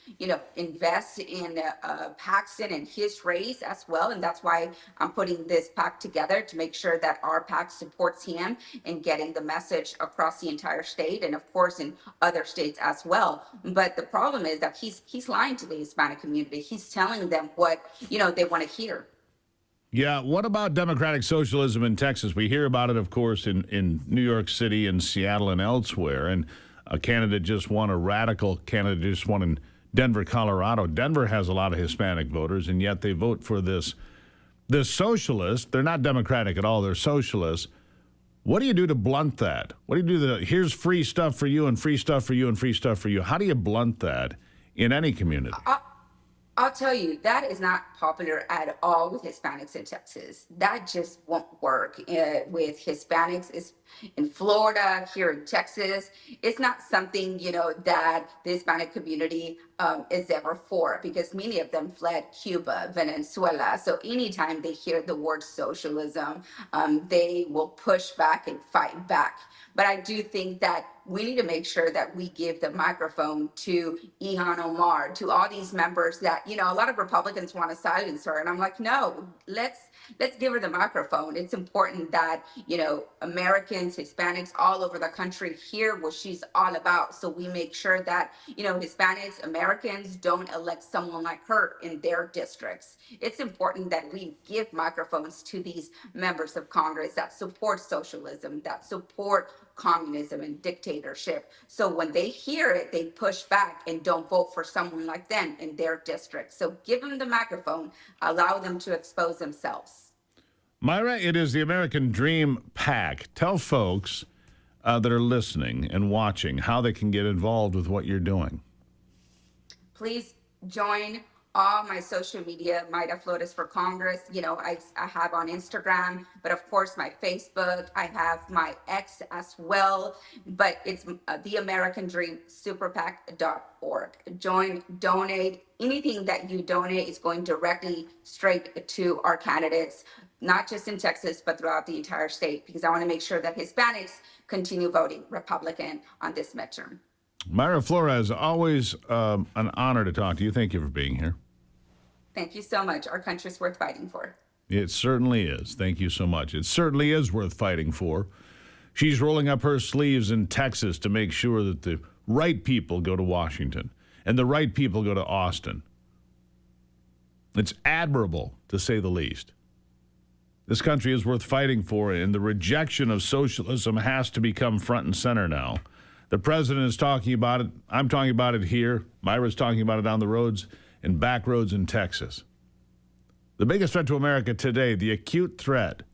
invest in Paxton and his race as well. And that's why I'm putting this PAC together, to make sure that our PAC supports him in getting the message across the entire state, and of course in other states as well. But the problem is that he's lying to the Hispanic community. He's telling them what, they want to hear. Yeah, what about democratic socialism in Texas? We hear about it, of course, in New York City and Seattle and elsewhere. And a candidate just won, a radical candidate just won in Denver, Colorado. Denver has a lot of Hispanic voters, and yet they vote for this socialist. They're not democratic at all. They're socialists. What do you do to blunt that? What do you do here's free stuff for you and free stuff for you and free stuff for you? How do you blunt that in any community? I'll tell you, that is not popular at all with Hispanics in Texas. That just won't work with Hispanics. It's in Florida, here in Texas. It's not something, that the Hispanic community is ever for, because many of them fled Cuba, Venezuela. So anytime they hear the word socialism, they will push back and fight back. But I do think that we need to make sure that we give the microphone to Ilhan Omar, to all these members that, a lot of Republicans want to silence her. And I'm like, no, let's give her the microphone. It's important that, Americans, Hispanics all over the country hear what she's all about. So we make sure that, Hispanics, Americans don't elect someone like her in their districts. It's important that we give microphones to these members of Congress that support socialism, that support communism and dictatorship. So when they hear it, they push back and don't vote for someone like them in their district. So give them the microphone, allow them to expose themselves. Myra, it is the American Dream PAC. Tell folks that are listening and watching how they can get involved with what you're doing. Please join all my social media, Mayra Flores for Congress. I have on Instagram, but of course my Facebook. I have my X as well, but it's the American Dream superpac.org. Join, donate. Anything that you donate is going directly straight to our candidates, not just in Texas, but throughout the entire state, because I want to make sure that Hispanics continue voting Republican on this midterm. Mayra Flores, always an honor to talk to you. Thank you for being here. Thank you so much. Our country's worth fighting for. It certainly is. Thank you so much. It certainly is worth fighting for. She's rolling up her sleeves in Texas to make sure that the right people go to Washington and the right people go to Austin. It's admirable, to say the least. This country is worth fighting for, and the rejection of socialism has to become front and center now. The president is talking about it. I'm talking about it here. Myra's talking about it on the roads and back roads in Texas. The biggest threat to America today, the acute threat,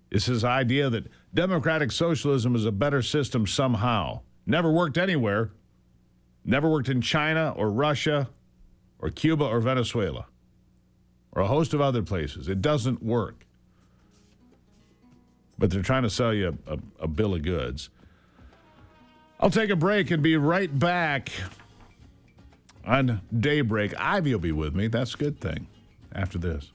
is his idea that democratic socialism is a better system somehow. Never worked anywhere. Never worked in China or Russia or Cuba or Venezuela or a host of other places. It doesn't work. But they're trying to sell you a bill of goods. I'll take a break and be right back on Daybreak. Ivy will be with me. That's a good thing. After this.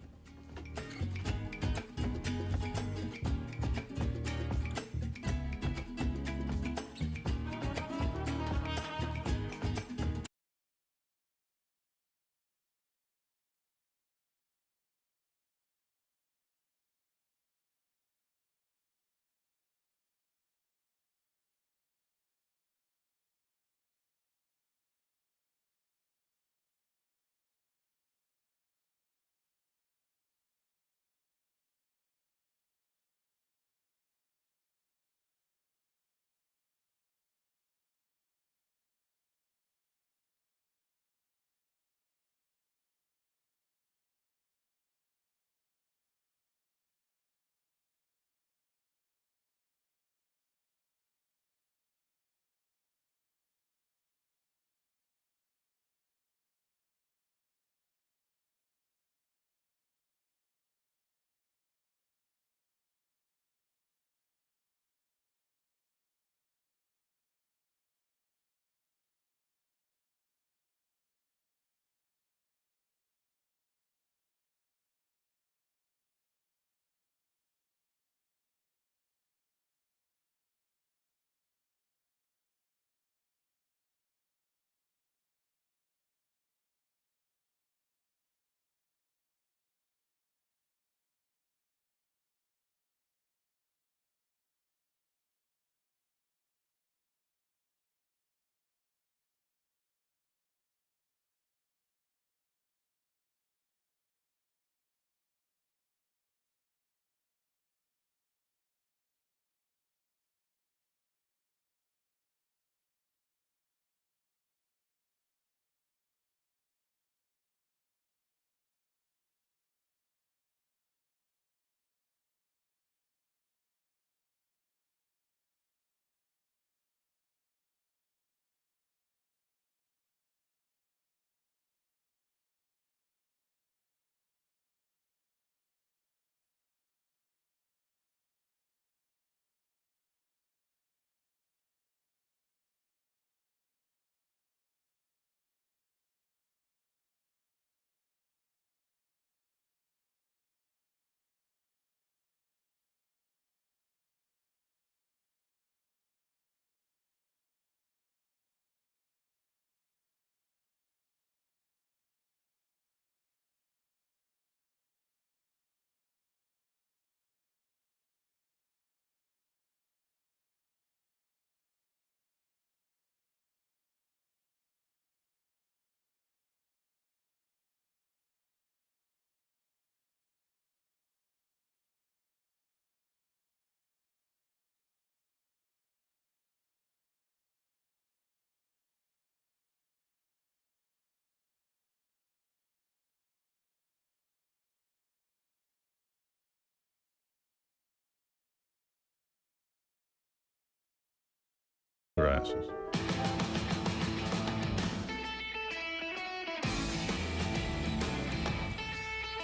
harasses.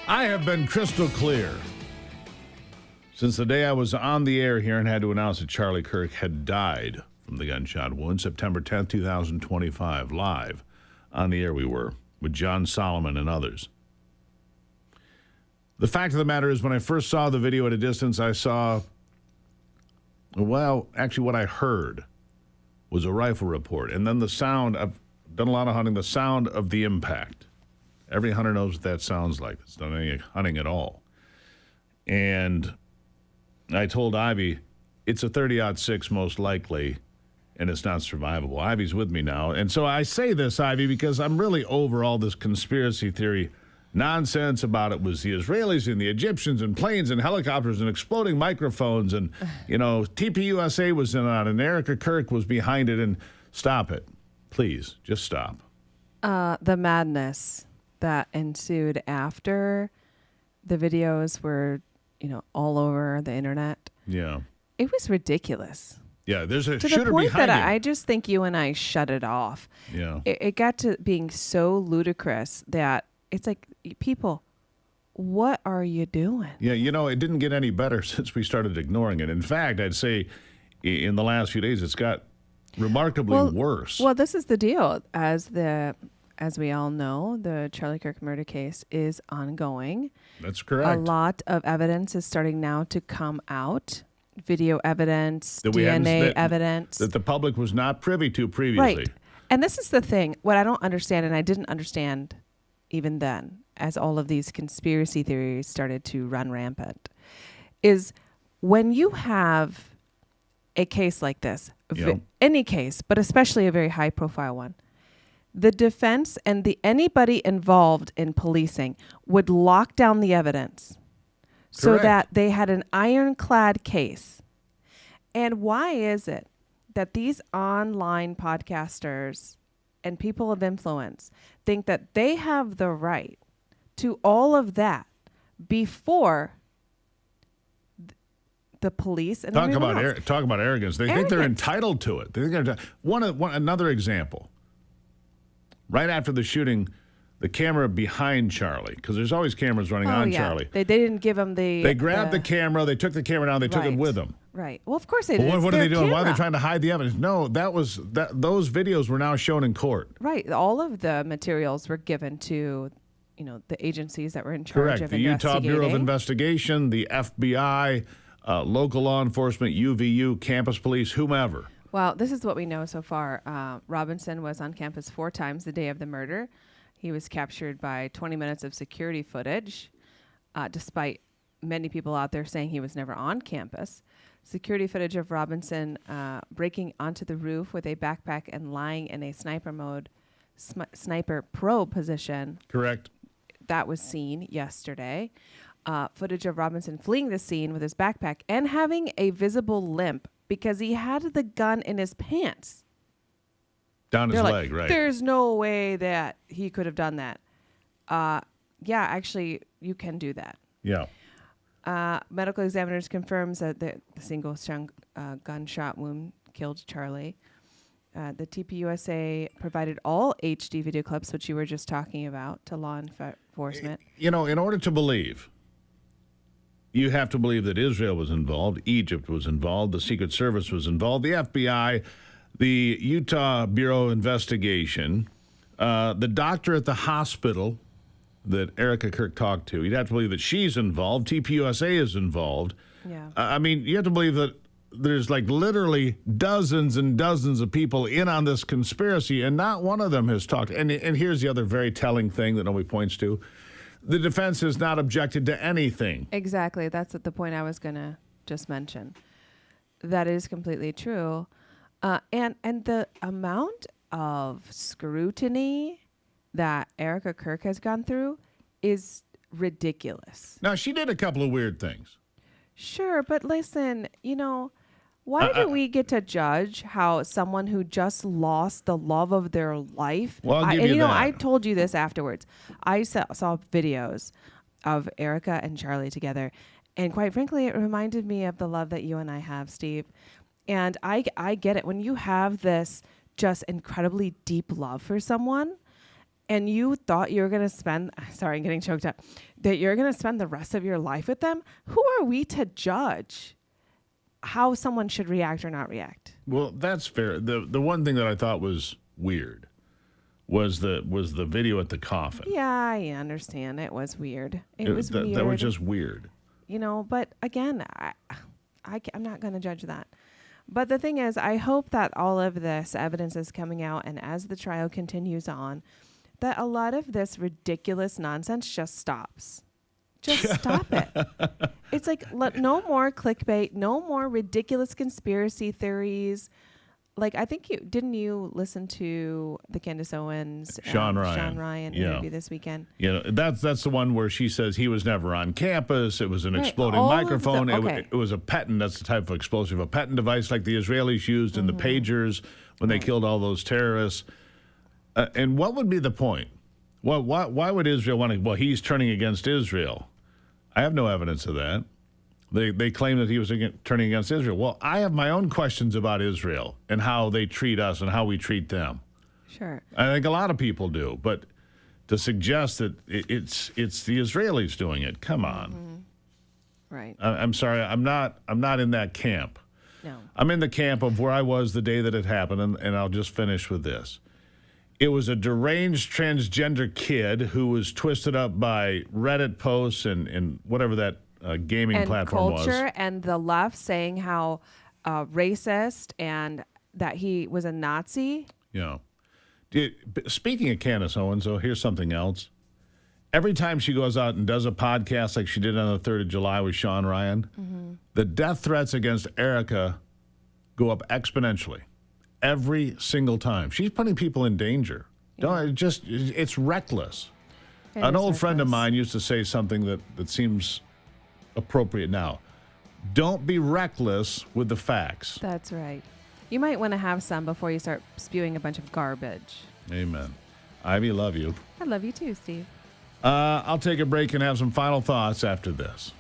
I have been crystal clear since the day I was on the air here and had to announce that Charlie Kirk had died from the gunshot wound, September 10th, 2025, live on the air we were with John Solomon and others. The fact of the matter is, when I first saw the video at a distance, I saw, well, actually what I heard was a rifle report. And then the sound, I've done a lot of hunting, the sound of the impact. Every hunter knows what that sounds like. It's not any hunting at all. And I told Ivy, it's a 30-06 most likely, and it's not survivable. Ivy's with me now. And so I say this, Ivy, because I'm really over all this conspiracy theory nonsense about it was the Israelis and the Egyptians and planes and helicopters and exploding microphones. And, TPUSA was in on it, and Erica Kirk was behind it. And stop it. Please, just stop. The madness that ensued after the videos were, all over the internet. Yeah. It was ridiculous. Yeah, there's a to shooter the point behind that him. I just think you and I shut it off. Yeah. It got to being so ludicrous that it's like, people, what are you doing? Yeah, it didn't get any better since we started ignoring it. In fact, I'd say in the last few days, it's got remarkably worse. Well, this is the deal. As we all know, the Charlie Kirk murder case is ongoing. That's correct. A lot of evidence is starting now to come out. Video evidence, That DNA evidence. That the public was not privy to previously. Right. And this is the thing. What I don't understand, and I didn't understand even then, as all of these conspiracy theories started to run rampant, is when you have a case like this, any case, but especially a very high-profile one, the defense and anybody involved in policing would lock down the evidence so Correct. that they had an ironclad case. And why is it that these online podcasters and people of influence think that they have the right to all of that before the police and Talk everyone about else? talk about arrogance. They think they're entitled to it. They think they're another example. Right after the shooting, the camera behind Charlie, because there's always cameras running on Charlie. They didn't give him the... They grabbed the camera, they took the camera down, they took it with them. Right. Well, of course they Well, did. what are they doing? Why are they Camera. trying to hide the evidence? No, those videos were now shown in court. Right. All of the materials were given to, the agencies that were in charge Correct. of The Utah Bureau of investigating. Investigation, the FBI, local law enforcement, UVU, campus police, whomever. Well, this is what we know so far. Robinson was on campus 4 times the day of the murder. He was captured by 20 minutes of security footage, despite many people out there saying he was never on campus. Security footage of Robinson breaking onto the roof with a backpack and lying in a sniper mode, sniper pro position. Correct. That was seen yesterday. Footage of Robinson fleeing the scene with his backpack and having a visible limp because he had the gun in his pants. Down his They're like, leg, right. There's no way that he could have done that. Yeah, actually, you can do that. Yeah. Medical examiners confirms that the single gunshot wound killed Charlie. The TPUSA provided all HD video clips, which you were just talking about, to law enforcement. In order to believe, you have to believe that Israel was involved, Egypt was involved, the Secret Service was involved, the FBI, the Utah Bureau of Investigation, the doctor at the hospital that Erica Kirk talked to. You'd have to believe that she's involved. TPUSA is involved. Yeah. You have to believe that there's like literally dozens and dozens of people in on this conspiracy, and not one of them has talked. And here's the other very telling thing that nobody points to. The defense has not objected to anything. Exactly. That's the point I was going to just mention. That is completely true. And the amount of scrutiny that Erica Kirk has gone through is ridiculous. Now, she did a couple of weird things. Sure, but listen, why do we get to judge how someone who just lost the love of their life? Well, I'll give you that. I told you this afterwards. I saw videos of Erica and Charlie together, and quite frankly, it reminded me of the love that you and I have, Steve. And I get it. When you have this just incredibly deep love for someone, and you thought you were going to spend, sorry, I'm getting choked up, that you're going to spend the rest of your life with them, who are we to judge how someone should react or not react? Well, that's fair. The one thing that I thought was weird was the video at the coffin. Yeah, I understand. It was weird. It was weird. That was just weird. You know, but again, I'm not going to judge that. But the thing is, I hope that all of this evidence is coming out, and as the trial continues on, that a lot of this ridiculous nonsense just stops. Just stop it. It's like, no more clickbait, no more ridiculous conspiracy theories. Like, I think didn't you listen to the Candace Owens, Sean Ryan interview this weekend? That's the one where she says he was never on campus. It was an exploding all of microphone. okay. It was a Petten. That's the type of explosive. A Petten device like the Israelis used in the pagers when they killed all those terrorists. And what would be the point? Well, why would Israel want to? Well, he's turning against Israel. I have no evidence of that. They claim that he was turning against Israel. Well, I have my own questions about Israel and how they treat us and how we treat them. Sure. I think a lot of people do, but to suggest that it's the Israelis doing it, come on. Right. I'm sorry, I'm not in that camp. No. I'm in the camp of where I was the day that it happened, and I'll just finish with this. It was a deranged transgender kid who was twisted up by Reddit posts and whatever that gaming platform was. And culture and the left saying how racist and that he was a Nazi. Speaking of Candace Owens, here's something else. Every time she goes out and does a podcast like she did on the 3rd of July with Sean Ryan, the death threats against Erica go up exponentially. Every single time. She's putting people in danger. It's reckless. An old friend of mine used to say something that seems appropriate now. Don't be reckless with the facts. That's right. You might want to have some before you start spewing a bunch of garbage. Amen. Ivy, love you. I love you too, Steve. I'll take a break and have some final thoughts after this.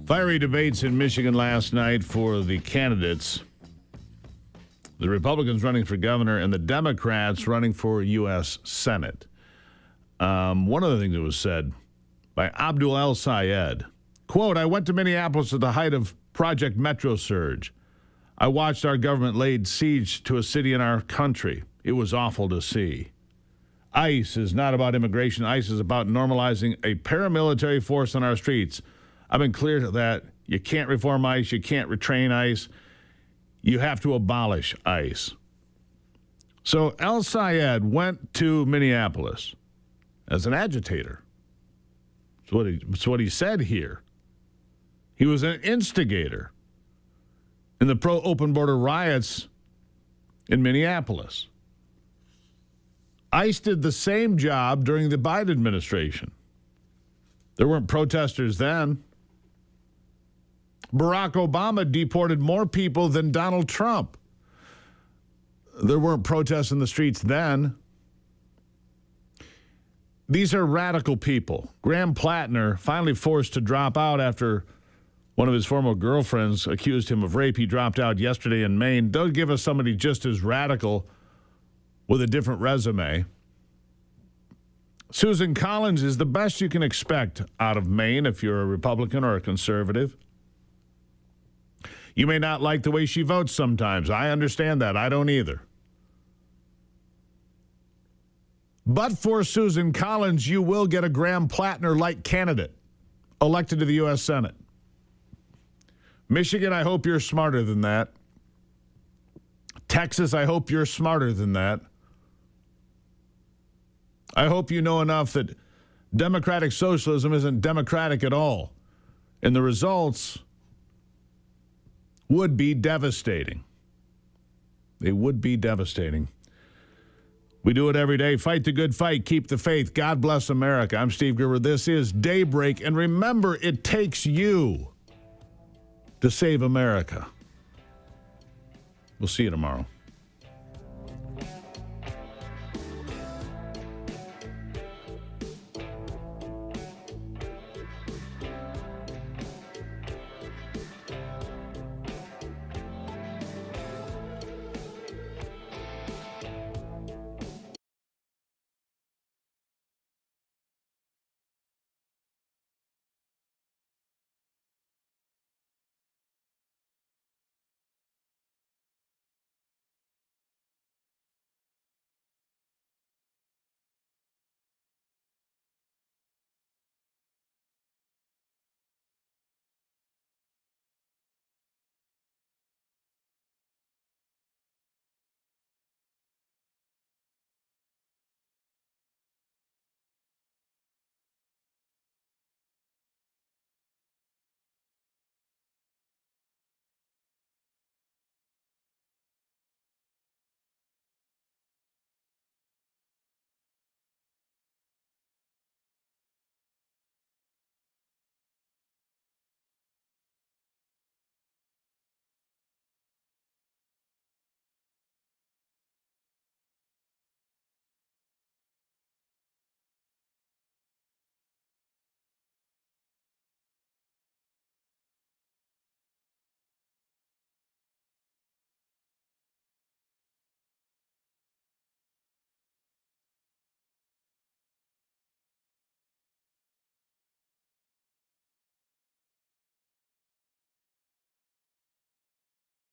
Fiery debates in Michigan last night for the candidates. The Republicans running for governor and the Democrats running for U.S. Senate. One of the things that was said by Abdul El Sayed, quote, I went to Minneapolis at the height of Project Metro Surge. I watched our government laid siege to a city in our country. It was awful to see. ICE is not about immigration. ICE is about normalizing a paramilitary force on our streets. I've been clear that you can't reform ICE. You can't retrain ICE. You have to abolish ICE. So El Sayed went to Minneapolis as an agitator. That's what he said here. He was an instigator in the pro-open border riots in Minneapolis. ICE did the same job during the Biden administration. There weren't protesters then. Barack Obama deported more people than Donald Trump. There weren't protests in the streets then. These are radical people. Graham Plattner, finally forced to drop out after one of his former girlfriends accused him of rape. He dropped out yesterday in Maine. Don't give us somebody just as radical with a different resume. Susan Collins is the best you can expect out of Maine if you're a Republican or a conservative. You may not like the way she votes sometimes. I understand that. I don't either. But for Susan Collins, you will get a Graham Plattner-like candidate elected to the U.S. Senate. Michigan, I hope you're smarter than that. Texas, I hope you're smarter than that. I hope you know enough that democratic socialism isn't democratic at all. And the results would be devastating. They would be devastating. We do it every day. Fight the good fight. Keep the faith. God bless America. I'm Steve Gruber. This is Daybreak. And remember, it takes you to save America. We'll see you tomorrow.